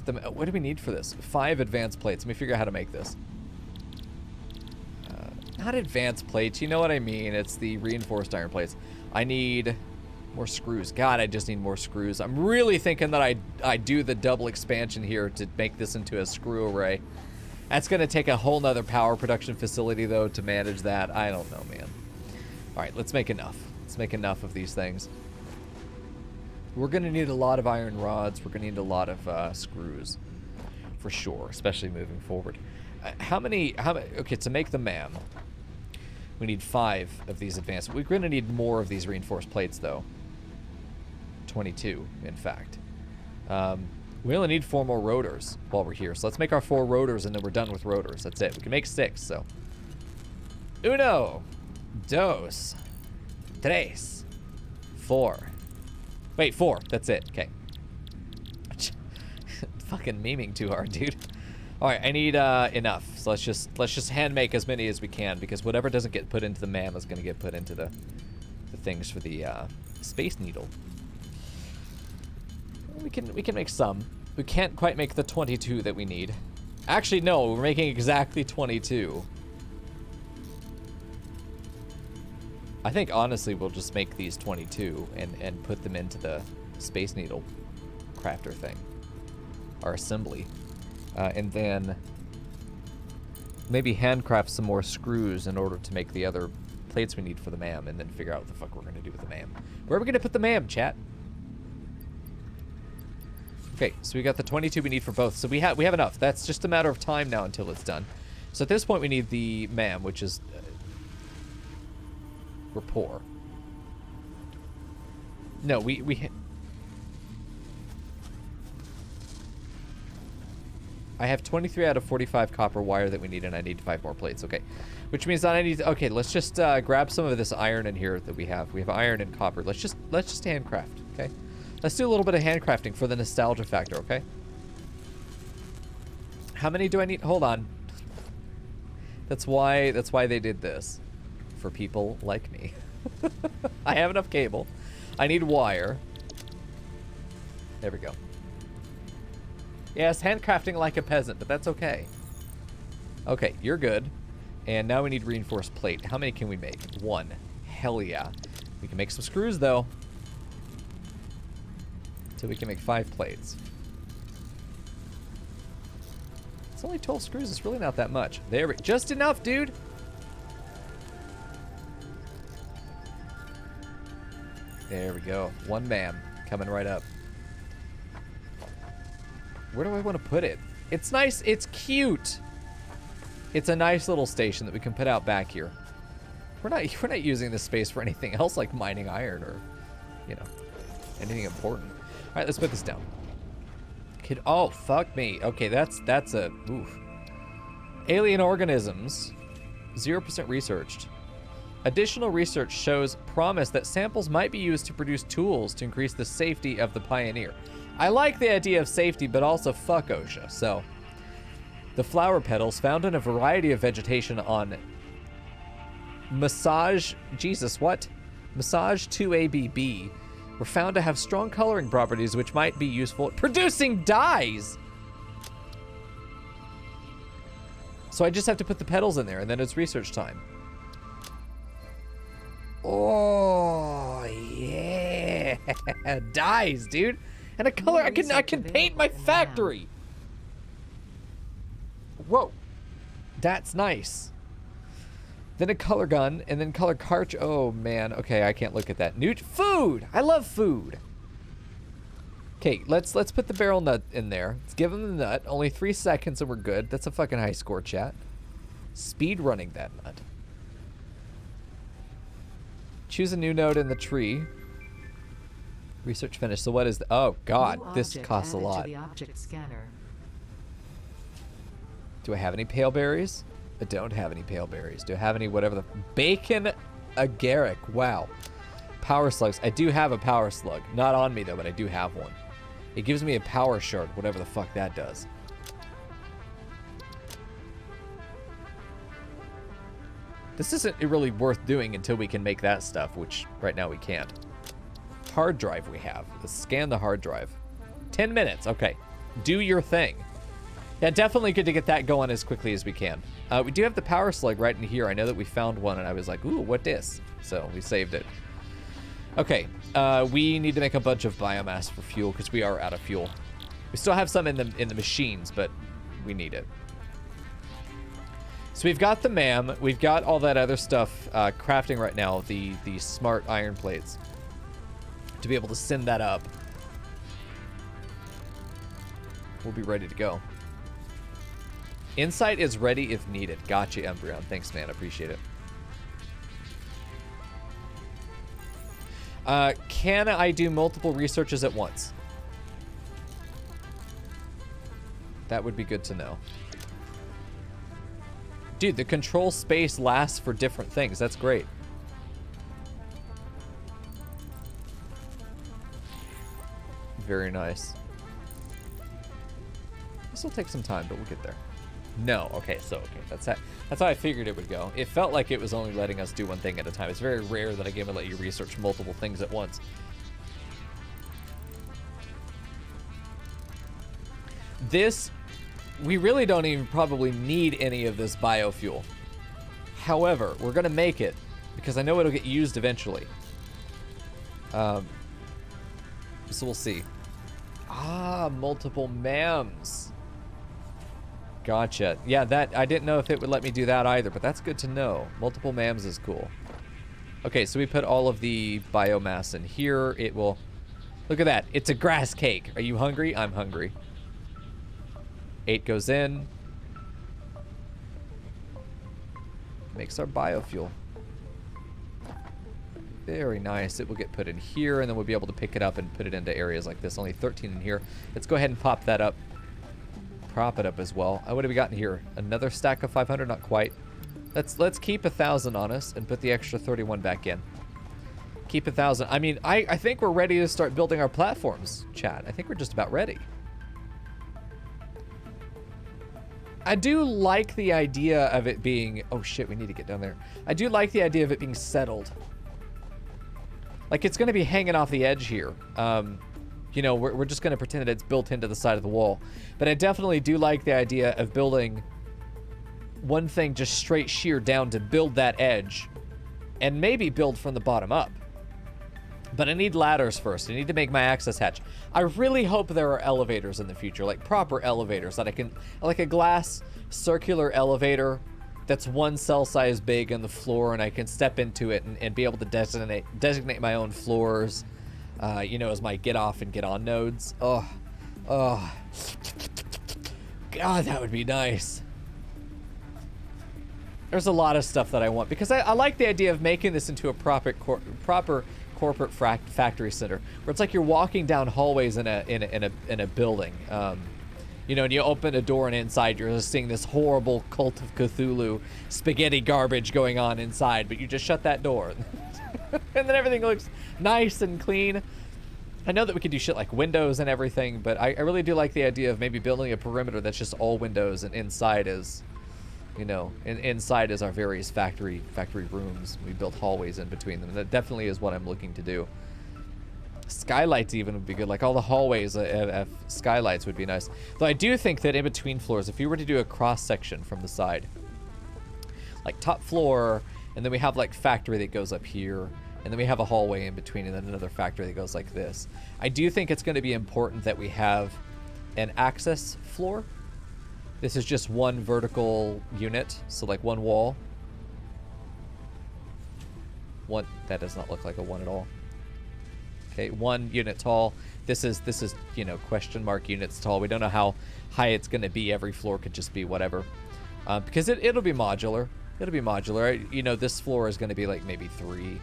What do we need for this? 5 advanced plates. Let me figure out how to make this. Not advanced plates, you know what I mean. It's the reinforced iron plates. I need more screws. God, I just need more screws. I'm really thinking that I do the double expansion here to make this into a screw array. That's going to take a whole nother power production facility, though, to manage that. I don't know, man. All right, let's make enough. Let's make enough of these things. We're going to need a lot of iron rods. We're going to need a lot of screws, for sure, especially moving forward. How many, okay, to make the MAM, we need 5 of these advanced. We're going to need more of these reinforced plates, though. 22, in fact. We only need 4 more rotors while we're here. So let's make our 4 rotors, and then we're done with rotors. That's it. We can make 6, so. 1, 2, 3, 4. Wait, 4. That's it. Okay. Fucking memeing too hard, dude. All right, I need enough. So let's just hand make as many as we can, because whatever doesn't get put into the MAM is going to get put into the things for the Space Needle. We can make some. We can't quite make the 22 that we need. Actually, no, we're making exactly 22. I think honestly we'll just make these 22 and put them into the Space Needle crafter thing. Our assembly. And then maybe handcraft some more screws in order to make the other plates we need for the MAM, and then figure out what the fuck we're gonna do with the MAM. Where are we gonna put the MAM, chat? Okay, so we got the 22 we need for both. So we have enough. That's just a matter of time now until it's done. So at this point we need the MAM, which is we're poor. No, I have 23 out of 45 copper wire that we need, and I need 5 more plates. Okay, which means that I need. Okay, let's just grab some of this iron in here that we have. We have iron and copper. Let's just handcraft. Okay. Let's do a little bit of handcrafting for the nostalgia factor, okay? How many do I need? Hold on. That's why they did this. For people like me. I have enough cable. I need wire. There we go. Yes, handcrafting like a peasant, but that's okay. Okay, you're good. And now we need reinforced plate. How many can we make? 1. Hell yeah. We can make some screws, though. So we can make 5 plates. It's only 12 screws. It's really not that much. There we... Just enough, dude! There we go. 1 man. Coming right up. Where do I want to put it? It's nice. It's cute. It's a nice little station that we can put out back here. We're not using this space for anything else like mining iron or, you know, anything important. All right, let's put this down. Oh, fuck me. Okay, that's a oof. Alien organisms, 0% researched. Additional research shows promise that samples might be used to produce tools to increase the safety of the Pioneer. I like the idea of safety, but also fuck OSHA. So, the flower petals found in a variety of vegetation on Massage 2ABB were found to have strong coloring properties which might be useful at producing dyes. So I just have to put the petals in there and then it's research time. Oh yeah, dyes, dude, and a color. I can paint my factory. Whoa, that's nice. Then a color gun, and then color cartridge. Oh man, okay, I can't look at that. Food. I love food. Okay, let's put the barrel nut in there. Let's give him the nut. Only 3 seconds and we're good. That's a fucking high score, chat. Speed running that nut. Choose a new node in the tree. Research finished. So what is the... Oh, God. This costs a lot. To the object scanner. Do I have any pale berries? I don't have any pale berries. Do I have any whatever the... Bacon agaric. Wow. Power slugs. I do have a power slug. Not on me, though, but I do have one. It gives me a power shard, whatever the fuck that does. This isn't really worth doing until we can make that stuff, which right now we can't. Hard drive we have. Let's scan the hard drive. 10 minutes. Okay. Do your thing. Yeah, definitely good to get that going as quickly as we can. We do have the power slug right in here. I know that we found one, and I was like, ooh, what this? So we saved it. Okay. We need to make a bunch of biomass for fuel because we are out of fuel. We still have some in the machines, but we need it. So we've got the MAM, we've got all that other stuff crafting right now, the smart iron plates, to be able to send that up. We'll be ready to go. Insight is ready if needed. Gotcha, Embryon. Thanks, man. Appreciate it. Can I do multiple researches at once? That would be good to know. Dude, the control space lasts for different things. That's great. Very nice. This will take some time, but we'll get there. No, okay, that's how I figured it would go. It felt like it was only letting us do one thing at a time. It's very rare that a game will let you research multiple things at once. This, we really don't even probably need any of this biofuel. However, we're gonna make it because I know it'll get used eventually. So we'll see. Ah, multiple MAMs. Gotcha. Yeah, that I didn't know if it would let me do that either, but that's good to know. Multiple MAMs is cool. Okay, so we put all of the biomass in here. It will... Look at that. It's a grass cake. Are you hungry? I'm hungry. 8 goes in. Makes our biofuel. Very nice. It will get put in here, and then we'll be able to pick it up and put it into areas like this. Only 13 in here. Let's go ahead and pop that up. Prop it up as well. What have we got in here? Another stack of 500? Not quite. Let's keep 1,000 on us and put the extra 31 back in. Keep 1,000. I mean, I think we're ready to start building our platforms, chat. I think we're just about ready. I do like the idea of it being... Oh, shit, we need to get down there. I do like the idea of it being settled. Like, it's going to be hanging off the edge here. You know, we're just going to pretend that it's built into the side of the wall. But I definitely do like the idea of building one thing just straight sheer down to build that edge. And maybe build from the bottom up. But I need ladders first. I need to make my access hatch. I really hope there are elevators in the future, like proper elevators that I can, like a glass circular elevator that's one cell size big on the floor, and I can step into it and be able to designate my own floors, you know, as my get off and get on nodes. Oh, God, that would be nice. There's a lot of stuff that I want because I like the idea of making this into a proper corporate factory center, where it's like you're walking down hallways in a building, you know, and you open a door and inside you're just seeing this horrible Cult of Cthulhu spaghetti garbage going on inside, but you just shut that door, and then everything looks nice and clean. I know that we could do shit like windows and everything, but I really do like the idea of maybe building a perimeter that's just all windows, and inside is, you know, inside is our various factory rooms. We built hallways in between them. That definitely is what I'm looking to do. Skylights even would be good. Like all the hallways have skylights would be nice. Though I do think that in between floors, if you were to do a cross section from the side, like top floor, and then we have like factory that goes up here, and then we have a hallway in between, and then another factory that goes like this. I do think it's going to be important that we have an access floor. This is just one vertical unit, so like one wall. One, that does not look like a one at all. Okay, 1 unit tall. This is, you know, question mark units tall. We don't know how high it's going to be. Every floor could just be whatever. Because it'll be modular. It'll be modular. You know, this floor is going to be like maybe three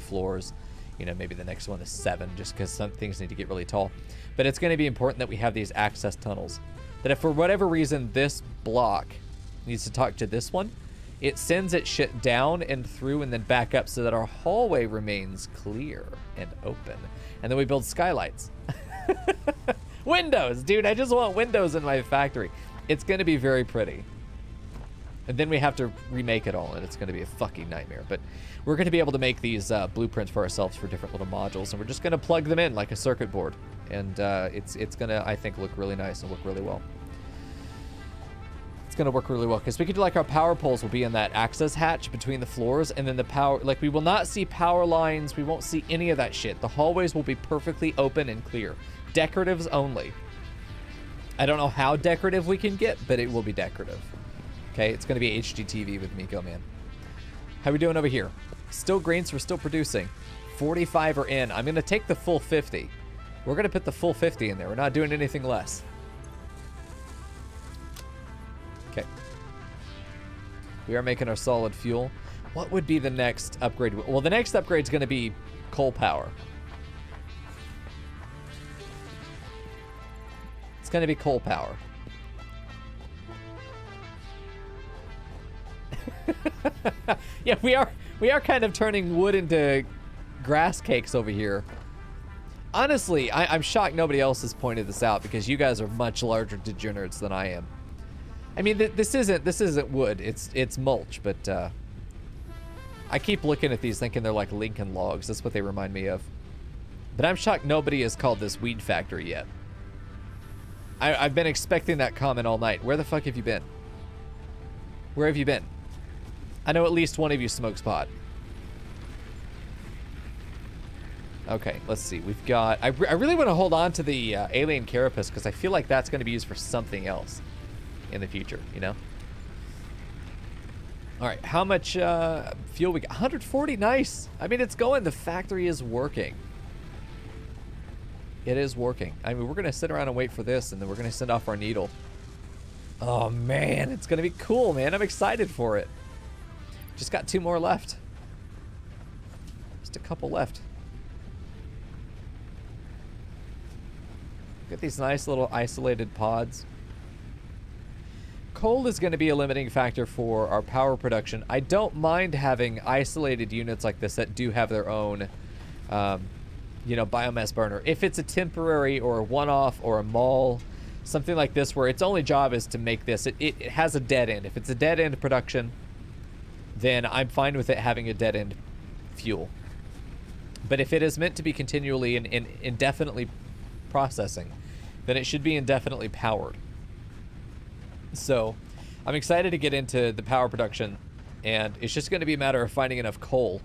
floors. You know, maybe the next one is 7, just because some things need to get really tall. But it's going to be important that we have these access tunnels. That if for whatever reason this block needs to talk to this one, it sends its shit down and through and then back up so that our hallway remains clear and open. And then we build skylights. Windows, dude, I just want windows in my factory. It's going to be very pretty. And then we have to remake it all, and it's going to be a fucking nightmare. But we're going to be able to make these blueprints for ourselves for different little modules, and we're just going to plug them in like a circuit board. And it's going to, I think, look really nice and work really well. It's going to work really well, because we could do like our power poles will be in that access hatch between the floors, and then the power, like we will not see power lines. We won't see any of that shit. The hallways will be perfectly open and clear. Decoratives only. I don't know how decorative we can get, but it will be decorative. Okay, it's going to be HGTV with Mico, man. How we doing over here? Still greens, we're still producing. 45 are in. I'm going to take the full 50. We're going to put the full 50 in there. We're not doing anything less. Okay. We are making our solid fuel. What would be the next upgrade? Well, the next upgrade is going to be coal power. It's going to be coal power. Yeah, we are kind of turning wood into grass cakes over here. Honestly, I'm shocked nobody else has pointed this out, because you guys are much larger degenerates than I am. I mean, this isn't wood. It's mulch, but I keep looking at these thinking they're like Lincoln logs. That's what they remind me of. But I'm shocked nobody has called this weed factory yet. I've been expecting that comment all night. Where the fuck have you been? Where have you been? I know at least one of you smokes pot. Okay, let's see. We've got... I really want to hold on to the alien carapace, because I feel like that's going to be used for something else in the future, you know? All right, how much fuel we got? 140, nice. I mean, it's going. The factory is working. It is working. I mean, we're going to sit around and wait for this, and then we're going to send off our needle. Oh, man, it's going to be cool, man. I'm excited for it. Just got 2 more left. Just a couple left. Get these nice little isolated pods. Coal is going to be a limiting factor for our power production. I don't mind having isolated units like this that do have their own, you know, biomass burner. If it's a temporary or a one-off or a mall something like this where its only job is to make this. It has a dead end. If it's a dead end production, then I'm fine with it having a dead end fuel. But if it is meant to be continually and indefinitely processing, then it should be indefinitely powered. So I'm excited to get into the power production, and it's just going to be a matter of finding enough coal,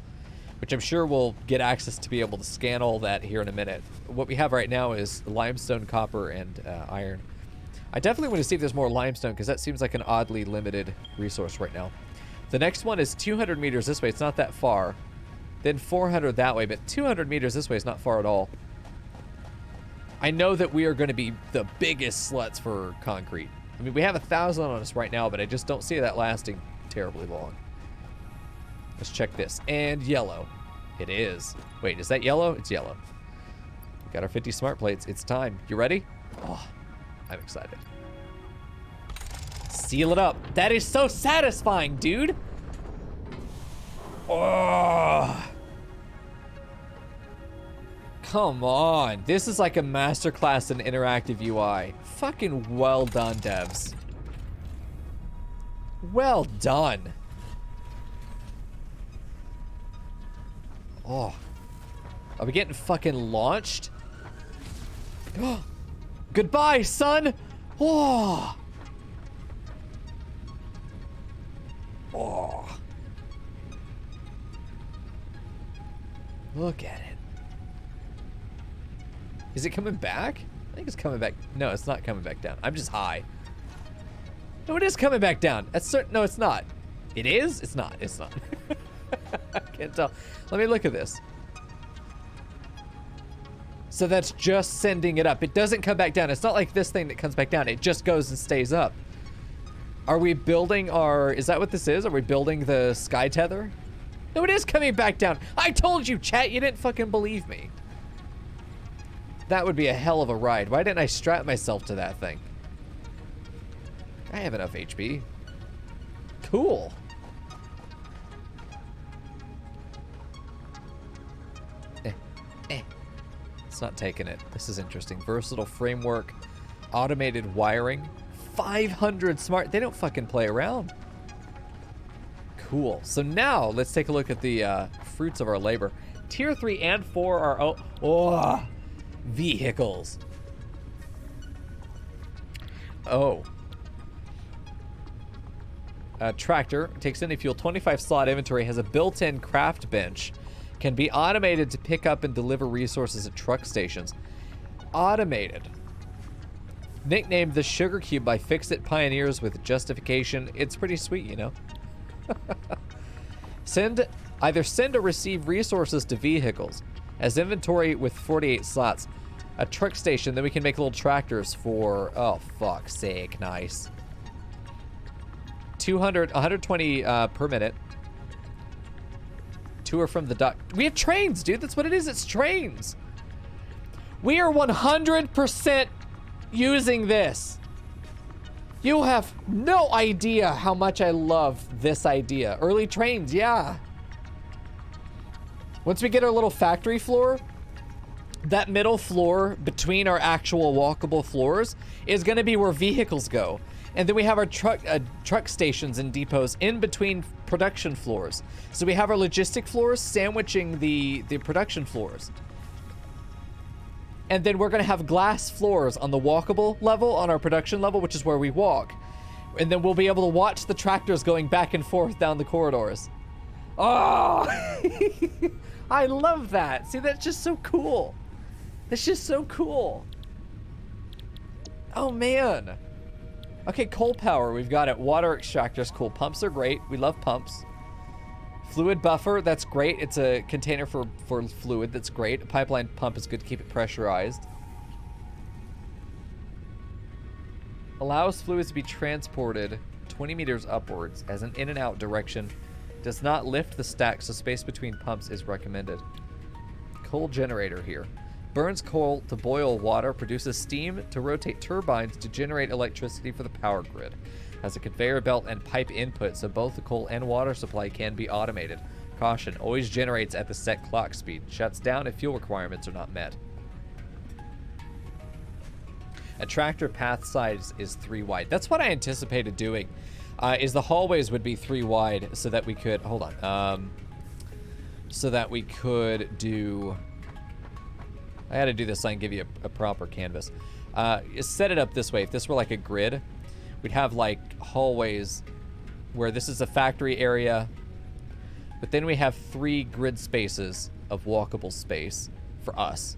which I'm sure we'll get access to be able to scan all that here in a minute. What we have right now is limestone, copper, and iron. I definitely want to see if there's more limestone, because that seems like an oddly limited resource right now. The next one is 200 meters this way. It's not that far. Then 400 that way, but 200 meters this way is not far at all. I know that we are going to be the biggest sluts for concrete. I mean, we have 1,000 on us right now, but I just don't see that lasting terribly long. Let's check this. And yellow. It is. Wait, is that yellow? It's yellow. Got our 50 smart plates. It's time. You ready? Oh, I'm excited. Seal it up. That is so satisfying, dude. Oh. Come on. This is like a masterclass in interactive UI. Fucking well done, devs. Well done. Oh. Are we getting fucking launched? Goodbye, son. Oh. Oh. Look at it. Is it coming back? I think it's coming back. No, it's not coming back down. I'm just high. No, it is coming back down. That's certain. No, it's not. It is? It's not. It's not. I can't tell. Let me look at this. So that's just sending it up. It doesn't come back down. It's not like this thing that comes back down. It just goes and stays up. Are we building our... Is that what this is? Are we building the sky tether? No, it is coming back down. I told you, chat. You didn't fucking believe me. That would be a hell of a ride. Why didn't I strap myself to that thing? I have enough HP. Cool. It's not taking it. This is interesting. Versatile framework, automated wiring, 500 smart. They don't fucking play around. Cool. So now let's take a look at the fruits of our labor. Tier 3 and 4 are vehicles. Tractor takes any fuel, 25 slot inventory, has a built-in craft bench, can be automated to pick up and deliver resources at truck stations. Automated. Nicknamed the Sugar Cube by Fix-It pioneers with justification. It's pretty sweet, you know. Either send or receive resources to vehicles. As inventory with 48 slots. A truck station, then we can make little tractors for, oh, fuck's sake, nice. 120 per minute. Tour from the dock. We have trains, dude. That's what it is. It's trains. We are 100% using this. You have no idea how much I love this idea. Early trains, yeah. Once we get our little factory floor, that middle floor between our actual walkable floors is going to be where vehicles go. And then we have our truck stations and depots in between production floors. So we have our logistic floors sandwiching the production floors. And then we're going to have glass floors on the walkable level, on our production level, which is where we walk. And then we'll be able to watch the tractors going back and forth down the corridors. Oh! I love that. See, that's just so cool. That's just so cool. Oh, man. Okay, coal power. We've got it. Water extractors. Cool. Pumps are great. We love pumps. Fluid buffer. That's great. It's a container for fluid. That's great. A pipeline pump is good to keep it pressurized. Allows fluids to be transported 20 meters upwards as an in and out direction. Does not lift the stack, so space between pumps is recommended. Coal generator here. Burns coal to boil water, produces steam to rotate turbines to generate electricity for the power grid. Has a conveyor belt and pipe input, so both the coal and water supply can be automated. Caution, always generates at the set clock speed. Shuts down if fuel requirements are not met. A tractor path size is 3 wide. That's what I anticipated doing. Is the hallways would be 3 wide so that we could, hold on. So that we could do, I had to do this so I can give you a proper canvas. Set it up this way. If this were like a grid, we'd have like hallways where this is a factory area, but then we have 3 grid spaces of walkable space for us.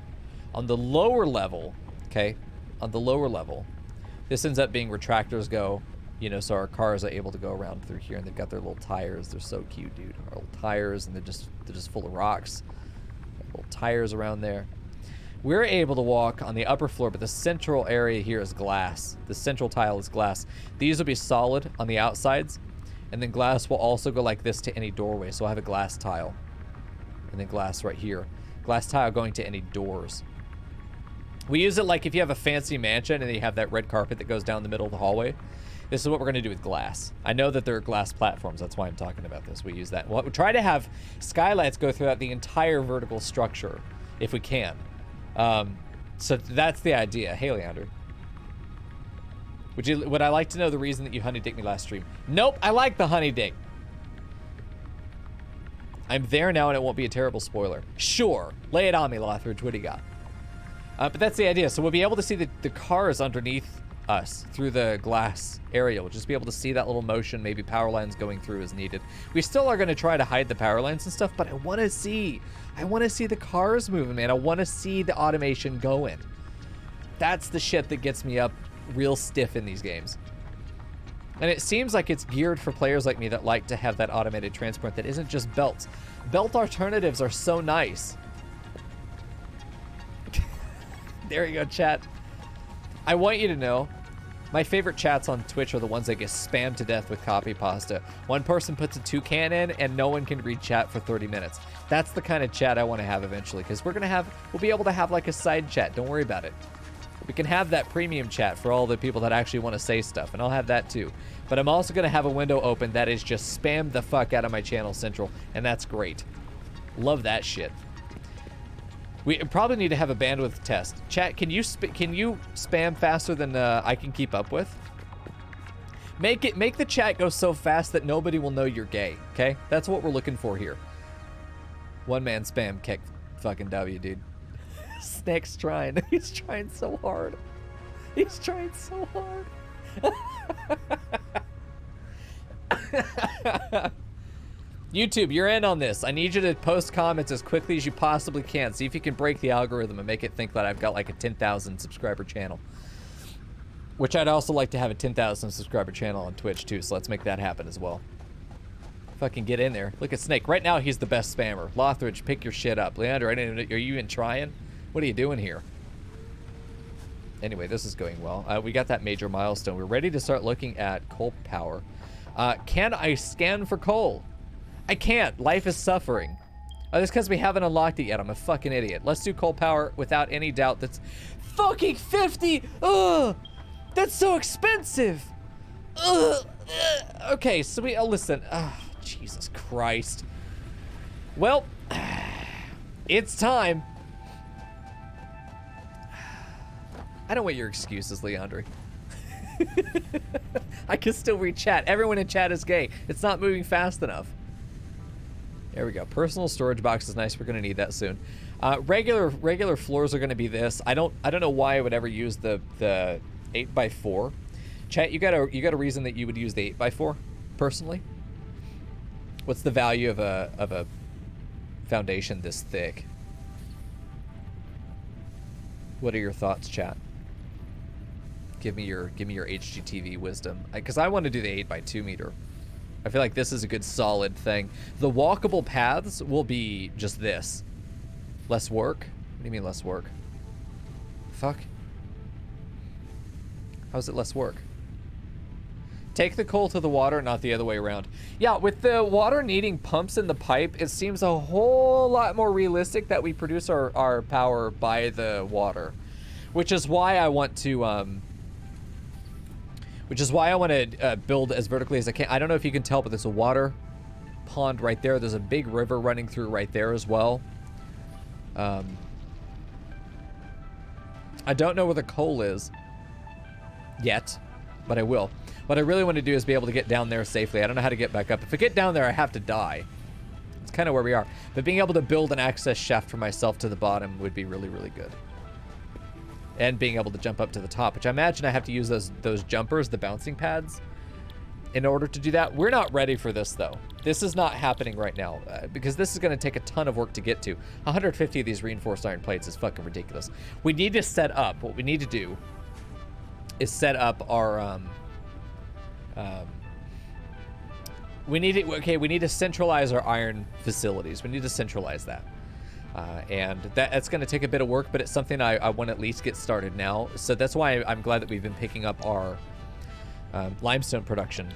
On the lower level, okay, on the lower level, this ends up being where tractors go, you know, so our cars are able to go around through here, and they've got their little tires. They're so cute, dude. Our little tires, and they're just full of rocks. Little tires around there. We're able to walk on the upper floor, but the central area here is glass. The central tile is glass. These will be solid on the outsides, and then glass will also go like this to any doorway. So I have a glass tile, and then glass right here. Glass tile going to any doors. We use it like if you have a fancy mansion and you have that red carpet that goes down the middle of the hallway. This is what we're going to do with glass. I know that there are glass platforms. That's why I'm talking about this. We use that. We'll try to have skylights go throughout the entire vertical structure if we can. So that's the idea. Hey, Leander. Would I like to know the reason that you honey dicked me last stream? Nope, I like the honey dick. I'm there now and it won't be a terrible spoiler. Sure. Lay it on me, Lothridge. What do you got? But that's the idea. So we'll be able to see the cars underneath us through the glass area. We'll just be able to see that little motion, maybe power lines going through as needed. We still are going to try to hide the power lines and stuff, but I want to see the cars moving, man. I want to see the automation going. That's the shit that gets me up real stiff in these games. And it seems like it's geared for players like me that like to have that automated transport that isn't just belts. Belt alternatives are so nice. There you go, chat. I want you to know, my favorite chats on Twitch are the ones that get spammed to death with copy pasta. One person puts a toucan in and no one can read chat for 30 minutes. That's the kind of chat I want to have eventually, because we'll be able to have like a side chat. Don't worry about it. We can have that premium chat for all the people that actually want to say stuff, and I'll have that too. But I'm also going to have a window open that is just spam the fuck out of my channel central, and that's great. Love that shit. We probably need to have a bandwidth test. Chat, can you spam faster than I can keep up with? Make the chat go so fast that nobody will know you're gay, okay? That's what we're looking for here. One man spam kick fucking W, dude. Snake's trying. He's trying so hard. He's trying so hard. YouTube, you're in on this. I need you to post comments as quickly as you possibly can. See if you can break the algorithm and make it think that I've got like a 10,000 subscriber channel. Which I'd also like to have a 10,000 subscriber channel on Twitch too, so let's make that happen as well. Fucking get in there. Look at Snake. Right now, he's the best spammer. Lothridge, pick your shit up. Leander, are you even trying? What are you doing here? Anyway, this is going well. We got that major milestone. We're ready to start looking at coal power. Can I scan for coal? I can't. Life is suffering. Oh, that's because we haven't unlocked it yet. I'm a fucking idiot. Let's do coal power without any doubt. That's fucking 50. Ugh. That's so expensive. Ugh. Okay, so listen. Jesus Christ. Well, it's time. I don't want your excuses, Leandre. I can still read chat. Everyone in chat is gay. It's not moving fast enough. There we go. Personal storage box is nice. We're gonna need that soon. Regular floors are gonna be this. I don't know why I would ever use the 8x4. Chat, you got a reason that you would use the 8x4 personally? What's the value of a foundation this thick? What are your thoughts, chat? Give me your HGTV wisdom, because I want to do the 8x2 meter. I feel like this is a good solid thing. The walkable paths will be just this. Less work? What do you mean less work? Fuck. How's it less work? Take the coal to the water, not the other way around. Yeah, with the water needing pumps in the pipe, it seems a whole lot more realistic that we produce our power by the water. Which is why I want to build as vertically as I can. I don't know if you can tell, but there's a water pond right there. There's a big river running through right there as well. I don't know where the coal is. yet, but I will. What I really want to do is be able to get down there safely. I don't know how to get back up. If I get down there, I have to die. It's kind of where we are. But being able to build an access shaft for myself to the bottom would be really, really good. And being able to jump up to the top, which I imagine I have to use those jumpers, the bouncing pads, in order to do that. We're not ready for this, though. This is not happening right now, because this is going to take a ton of work to get to. 150 of these reinforced iron plates is fucking ridiculous. We need to set up, what we need to do is set up our, we need to centralize our iron facilities. We need to centralize that. And that's going to take a bit of work, but it's something I want to at least get started now. So that's why I'm glad that we've been picking up our limestone production,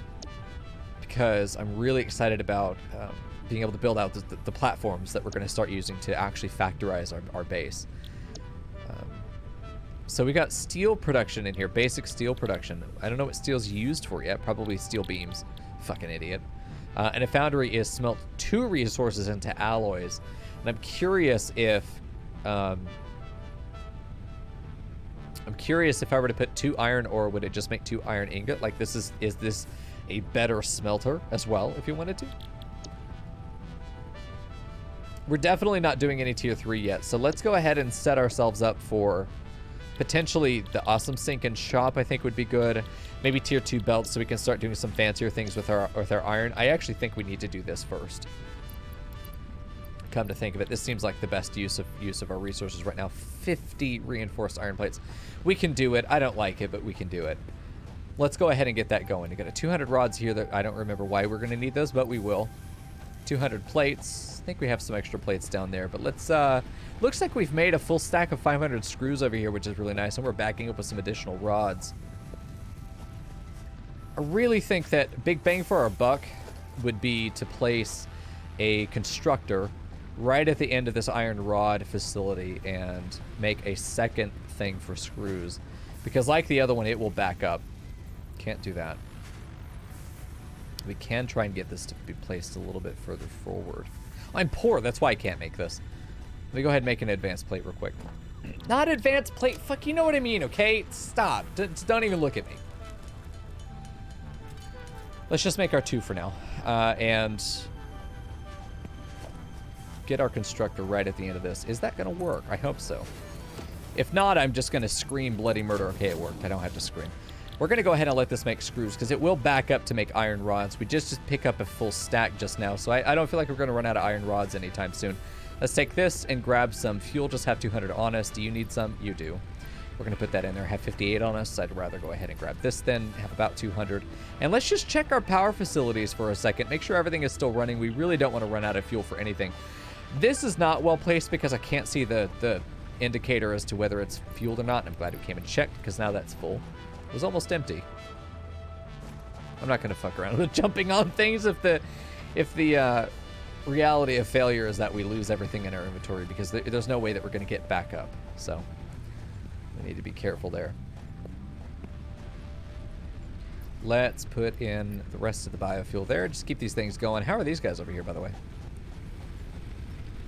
because I'm really excited about being able to build out the platforms that we're going to start using to actually factorize our base. So we got steel production in here, basic steel production. I don't know what steel's used for yet, probably steel beams. Fucking idiot. And a foundry is smelt 2 resources into alloys. And I'm curious if I were to put 2 iron ore, would it just make 2 iron ingot? Like, is this a better smelter as well if you wanted to? We're definitely not doing any tier 3 yet, so let's go ahead and set ourselves up for potentially the awesome sink and shop. I think would be good. Maybe tier 2 belts so we can start doing some fancier things with our iron. I actually think we need to do this first. Come to think of it, this seems like the best use of our resources right now. 50 reinforced iron plates. We can do it. I don't like it, but we can do it. Let's go ahead and get that going. We got a 200 rods here that I don't remember why we're going to need those, but we will. 200 plates. I think we have some extra plates down there, but let's looks like we've made a full stack of 500 screws over here, which is really nice, and we're backing up with some additional rods. I really think that big bang for our buck would be to place a constructor right at the end of this iron rod facility and make a second thing for screws, because like the other one, it will back up. Can't do that. We can try and get this to be placed a little bit further forward. I'm poor, that's why I can't make this. Let me go ahead and make an advanced plate real quick. Not advanced plate, fuck, you know what I mean, okay? Stop, don't even look at me. Let's just make our 2 for now, and get our constructor right at the end of this. Is that gonna work? I hope so. If not, I'm just gonna scream bloody murder. Okay, it worked, I don't have to scream. We're gonna go ahead and let this make screws, because it will back up to make iron rods. We just pick up a full stack just now, so I don't feel like we're gonna run out of iron rods anytime soon. Let's take this and grab some fuel. Just have 200 on us. Do you need some? You do. We're going to put that in there. Have 58 on us. I'd rather go ahead and grab this then. Have about 200. And let's just check our power facilities for a second. Make sure everything is still running. We really don't want to run out of fuel for anything. This is not well placed because I can't see the indicator as to whether it's fueled or not. I'm glad we came and checked, because now that's full. It was almost empty. I'm not going to fuck around with jumping on things if the reality of failure is that we lose everything in our inventory, because there's no way that we're going to get back up. So we need to be careful there. Let's put in the rest of the biofuel there. Just keep these things going. How are these guys over here, by the way?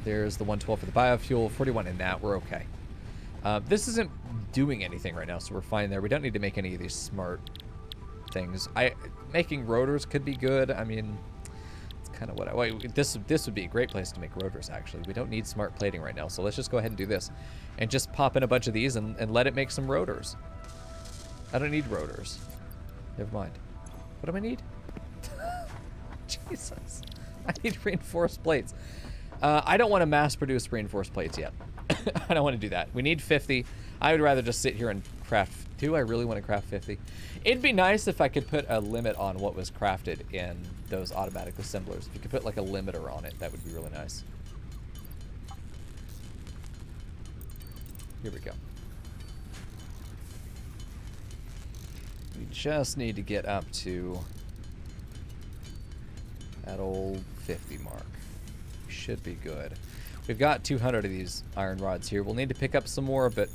There's the 112 for the biofuel, 41 in that. We're okay. This isn't doing anything right now, so we're fine there. We don't need to make any of these smart things. Making rotors could be good. I mean, kind of what this would be a great place to make rotors, actually. We don't need smart plating right now, so let's just go ahead and do this and just pop in a bunch of these and let it make some rotors. I don't need rotors. Never mind. What do I need? Jesus. I need reinforced plates. I don't want to mass produce reinforced plates yet. I don't want to do that. We need 50. I would rather just sit here and craft. Do I really want to craft 50? It'd be nice if I could put a limit on what was crafted in those automatic assemblers. If you could put like a limiter on it, that would be really nice. Here we go. We just need to get up to that old 50 mark. Should be good. We've got 200 of these iron rods here. We'll need to pick up some more, but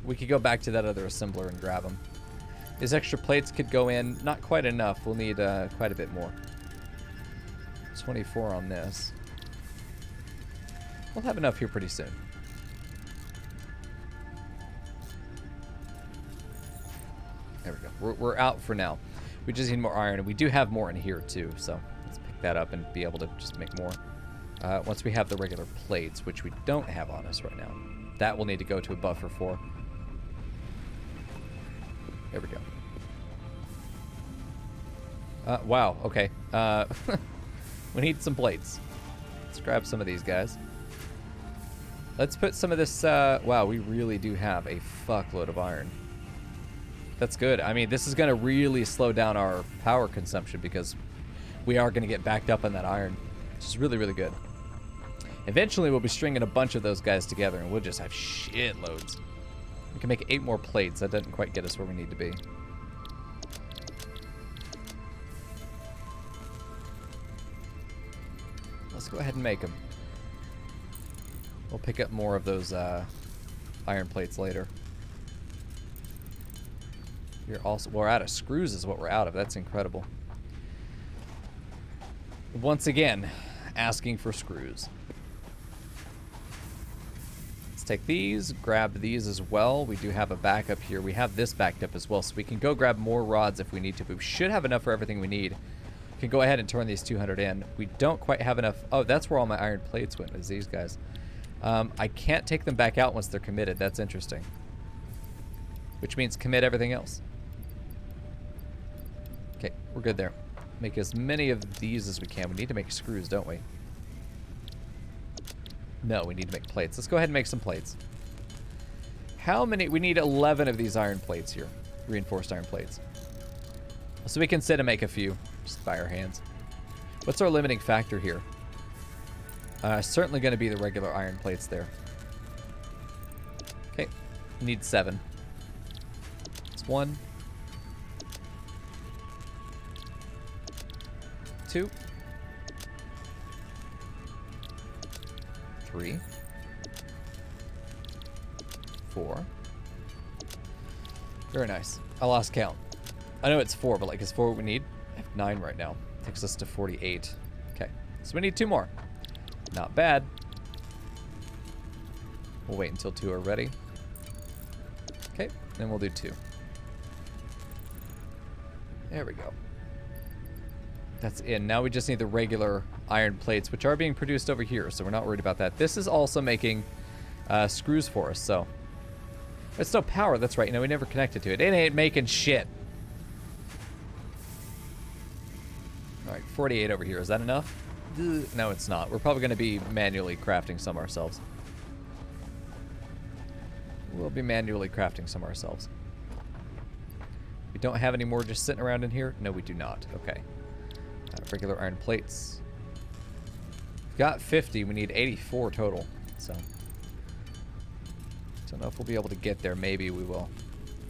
we could go back to that other assembler and grab them. These extra plates could go in. Not quite enough. We'll need quite a bit more. 24 on this. We'll have enough here pretty soon. There we go. We're out for now. We just need more iron, and we do have more in here too, so let's pick that up and be able to just make more. Once we have the regular plates, which we don't have on us right now. That will need to go to a buffer for. There we go. Wow, okay. We need some plates. Let's grab some of these guys. Let's put some of this, wow, we really do have a fuckload of iron. That's good. I mean, this is going to really slow down our power consumption because we are going to get backed up on that iron, which is really, really good. Eventually, we'll be stringing a bunch of those guys together, and we'll just have shitloads. We can make 8 more plates. That doesn't quite get us where we need to be. Let's go ahead and make them. We'll pick up more of those iron plates later. We're out of screws is what we're out of. That's incredible. Once again, asking for screws. Let's take these, grab these as well. We do have a backup here. We have this backed up as well, so we can go grab more rods if we need to, but we should have enough for everything we need. We can go ahead and turn these 200 in. We don't quite have enough. Oh, that's where all my iron plates went, is these guys. I can't take them back out once they're committed. That's interesting. Which means commit everything else. Okay, we're good there. Make as many of these as we can. We need to make screws, don't we? No, we need to make plates. Let's go ahead and make some plates. How many? We need 11 of these iron plates here. Reinforced iron plates. So we can sit and make a few just by our hands. What's our limiting factor here? Certainly going to be the regular iron plates there. Okay, need 7. It's 1, 2, 3, 4. Very nice. I lost count. I know it's 4, but like, is 4 what we need? I have 9 right now. Takes us to 48. Okay, so we need 2 more. Not bad. We'll wait until 2 are ready. Okay, then we'll do 2. There we go. That's in. Now we just need the regular iron plates, which are being produced over here, so we're not worried about that. This is also making screws for us, so. It's no power, that's right. You know, we never connected to it. It ain't making shit. All right, 48 over here. Is that enough? No, it's not. We're probably going to be manually crafting some ourselves. We'll be manually crafting some ourselves. We don't have any more just sitting around in here? No, we do not. Okay. Regular iron plates. We've got 50. We need 84 total. So, don't know if we'll be able to get there. Maybe we will.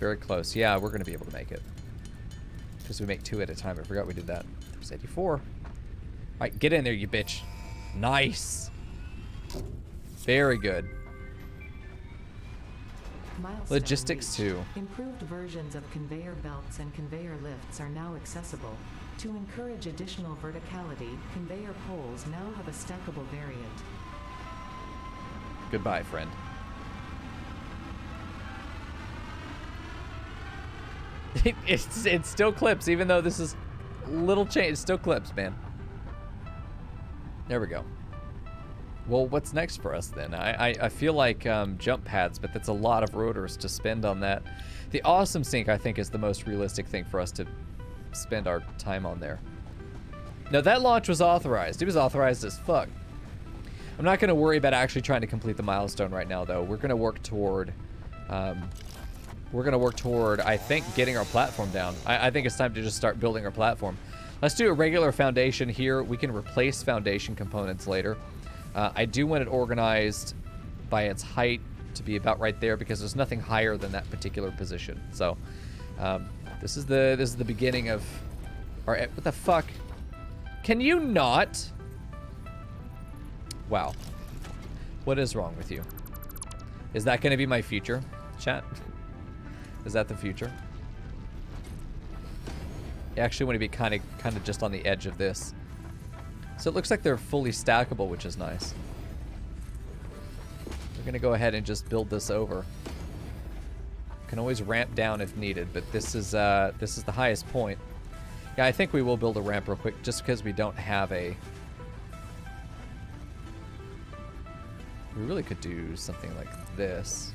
Very close. Yeah, we're going to be able to make it. Because we make 2 at a time. I forgot we did that. There's 84. Alright, get in there, you bitch. Nice. Very good. Milestone Logistics reached. 2. Improved versions of conveyor belts and conveyor lifts are now accessible. To encourage additional verticality, conveyor poles now have a stackable variant. Goodbye, friend. It still clips, even though this is little change. It still clips, man. There we go. Well, what's next for us then? I feel like jump pads, but that's a lot of rotors to spend on that. The awesome sink, I think, is the most realistic thing for us to spend our time on there. Now, that launch was authorized. It was authorized as fuck. I'm not going to worry about actually trying to complete the milestone right now, though. We're going to work toward... I think, getting our platform down. I think it's time to just start building our platform. Let's do a regular foundation here. We can replace foundation components later. I do want it organized by its height to be about right there because there's nothing higher than that particular position. So this is the beginning of our... What the fuck? Can you not? Wow. What is wrong with you? Is that going to be my future, chat? Is that the future? I actually want to be kind of just on the edge of this. So it looks like they're fully stackable, which is nice. We're going to go ahead and just build this over. Can always ramp down if needed, but this is the highest point. Yeah, I think we will build a ramp real quick, just because we don't have a... We really could do something like this.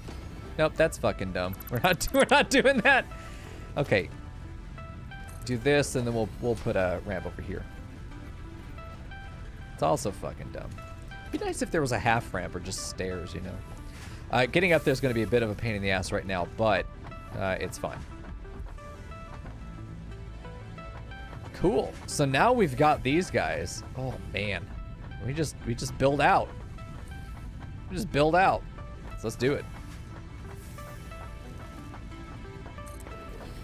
Nope, that's fucking dumb. We're not doing that. Okay. Do this, and then we'll put a ramp over here. It's also fucking dumb. It'd be nice if there was a half ramp or just stairs, you know. Getting up there is going to be a bit of a pain in the ass right now, but it's fine. Cool. So now we've got these guys. Oh man, we just build out. We just build out. So let's do it.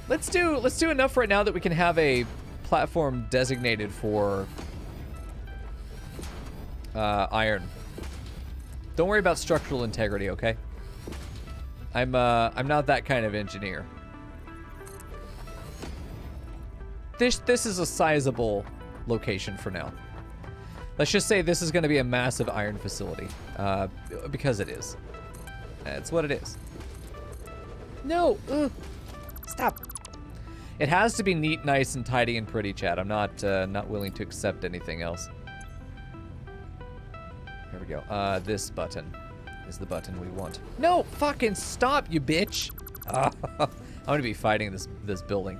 Let's do enough right now that we can have a platform designated for iron. Don't worry about structural integrity, okay? I'm not that kind of engineer. This is a sizable location for now. Let's just say this is going to be a massive iron facility, because it is. That's what it is. No, stop. It has to be neat, nice, and tidy and pretty, Chad. I'm not willing to accept anything else. Here we go. This button is the button we want. No, fucking stop, you bitch. I'm gonna be fighting this building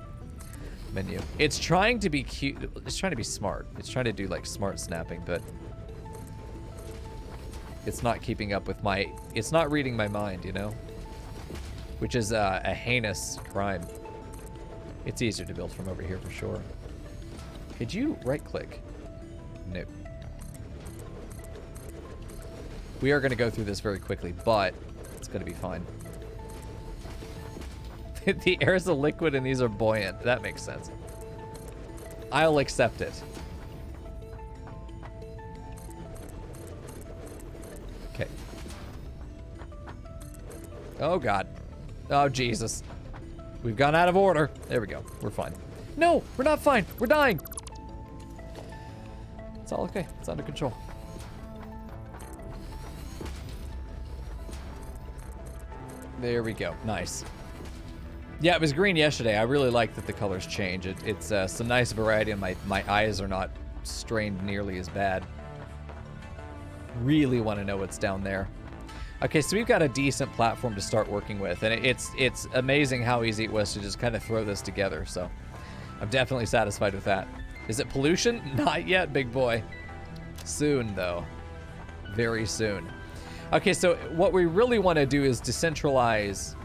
menu. It's trying to be cute. It's trying to be smart. It's trying to do like smart snapping, but it's not keeping up with my. It's not reading my mind, you know, which is a heinous crime. It's easier to build from over here for sure. Could you right click? Nope. We are going to go through this very quickly, but it's going to be fine. The air is a liquid and these are buoyant. That makes sense. I'll accept it. Okay. Oh, God. Oh, Jesus. We've gone out of order. There we go. We're fine. No, we're not fine. We're dying. It's all okay. It's under control. There we go. Nice. Yeah, it was green yesterday. I really like that the colors change. It's some nice variety, and my eyes are not strained nearly as bad. Really want to know what's down there. Okay, so we've got a decent platform to start working with, and it's amazing how easy it was to just kind of throw this together, so I'm definitely satisfied with that. Is it pollution? Not yet, big boy. Soon, though. Very soon. Okay, so what we really want to do is decentralize.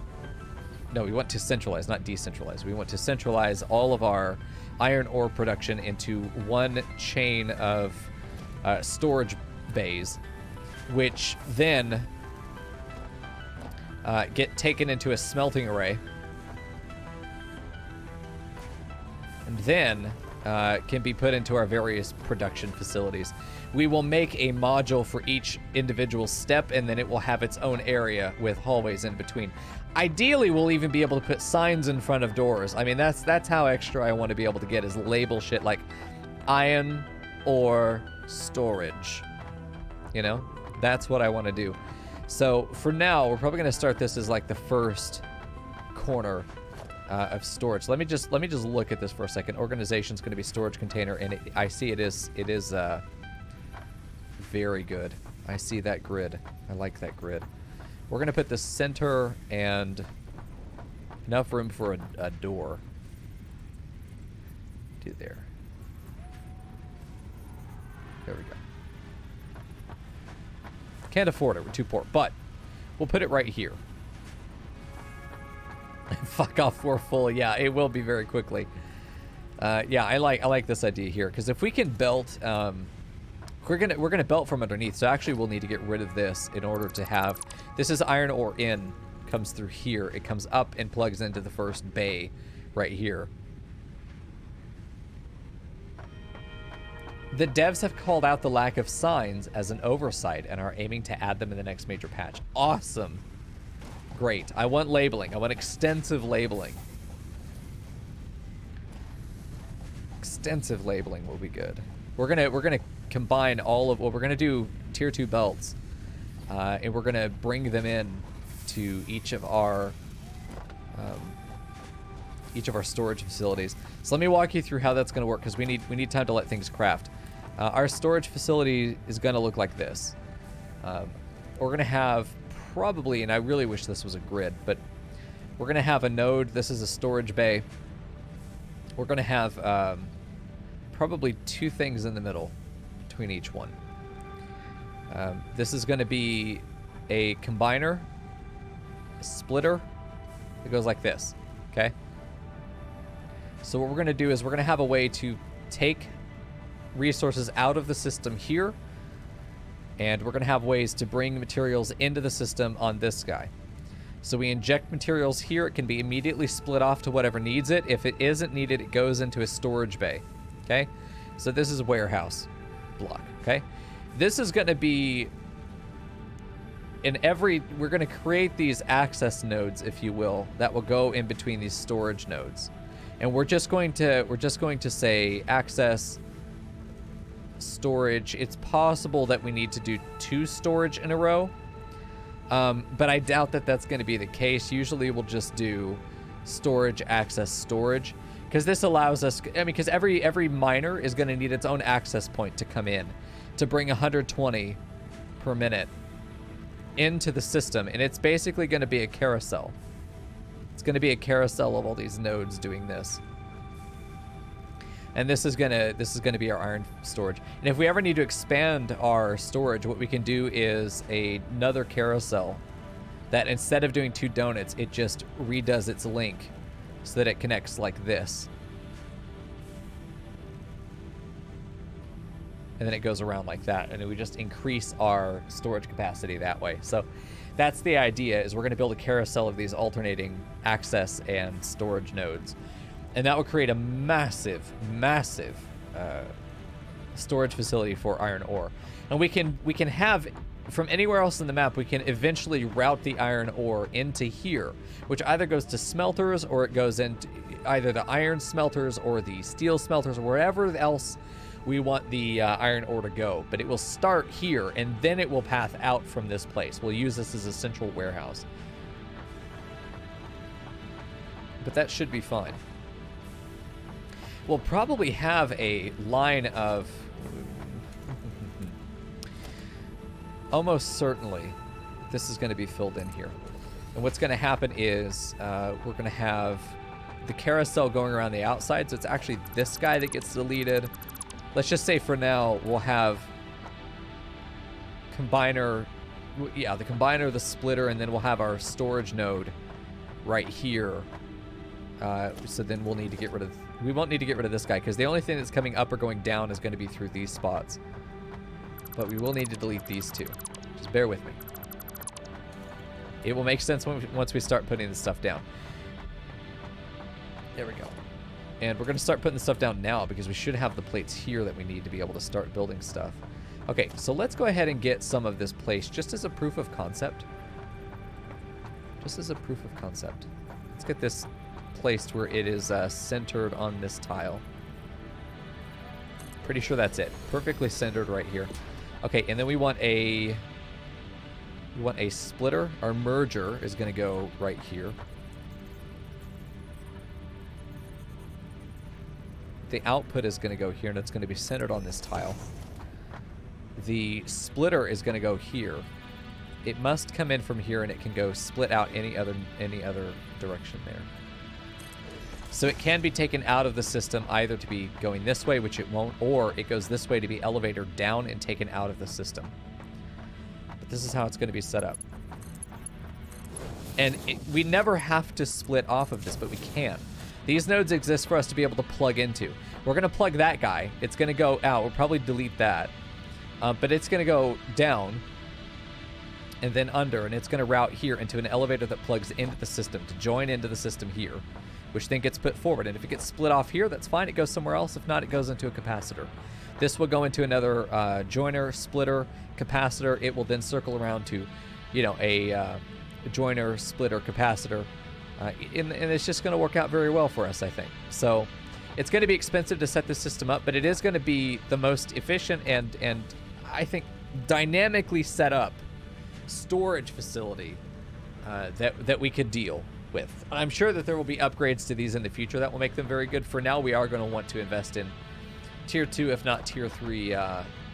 No, we want to centralize, not decentralize. We want to centralize all of our iron ore production into one chain of storage bays, which then get taken into a smelting array, and then can be put into our various production facilities. We will make a module for each individual step, and then it will have its own area with hallways in between. Ideally, we'll even be able to put signs in front of doors. I mean, that's how extra I want to be able to get, is label shit like iron or storage. You know, that's what I want to do. So for now, we're probably going to start this as like the first corner of storage. Let me just look at this for a second. Organization's going to be storage container, and I see it is very good. I see that grid. I like that grid. We're going to put the center and enough room for a door. Do there. There we go. Can't afford it. We're too poor. But we'll put it right here. Fuck off, we're full. Yeah, it will be very quickly. Yeah, I like this idea here, because if we can belt, we're gonna belt from underneath. So actually, we'll need to get rid of this in order to have. This is iron ore in, comes through here. It comes up and plugs into the first bay, right here. The devs have called out the lack of signs as an oversight and are aiming to add them in the next major patch. Awesome. Great. I want labeling. I want extensive labeling. Extensive labeling will be good. We're gonna combine all of what we're gonna do. Tier 2 belts, and we're gonna bring them in to each of our storage facilities. So let me walk you through how that's going to work, because we need time to let things craft. Our storage facility is going to look like this. We're going to have probably, and I really wish this was a grid, but we're going to have a node. This is a storage bay. We're going to have probably 2 things in the middle between each one. This is going to be a combiner, a splitter. It goes like this, okay? So what we're going to do is we're going to have a way to take resources out of the system here, and we're going to have ways to bring materials into the system on this guy. So we inject materials here. It can be immediately split off to whatever needs it. If it isn't needed, it goes into a storage bay, okay? So this is a warehouse block, okay? This is going to be we're going to create these access nodes, if you will, that will go in between these storage nodes. And we're just going to say access storage. It's possible that we need to do 2 storage in a row, but I doubt that that's going to be the case. Usually we'll just do storage, access, storage, because this allows us, I mean, because every miner is going to need its own access point to come in to bring 120 per minute into the system, and it's basically going to be a carousel. It's going to be a carousel of all these nodes doing this. And this is gonna be our iron storage. And if we ever need to expand our storage, what we can do is another carousel that, instead of doing 2 donuts, it just redoes its link so that it connects like this. And then it goes around like that, and we just increase our storage capacity that way. So that's the idea, is we're going to build a carousel of these alternating access and storage nodes. And that will create a massive storage facility for iron ore. And we can have, from anywhere else in the map, we can eventually route the iron ore into here, which either goes to smelters, or it goes into either the iron smelters or the steel smelters, or wherever else we want the iron ore to go. But it will start here, and then it will path out from this place. We'll use this as a central warehouse. But that should be fine. We'll probably have a line of... almost certainly, this is going to be filled in here. And what's going to happen is we're going to have the carousel going around the outside, so it's actually this guy that gets deleted. Let's just say for now we'll have combiner, yeah, the combiner, the splitter, and then we'll have our storage node right here. So then we'll need to get rid of, we won't need to get rid of this guy, because the only thing that's coming up or going down is going to be through these spots. But we will need to delete these 2. Just bear with me. It will make sense once we start putting this stuff down. There we go. And we're going to start putting the stuff down now, because we should have the plates here that we need to be able to start building stuff. Okay, so let's go ahead and get some of this placed just as a proof of concept. Just as a proof of concept. Let's get this placed where it is centered on this tile. Pretty sure that's it. Perfectly centered right here. Okay, and then we want a splitter. Our merger is going to go right here. The output is going to go here, and it's going to be centered on this tile. The splitter is going to go here. It must come in from here, and it can go split out any other direction there. So it can be taken out of the system either to be going this way, which it won't, or it goes this way to be elevator down and taken out of the system. But this is how it's going to be set up. And we never have to split off of this, but we can. These nodes exist for us to be able to plug into. We're going to plug that guy. It's going to go out. We'll probably delete that. But it's going to go down and then under, and it's going to route here into an elevator that plugs into the system to join into the system here, which then gets put forward. And if it gets split off here, that's fine. It goes somewhere else. If not, it goes into a capacitor. This will go into another joiner, splitter, capacitor. It will then circle around to, you know, a joiner, splitter, capacitor. And it's just going to work out very well for us, I think. So it's going to be expensive to set this system up, but it is going to be the most efficient and I think dynamically set up storage facility that we could deal with. I'm sure that there will be upgrades to these in the future that will make them very good. For now, we are going to want to invest in tier 2, if not tier 3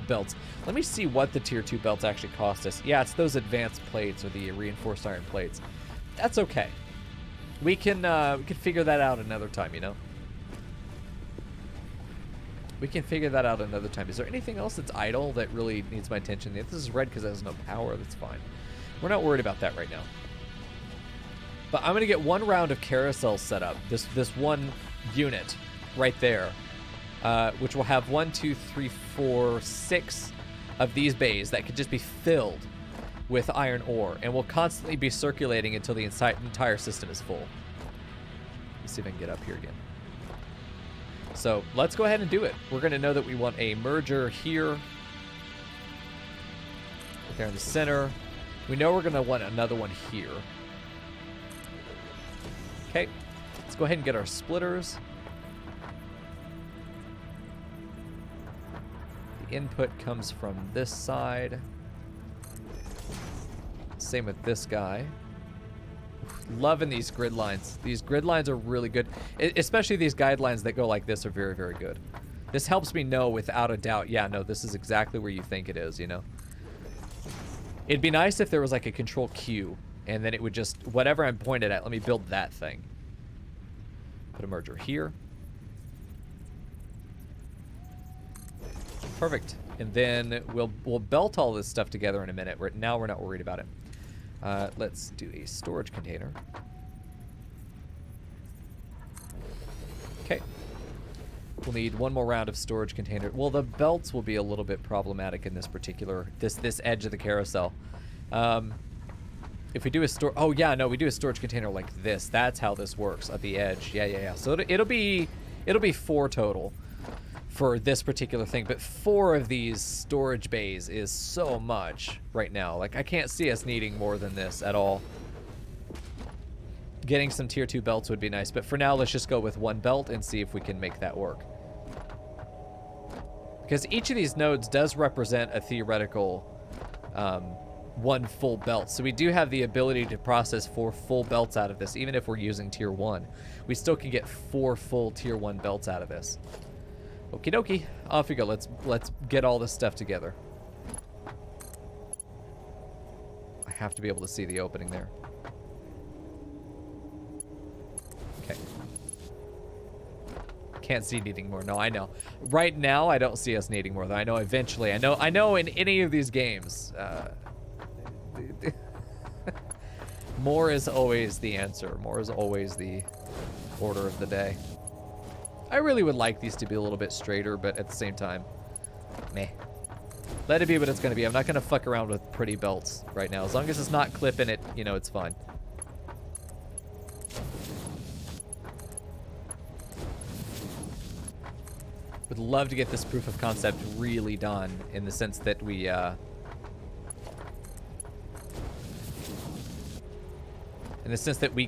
belts. Let me see what the tier 2 belts actually cost us. Yeah, it's those advanced plates or the reinforced iron plates. That's okay. We can figure that out another time, you know? We can figure that out another time. Is there anything else that's idle that really needs my attention? If this is red because it has no power, that's fine. We're not worried about that right now. But I'm going to get one round of carousels set up. This one unit right there, which will have 1, 2, 3, 4, 6 of these bays that could just be filled with iron ore, and will constantly be circulating until the entire system is full. Let's see if I can get up here again. So let's go ahead and do it. We're going to know that we want a merger here, right there in the center. We know we're going to want another one here. Okay, let's go ahead and get our splitters. The input comes from this side. Same with this guy. Loving these grid lines. These grid lines are really good. Especially these guidelines that go like this are very, very good. This helps me know without a doubt, yeah, no, this is exactly where you think it is, you know? It'd be nice if there was like a control Q, and then it would just, whatever I'm pointed at, let me build that thing. Put a merger here. Perfect. And then we'll belt all this stuff together in a minute. Now we're not worried about it. Let's do a storage container. Okay. We'll need one more round of storage container. Well, the belts will be a little bit problematic in this particular, this edge of the carousel. If we do a oh yeah, no, we do a storage container like this. That's how this works at the edge. Yeah. So it'll be 4 total for this particular thing, but 4 of these storage bays is so much right now. Like, I can't see us needing more than this at all. Getting some tier 2 belts would be nice, but for now, let's just go with 1 belt and see if we can make that work. Because each of these nodes does represent a theoretical 1 full belt. So we do have the ability to process 4 full belts out of this, even if we're using tier 1. We still can get 4 full tier 1 belts out of this. Okie dokie, off we go. Let's get all this stuff together. I have to be able to see the opening there. Okay. Can't see needing more. No, I know. Right now, I don't see us needing more, though. I know eventually. I know in any of these games, more is always the answer. More is always the order of the day. I really would like these to be a little bit straighter, but at the same time, meh. Let it be what it's going to be. I'm not going to fuck around with pretty belts right now. As long as it's not clipping it, you know, it's fine. Would love to get this proof of concept really done in the sense that we,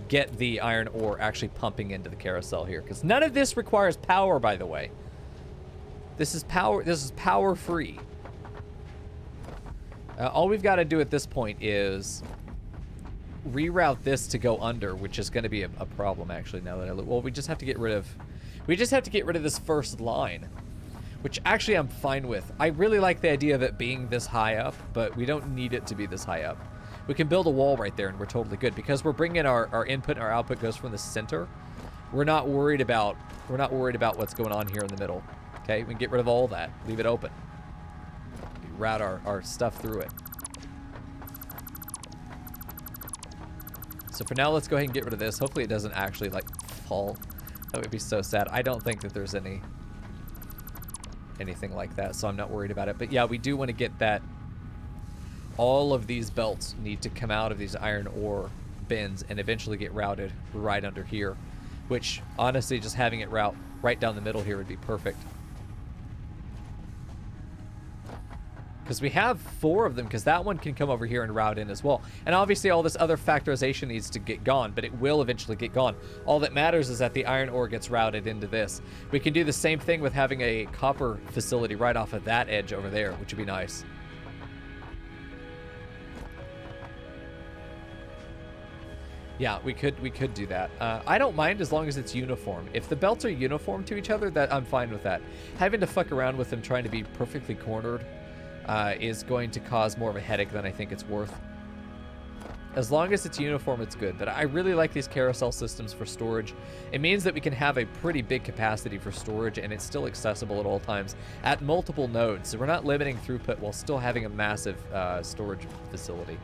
get the iron ore actually pumping into the carousel here, because none of this requires power, by the way. This is power free. All we've got to do at this point is reroute this to go under, which is going to be a problem actually. Now that I look, well, we just have to get rid of this first line, which actually I'm fine with. I really like the idea of it being this high up, but we don't need it to be this high up. We can build a wall right there and we're totally good, because we're bringing our input and our output goes from the center. We're not worried about what's going on here in the middle. Okay, we can get rid of all that, leave it open. Route our stuff through it. So for now, let's go ahead and get rid of this. Hopefully it doesn't actually like fall. That would be so sad. I don't think that there's anything like that, so I'm not worried about it. But yeah, we do want to get that. All of these belts need to come out of these iron ore bins and eventually get routed right under here, which honestly, just having it route right down the middle here would be perfect. Because we have 4 of them, because that one can come over here and route in as well. And obviously all this other factorization needs to get gone, but it will eventually get gone. All that matters is that the iron ore gets routed into this. We can do the same thing with having a copper facility right off of that edge over there, which would be nice. Yeah, we could do that. I don't mind as long as it's uniform. If the belts are uniform to each other, that I'm fine with that. Having to fuck around with them trying to be perfectly cornered is going to cause more of a headache than I think it's worth. As long as it's uniform, it's good. But I really like these carousel systems for storage. It means that we can have a pretty big capacity for storage, and it's still accessible at all times at multiple nodes. So we're not limiting throughput while still having a massive storage facility.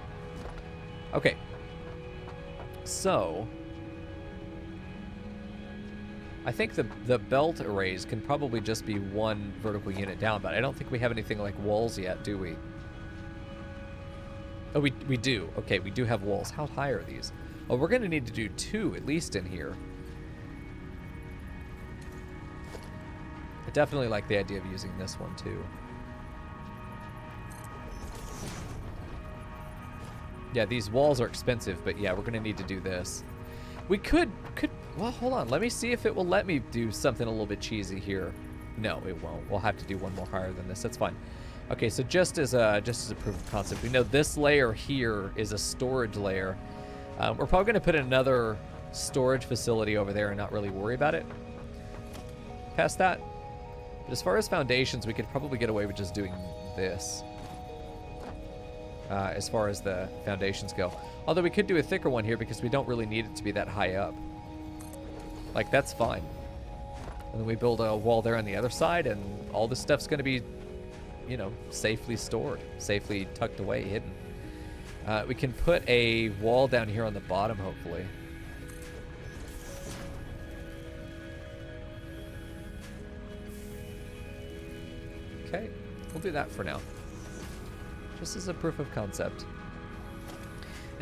Okay. So, I think the belt arrays can probably just be one vertical unit down, but I don't think we have anything like walls yet, do we? Oh, we do. Okay, we do have walls. How high are these? Oh, we're going to need to do 2 at least in here. I definitely like the idea of using this one too. Yeah, these walls are expensive, but yeah, we're going to need to do this. We could, well, hold on. Let me see if it will let me do something a little bit cheesy here. No, it won't. We'll have to do one more higher than this. That's fine. Okay, so just as a proof of concept, we know this layer here is a storage layer. We're probably going to put another storage facility over there and not really worry about it past that. But as far as foundations, we could probably get away with just doing this. As far as the foundations go. Although we could do a thicker one here because we don't really need it to be that high up. Like, that's fine. And then we build a wall there on the other side, and all this stuff's going to be, you know, safely stored, safely tucked away, hidden. We can put a wall down here on the bottom, hopefully. Okay, we'll do that for now. Just as a proof of concept.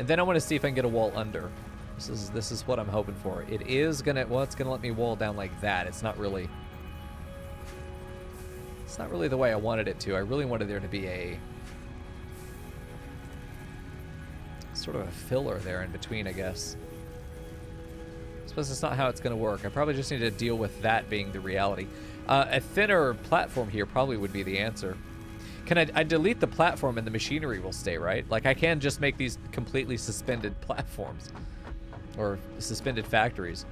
And then I want to see if I can get a wall under. This is what I'm hoping for. It is gonna, well, it's gonna let me wall down like that. It's not really the way I wanted it to. I really wanted there to be a sort of a filler there in between, I guess. I suppose it's not how it's gonna work. I probably just need to deal with that being the reality. A thinner platform here probably would be the answer. Can I delete the platform and the machinery will stay, right? Like, I can just make these completely suspended platforms. Or suspended factories.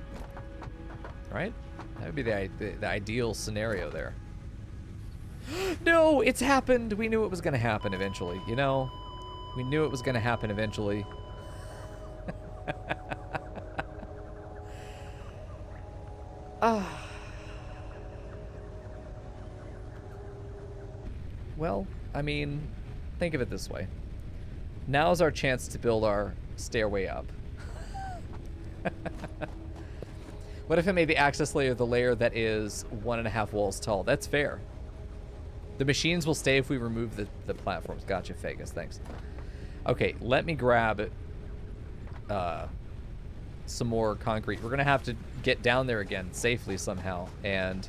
Right? That would be the ideal scenario there. No, it's happened! We knew it was going to happen eventually, you know? We knew it was going to happen eventually. Well, I mean, think of it this way. Now's our chance to build our stairway up. What if I made the access layer the layer that is 1.5 walls tall? That's fair. The machines will stay if we remove the platforms. Gotcha, Vegas. Thanks. Okay, let me grab some more concrete. We're going to have to get down there again safely somehow and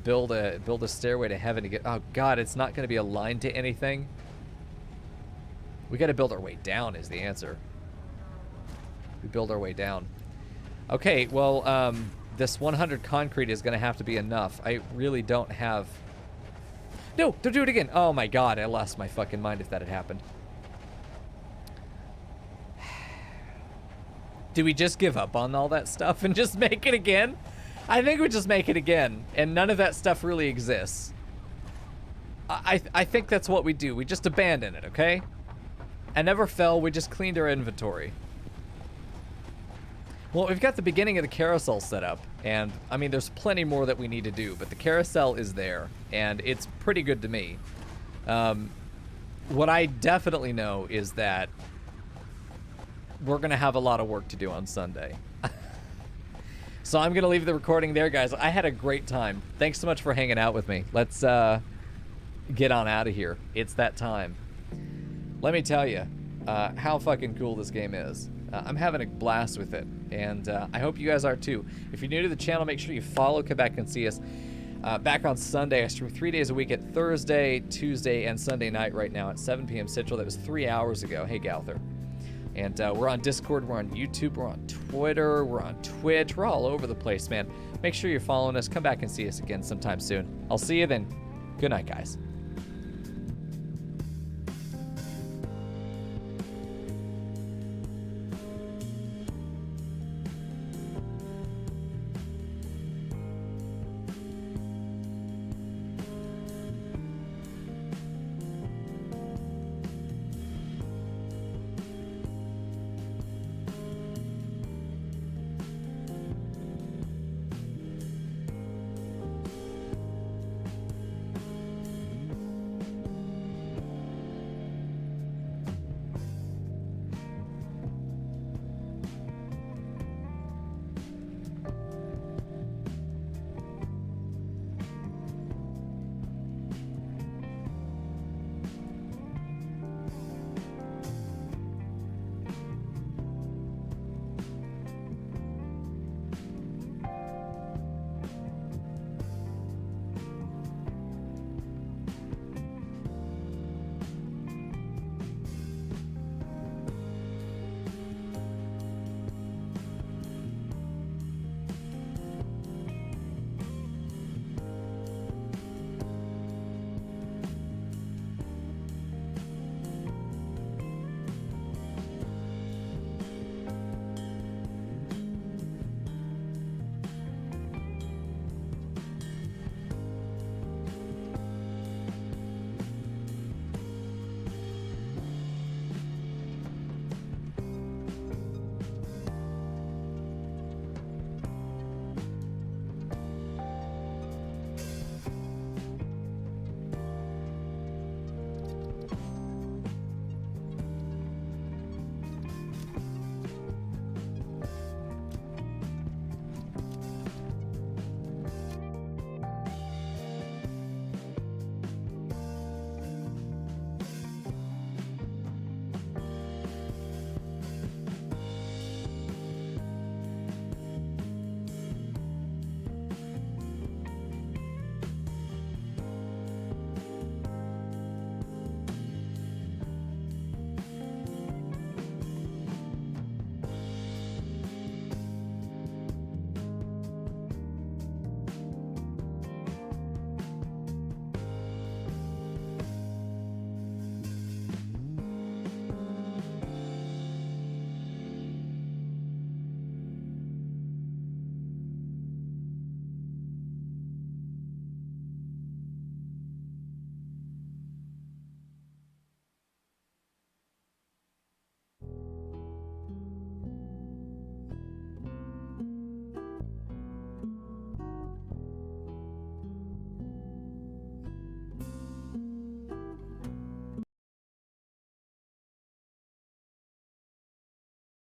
build a stairway to heaven to get... Oh, God, it's not going to be aligned to anything. We got to build our way down is the answer. We build our way down. Okay, well, this 100 concrete is going to have to be enough. I really don't have... No, don't do it again. Oh, my God, I lost my fucking mind if that had happened. Do we just give up on all that stuff and just make it again? I think we just make it again, and none of that stuff really exists. I think that's what we do. We just abandon it, okay? I never fell. We just cleaned our inventory. Well, we've got the beginning of the carousel set up, and, I mean, there's plenty more that we need to do, but the carousel is there, and it's pretty good to me. What I definitely know is that we're going to have a lot of work to do on Sunday. So I'm going to leave the recording there, guys. I had a great time. Thanks so much for hanging out with me. Let's get on out of here. It's that time. Let me tell you how fucking cool this game is. I'm having a blast with it, and I hope you guys are too. If you're new to the channel, make sure you follow, come back and see us. Back on Sunday, I stream 3 days a week at Thursday, Tuesday, and Sunday night right now at 7 p.m. Central. That was 3 hours ago. Hey, Gauther. And we're on Discord, we're on YouTube, we're on Twitter, we're on Twitch. We're all over the place, man. Make sure you're following us. Come back and see us again sometime soon. I'll see you then. Good night, guys.